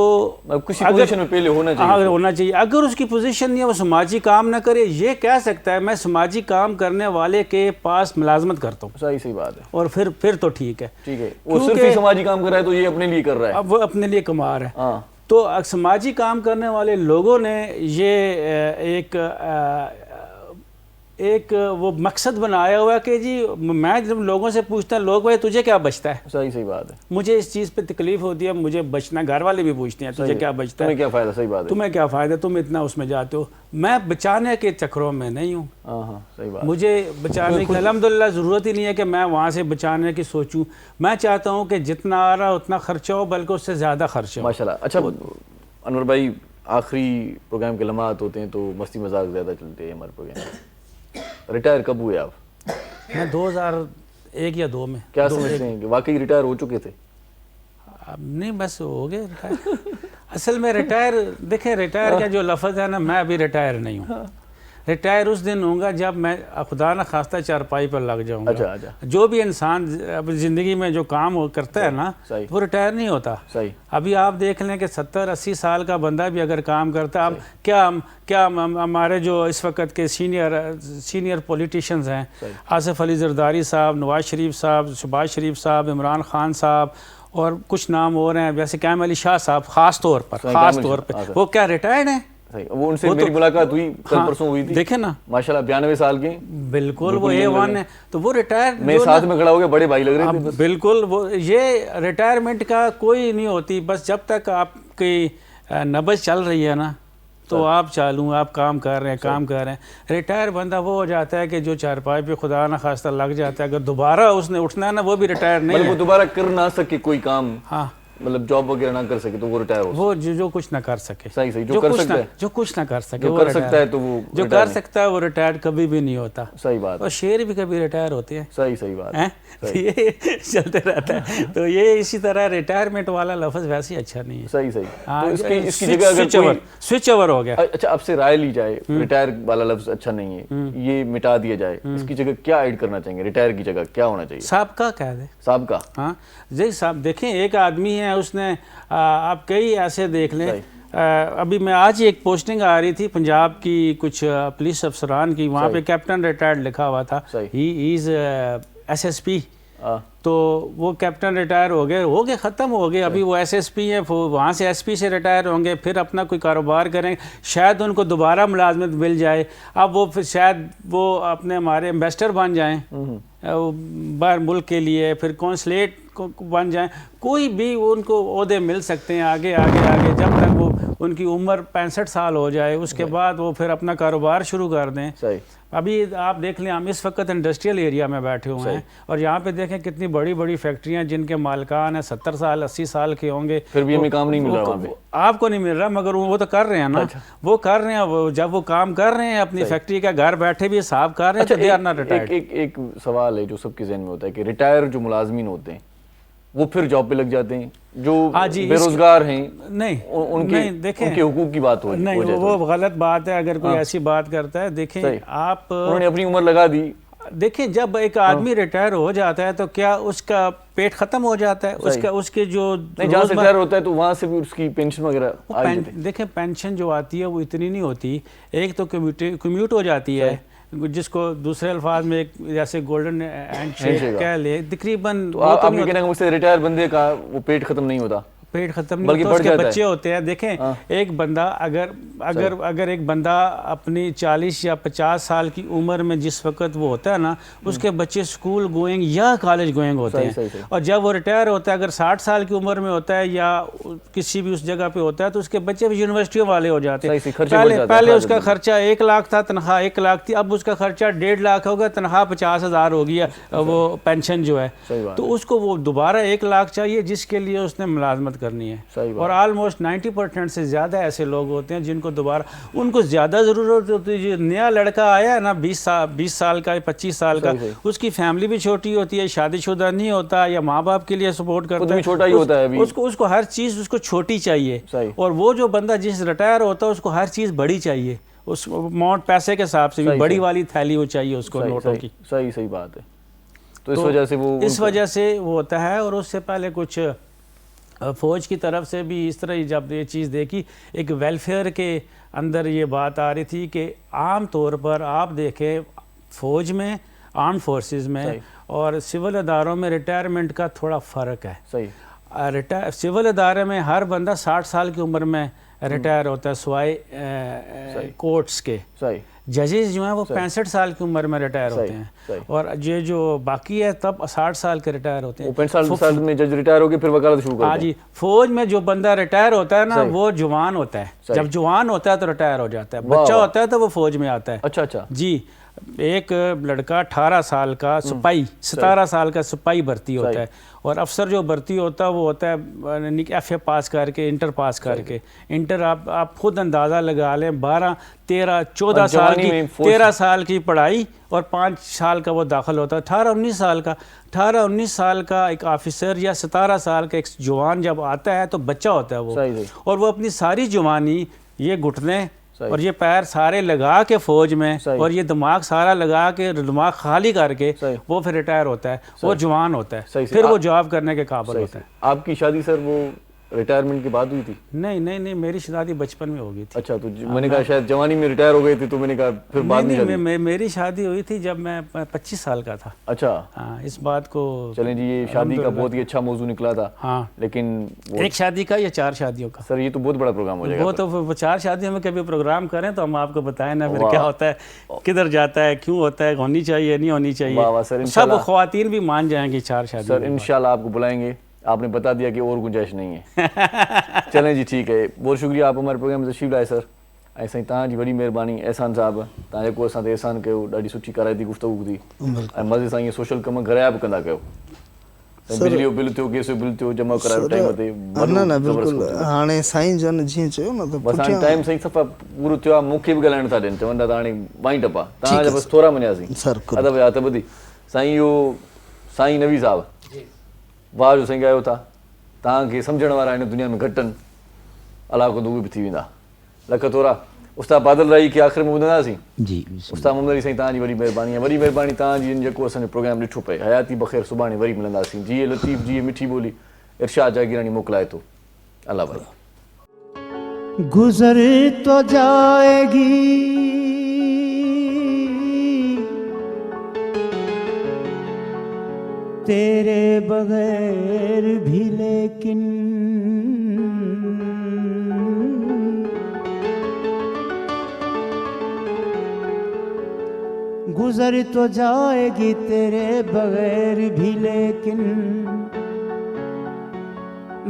किसी पोजीशन में पहले होना चाहिए। अगर उसकी पोजीशन नहीं है, वो समाजी काम ना करे, ये कह सकता है मैं समाजी काम करने वाले के पास मुलाजमत करता हूँ। सही बात है। और फिर तो ठीक है। वो सिर्फ ही समाजी काम कर रहा है तो ये अपने लिए कर रहा है, अब वो अपने लिए कमा रहा है। तो समाजी काम करने वाले लोगों ने ये एक वो मकसद बनाया हुआ कि जी मैं जब लोगों से पूछता हूँ, लोग भाई तुझे क्या बचता है। सही बात है। मुझे इस चीज़ पे तकलीफ होती है, मुझे बचना, घर वाले भी पूछते हैं तुझे क्या बचता है, तुम्हें क्या फ़ायदा। सही बात है। तुम्हें क्या फ़ायदा, तुम इतना उसमें जाते हो। मैं बचाने के चक्रों में नहीं हूँ। सही बात। मुझे बचाने की अल्हम्दुलिल्लाह ज़रूरत ही नहीं है कि मैं वहाँ से बचाने की सोचूं। मैं चाहता हूँ कि जितना आ रहा है उतना खर्चा हो, बल्कि उससे ज़्यादा खर्चा हो। माशाल्लाह। अच्छा अनवर भाई, आखिरी प्रोग्राम के लम्हात होते हैं तो मस्ती मजाक ज़्यादा चलते हैं हमारे प्रोग्राम में। रिटायर कब हुए आप? मैं 2001 या 2 में। क्या समझते हैं कि वाकई रिटायर हो चुके थे? नहीं, बस हो गए रिटायर। असल में रिटायर, देखें रिटायर का जो लफ्ज़ है ना, मैं अभी रिटायर नहीं हूँ। रिटायर उस दिन होऊंगा जब मैं खुदा न खास्ता चारपाई पर लग जाऊंगा। अच्छा। जो भी इंसान अब ज़िंदगी में जो काम करता है ना, वो रिटायर नहीं होता। सही। अभी आप देख लें कि 70-80 साल का बंदा भी अगर काम करता है, अब क्या हमारे जो इस वक्त के सीनियर पॉलिटिशियंस हैं, आसिफ अली जरदारी साहब, नवाज शरीफ साहब, शहबाज शरीफ साहब, इमरान खान साहब और कुछ नाम और हैं, वैसे कैम अली शाह साहब ख़ास तौर पर, वो क्या रिटायर्ड हैं? वो उनसे मेरी मुलाकात हुई कल परसों हुई थी। देखे ना, माशाल्लाह 92 साल के। बिल्कुल, वो A1 है। तो वो रिटायर मैं साथ में खड़ा हो गया, बड़े भाई लग रहे थे। बिल्कुल, वो ये रिटायरमेंट का कोई नहीं होती, बस जब तक आपकी नब्ज चल रही है ना तो आप चालू, आप काम कर रहे हैं। रिटायर बंदा वो हो जाता है कि जो चारपाई पे खुदा ना खास्ता लग जाता है, अगर दोबारा उसने उठना है ना, वो भी रिटायर नहीं है। वो दोबारा कर ना सके कोई काम, हाँ मतलब जॉब वगैरह ना कर सके तो वो रिटायर हो। वो जो कुछ ना कर सके। सही। जो कर सकता है, जो कुछ ना कर सके, जो कर सकता है तो वो जो कर सकता है वो रिटायर कभी भी नहीं होता। सही बात। और शेर भी कभी रिटायर होते हैं। सही बात है। ये चलते रहता है। तो ये इसी तरह रिटायरमेंट वाला लफ्ज वैसे ही अच्छा नहीं है। सही। तो इसकी जगह अगर स्विच ओवर हो गया। अच्छा, आपसे राय ली जाए, रिटायर वाला लफ्ज अच्छा नहीं है, ये मिटा दिया जाए, इसकी जगह क्या ऐड करना चाहेंगे? रिटायर की जगह क्या होना चाहिए? साहब कह दे। साहब। हाँ जी साहब। देखें, एक आदमी है, उसने आप कई ऐसे देख लें। अभी मैं आज ही एक पोस्टिंग आ रही थी पंजाब की कुछ पुलिस अफसरान की, वहाँ पे कैप्टन रिटायर्ड लिखा हुआ था। He is SSP। तो वो कैप्टन रिटायर हो गए, ख़त्म हो गए। अभी वो SSP है, वहाँ से SP से रिटायर होंगे, फिर अपना कोई कारोबार करेंगे, शायद उनको दोबारा मुलाजमत मिल जाए। अब वो फिर शायद वो अपने हमारे एम्बेसडर बन जाएं बाहर मुल्क के लिए, फिर कौंसलेट बन जाएं, कोई भी उनको ओहदे मिल सकते हैं आगे, जब तक वो उनकी उम्र 65 साल हो जाए, उसके बाद वो फिर अपना कारोबार शुरू कर दें। सही। अभी आप देख लें, हम इस वक्त इंडस्ट्रियल एरिया में बैठे हुए हैं और यहाँ पे देखें कितनी बड़ी बड़ी फैक्ट्रियाँ जिनके मालिकान हैं 70 साल 80 साल के होंगे, फिर भी हमें काम नहीं मिल रहा वहाँ पे। आपको नहीं मिल रहा, मगर वो तो कर रहे हैं ना। वो कर रहे हैं, वो जब वो काम कर रहे हैं अपनी फैक्ट्री का, घर बैठे भी हिसाब कर रहे हैं, तो दे आर नॉट रिटायर्ड। एक सवाल है जो सबके जहन में होता है कि रिटायर जो मुलाजमीन होते हैं वो फिर जॉब पे लग जाते हैं, जो बेरोजगार हैं नहीं उनके नहीं, देखें उनके हुकूक की बात हो नहीं, वो गलत बात है अगर कोई ऐसी बात करता है। देखें आप, उन्होंने अपनी उम्र लगा दी। देखें जब एक आदमी रिटायर हो जाता है तो क्या उसका पेट खत्म हो जाता है? उसका उसके जो जहाँ से रिटायर होता है तो वहाँ से भी उसकी पेंशन वगैरह देखें पेंशन जो आती है वो इतनी नहीं होती। एक तो कम्यूट हो जाती है, जिसको दूसरे अल्फाज में एक जैसे गोल्डन हैंडशेक कह ले, तकरीबन। तो आप ये कहना है मुझसे रिटायर बंदे का वो पेट खत्म नहीं होता, पेट खत्म नहीं होता, उसके बच्चे होते हैं। देखें एक बंदा अगर एक बंदा अपनी 40 या 50 साल की उम्र में जिस वक्त वो होता है ना, उसके बच्चे स्कूल गोइंग या कॉलेज गोइंग होते हैं। और जब वो रिटायर होता है, अगर 60 साल की उम्र में होता है या किसी भी उस जगह पे होता है, तो उसके बच्चे भी यूनिवर्सिटियों वाले हो जाते हैं। पहले उसका खर्चा 1 लाख था, तनख्वाह 1 लाख थी, अब उसका खर्चा 1.5 लाख हो गया, तनख्वाह 50,000 हो गया, वो पेंशन जो है। तो उसको वो दोबारा 1 लाख चाहिए जिसके लिए उसने मुलाजमत करनी है। और ऑलमोस्ट 90% से ज़्यादा ऐसे लोग होते हैं जिनको दोबारा, उनको ज़्यादा ज़रूरत होती है। जो नया लड़का आया है ना 20 साल का 25 साल का, उसकी फैमिली भी छोटी होती है, शादीशुदा नहीं होता या माँ बाप के लिए सपोर्ट करता है, छोटा ही होता है अभी। उसको हर चीज़ उसको छोटी चाहिए। और वो जो बंदा जिस रिटायर होता है उसको हर चीज़ बड़ी चाहिए, उस अमाउंट पैसे के हिसाब से भी बड़ी वाली थैली वो चाहिए उसको नोटों की। सही बात है। तो इस वजह से वो होता है। और उससे पहले कुछ फ़ौज की तरफ से भी इस तरह जब ये चीज़ देखी, एक वेलफेयर के अंदर ये बात आ रही थी कि आम तौर पर आप देखें फ़ौज में, आर्म फोर्सेस में और सिविल अदारों में रिटायरमेंट का थोड़ा फ़र्क है। सही। सिविल अदारे में हर बंदा 60 साल की उम्र में रिटायर होता है, सिवाय कोर्ट्स के। सही। जजेस जो हैं वो 65 साल की उम्र में रिटायर होते हैं, और ये जो बाकी है तब 60 साल के रिटायर होते हैं। 65 साल में जज रिटायर हो गए फिर वकालत शुरू करते हैं। हाँ जी। फौज में जो बंदा रिटायर होता है ना, वो जवान होता है। जब जवान होता है तो रिटायर हो जाता है, बच्चा होता है तो वो फौज में आता है। अच्छा जी। एक लड़का 18 साल का सिपाही, 17 साल का सिपाही भर्ती होता है, और अफसर जो भर्ती होता है वो होता है FA पास करके, इंटर पास करके। इंटर आप खुद अंदाज़ा लगा लें, 12, 13, 14 साल की, 13 साल की पढ़ाई और 5 साल का वो दाखिल होता है। 18-19 साल का 18-19 साल का एक ऑफिसर या 17 साल का एक जवान जब आता है तो बच्चा होता है वो, और वो अपनी सारी जवानी ये घुटने और ये पैर सारे लगा के फौज में, और ये दिमाग सारा लगा के, दिमाग खाली करके वो फिर रिटायर होता है, वो जवान होता है, फिर वो जॉब करने के काबिल होता है। आपकी शादी सर वो रिटायरमेंट के बाद हुई थी? नहीं, मेरी शादी बचपन में हो गई थी। अच्छा, तो मैंने कहा शायद जवानी में रिटायर हो गए थे, तो मैंने कहा फिर बाद में। मेरी शादी हुई थी जब मैं 25 साल का था। अच्छा। हाँ, इस बात को चलें जी, ये शादी का बहुत ही अच्छा मौजू निकला था। हाँ, लेकिन एक शादी का या 4 शादियों का? सर ये तो बहुत बड़ा प्रोग्राम हो जाएगा। वो तो 4 शादियों में कभी प्रोग्राम करें तो हम आपको बताएं ना फिर क्या होता है, किधर जाता है, क्यों होता है, होनी चाहिए नहीं होनी चाहिए। सब ख्वातीन भी मान जाएंगी 4 शादी। सर इंशाल्लाह आपको बुलाएंगे, आपने बता दिया कि और गुंजाइश नहीं है। चलें जी, ठीक है, बहुत शुक्रिया आप हमारे प्रोग्राम में तशरीफ़ लाए सर। ऐसा ही तव्हांजी वॾी महिरबानी एहसान साहब, तव्हां जेको असां ते एहसान कयो, ॾाढी सुठी कराइती गुफ़्तगू थी ऐं मज़े सां इहे सोशल कम घर जा बि कंदा कयो। बिजली जो बिल थियो, गैस जो बिल थियो, जमा करायो टाइम ते। न बिल्कुलु, हाणे साईं जन जीअं चयो न त बसि हाणे टाइम साईं सफ़ा पूरो थियो आहे, मूंखे बि ॻाल्हाइण था ॾियनि, चवनि था त हाणे वाई टपा, तव्हांजा बसि थोरा मञियासीं। अदब या त ॿुधी साईं, इहो साईं नवी साहब वाह जो साईं ॻायो था, तव्हांखे सम्झण वारा हिन दुनिया में घटि आहिनि, अलाह को उहे बि थी वेंदा। लख थोरा। उस्ताद बादल राई खे आख़िर में ॿुधंदासीं जी। उस्ताद मोहम्मद अली साईं, तव्हांजी वॾी महिरबानी आहे, वॾी महिरबानी तव्हांजी जेको असांजो प्रोग्राम ॾिठो पए। हयाती बख़ैर, सुभाणे वरी मिलंदासीं। जी लतीफ़ जी मिठी ॿोली इरशाद जागीरानी मोकिलाए थो। अल्लाह भाई। गुज़र तो जाएगी तेरे बगैर भी, लेकिन गुजर तो जाएगी तेरे बगैर भी, लेकिन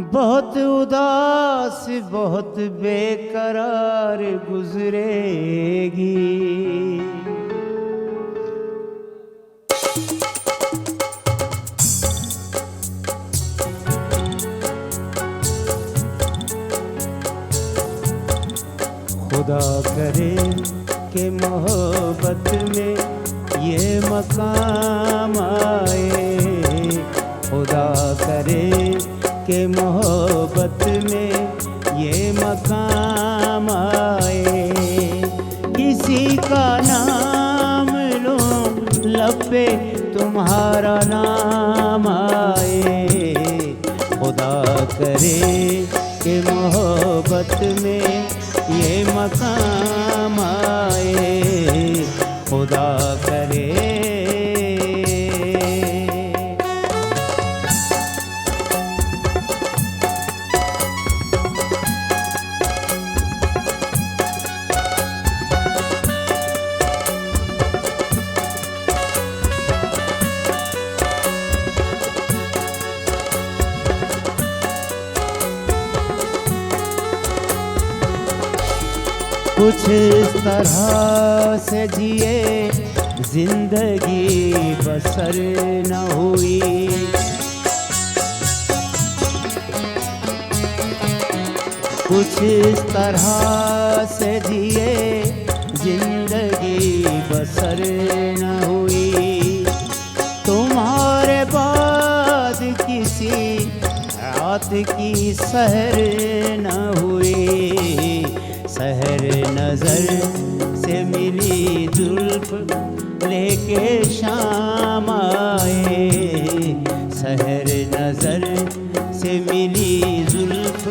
बहुत उदास बहुत बेकरार गुजरेगी। खुदा करे कि मोहब्बत में ये मकाम आए, खुदा करे कि मोहब्बत में ये मकाम आए। किसी का नाम लूं लब पे तुम्हारा नाम आए, खुदा करे कि मोहब्बत में ये मकाम आए, खुदा करे। कुछ इस तरह से जिए जिंदगी बसर न हुई, कुछ इस तरह से जिए जिंदगी बसर न हुई। तुम्हारे बाद किसी रात की सहर न हुई, सहर नजर से मिली जुल्फ लेके शाम आए, सहर नजर से मिली जुल्फ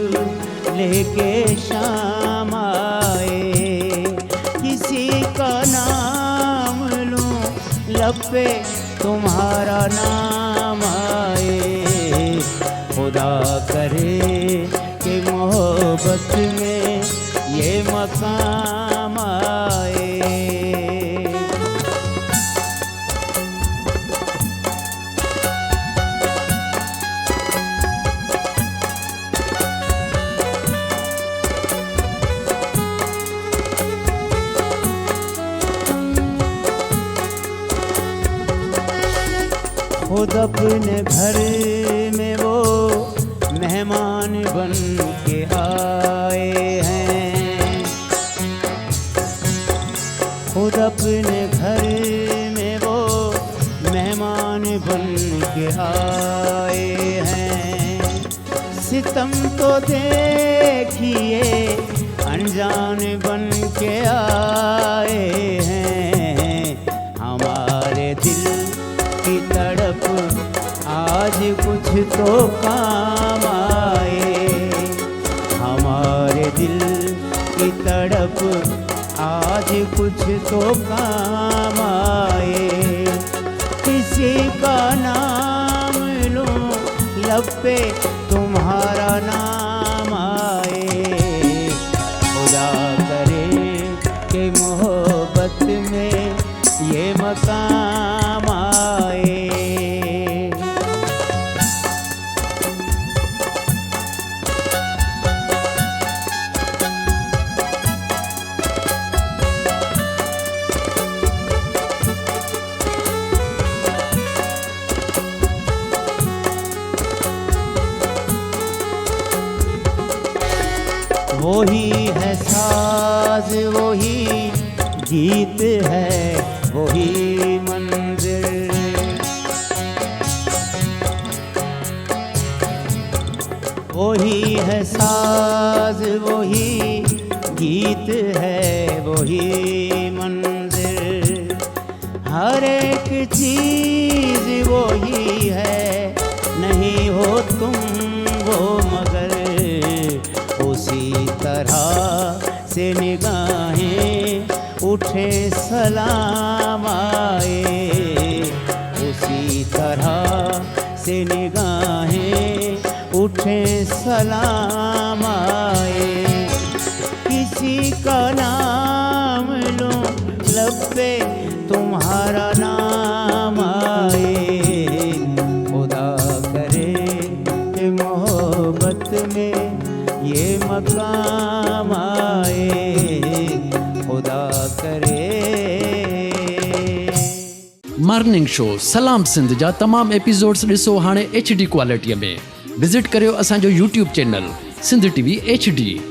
लेके शाम आए। किसी का नाम लूं लब पे तुम्हारा नाम आए, खुदा करे कि मोहब्बत में ये मकाम आए। खुद अपने घर में वो मेहमान बन के आए हैं, खुद अपने घर में वो मेहमान बन के आए हैं। सितम तो देखिए अनजान बन के आए हैं, हमारे दिल की तड़प आज कुछ तो काम आए, हमारे दिल की तड़प आज कुछ तो काम आए। किसी का नाम लूं लब पे तुम्हारा नाम आए, खुदा करे कि मोहब्बत में ये मकाम आए। वही है साज वही गीत है वही मंदिर, वही है साज वही गीत है वही मंदिर। हर एक चीज वही है नहीं हो तुम वो मगर, उसी तरह से निगाहें उठे सलाम आए, उसी तरह से निगाहें उठे सलाम आए। किसी का नाम लूं लब पे तुम्हारा नाम आए, खुदा करे कि मोहब्बत में ये मकाम आए, खुदा करे। मॉर्निंग शो सलाम सिंध जा तमाम एपिसोड्स ॾिसो हाणे HD क्वालिटीअ में। विज़िट करियो असांजो YouTube channel Sindh TV HD।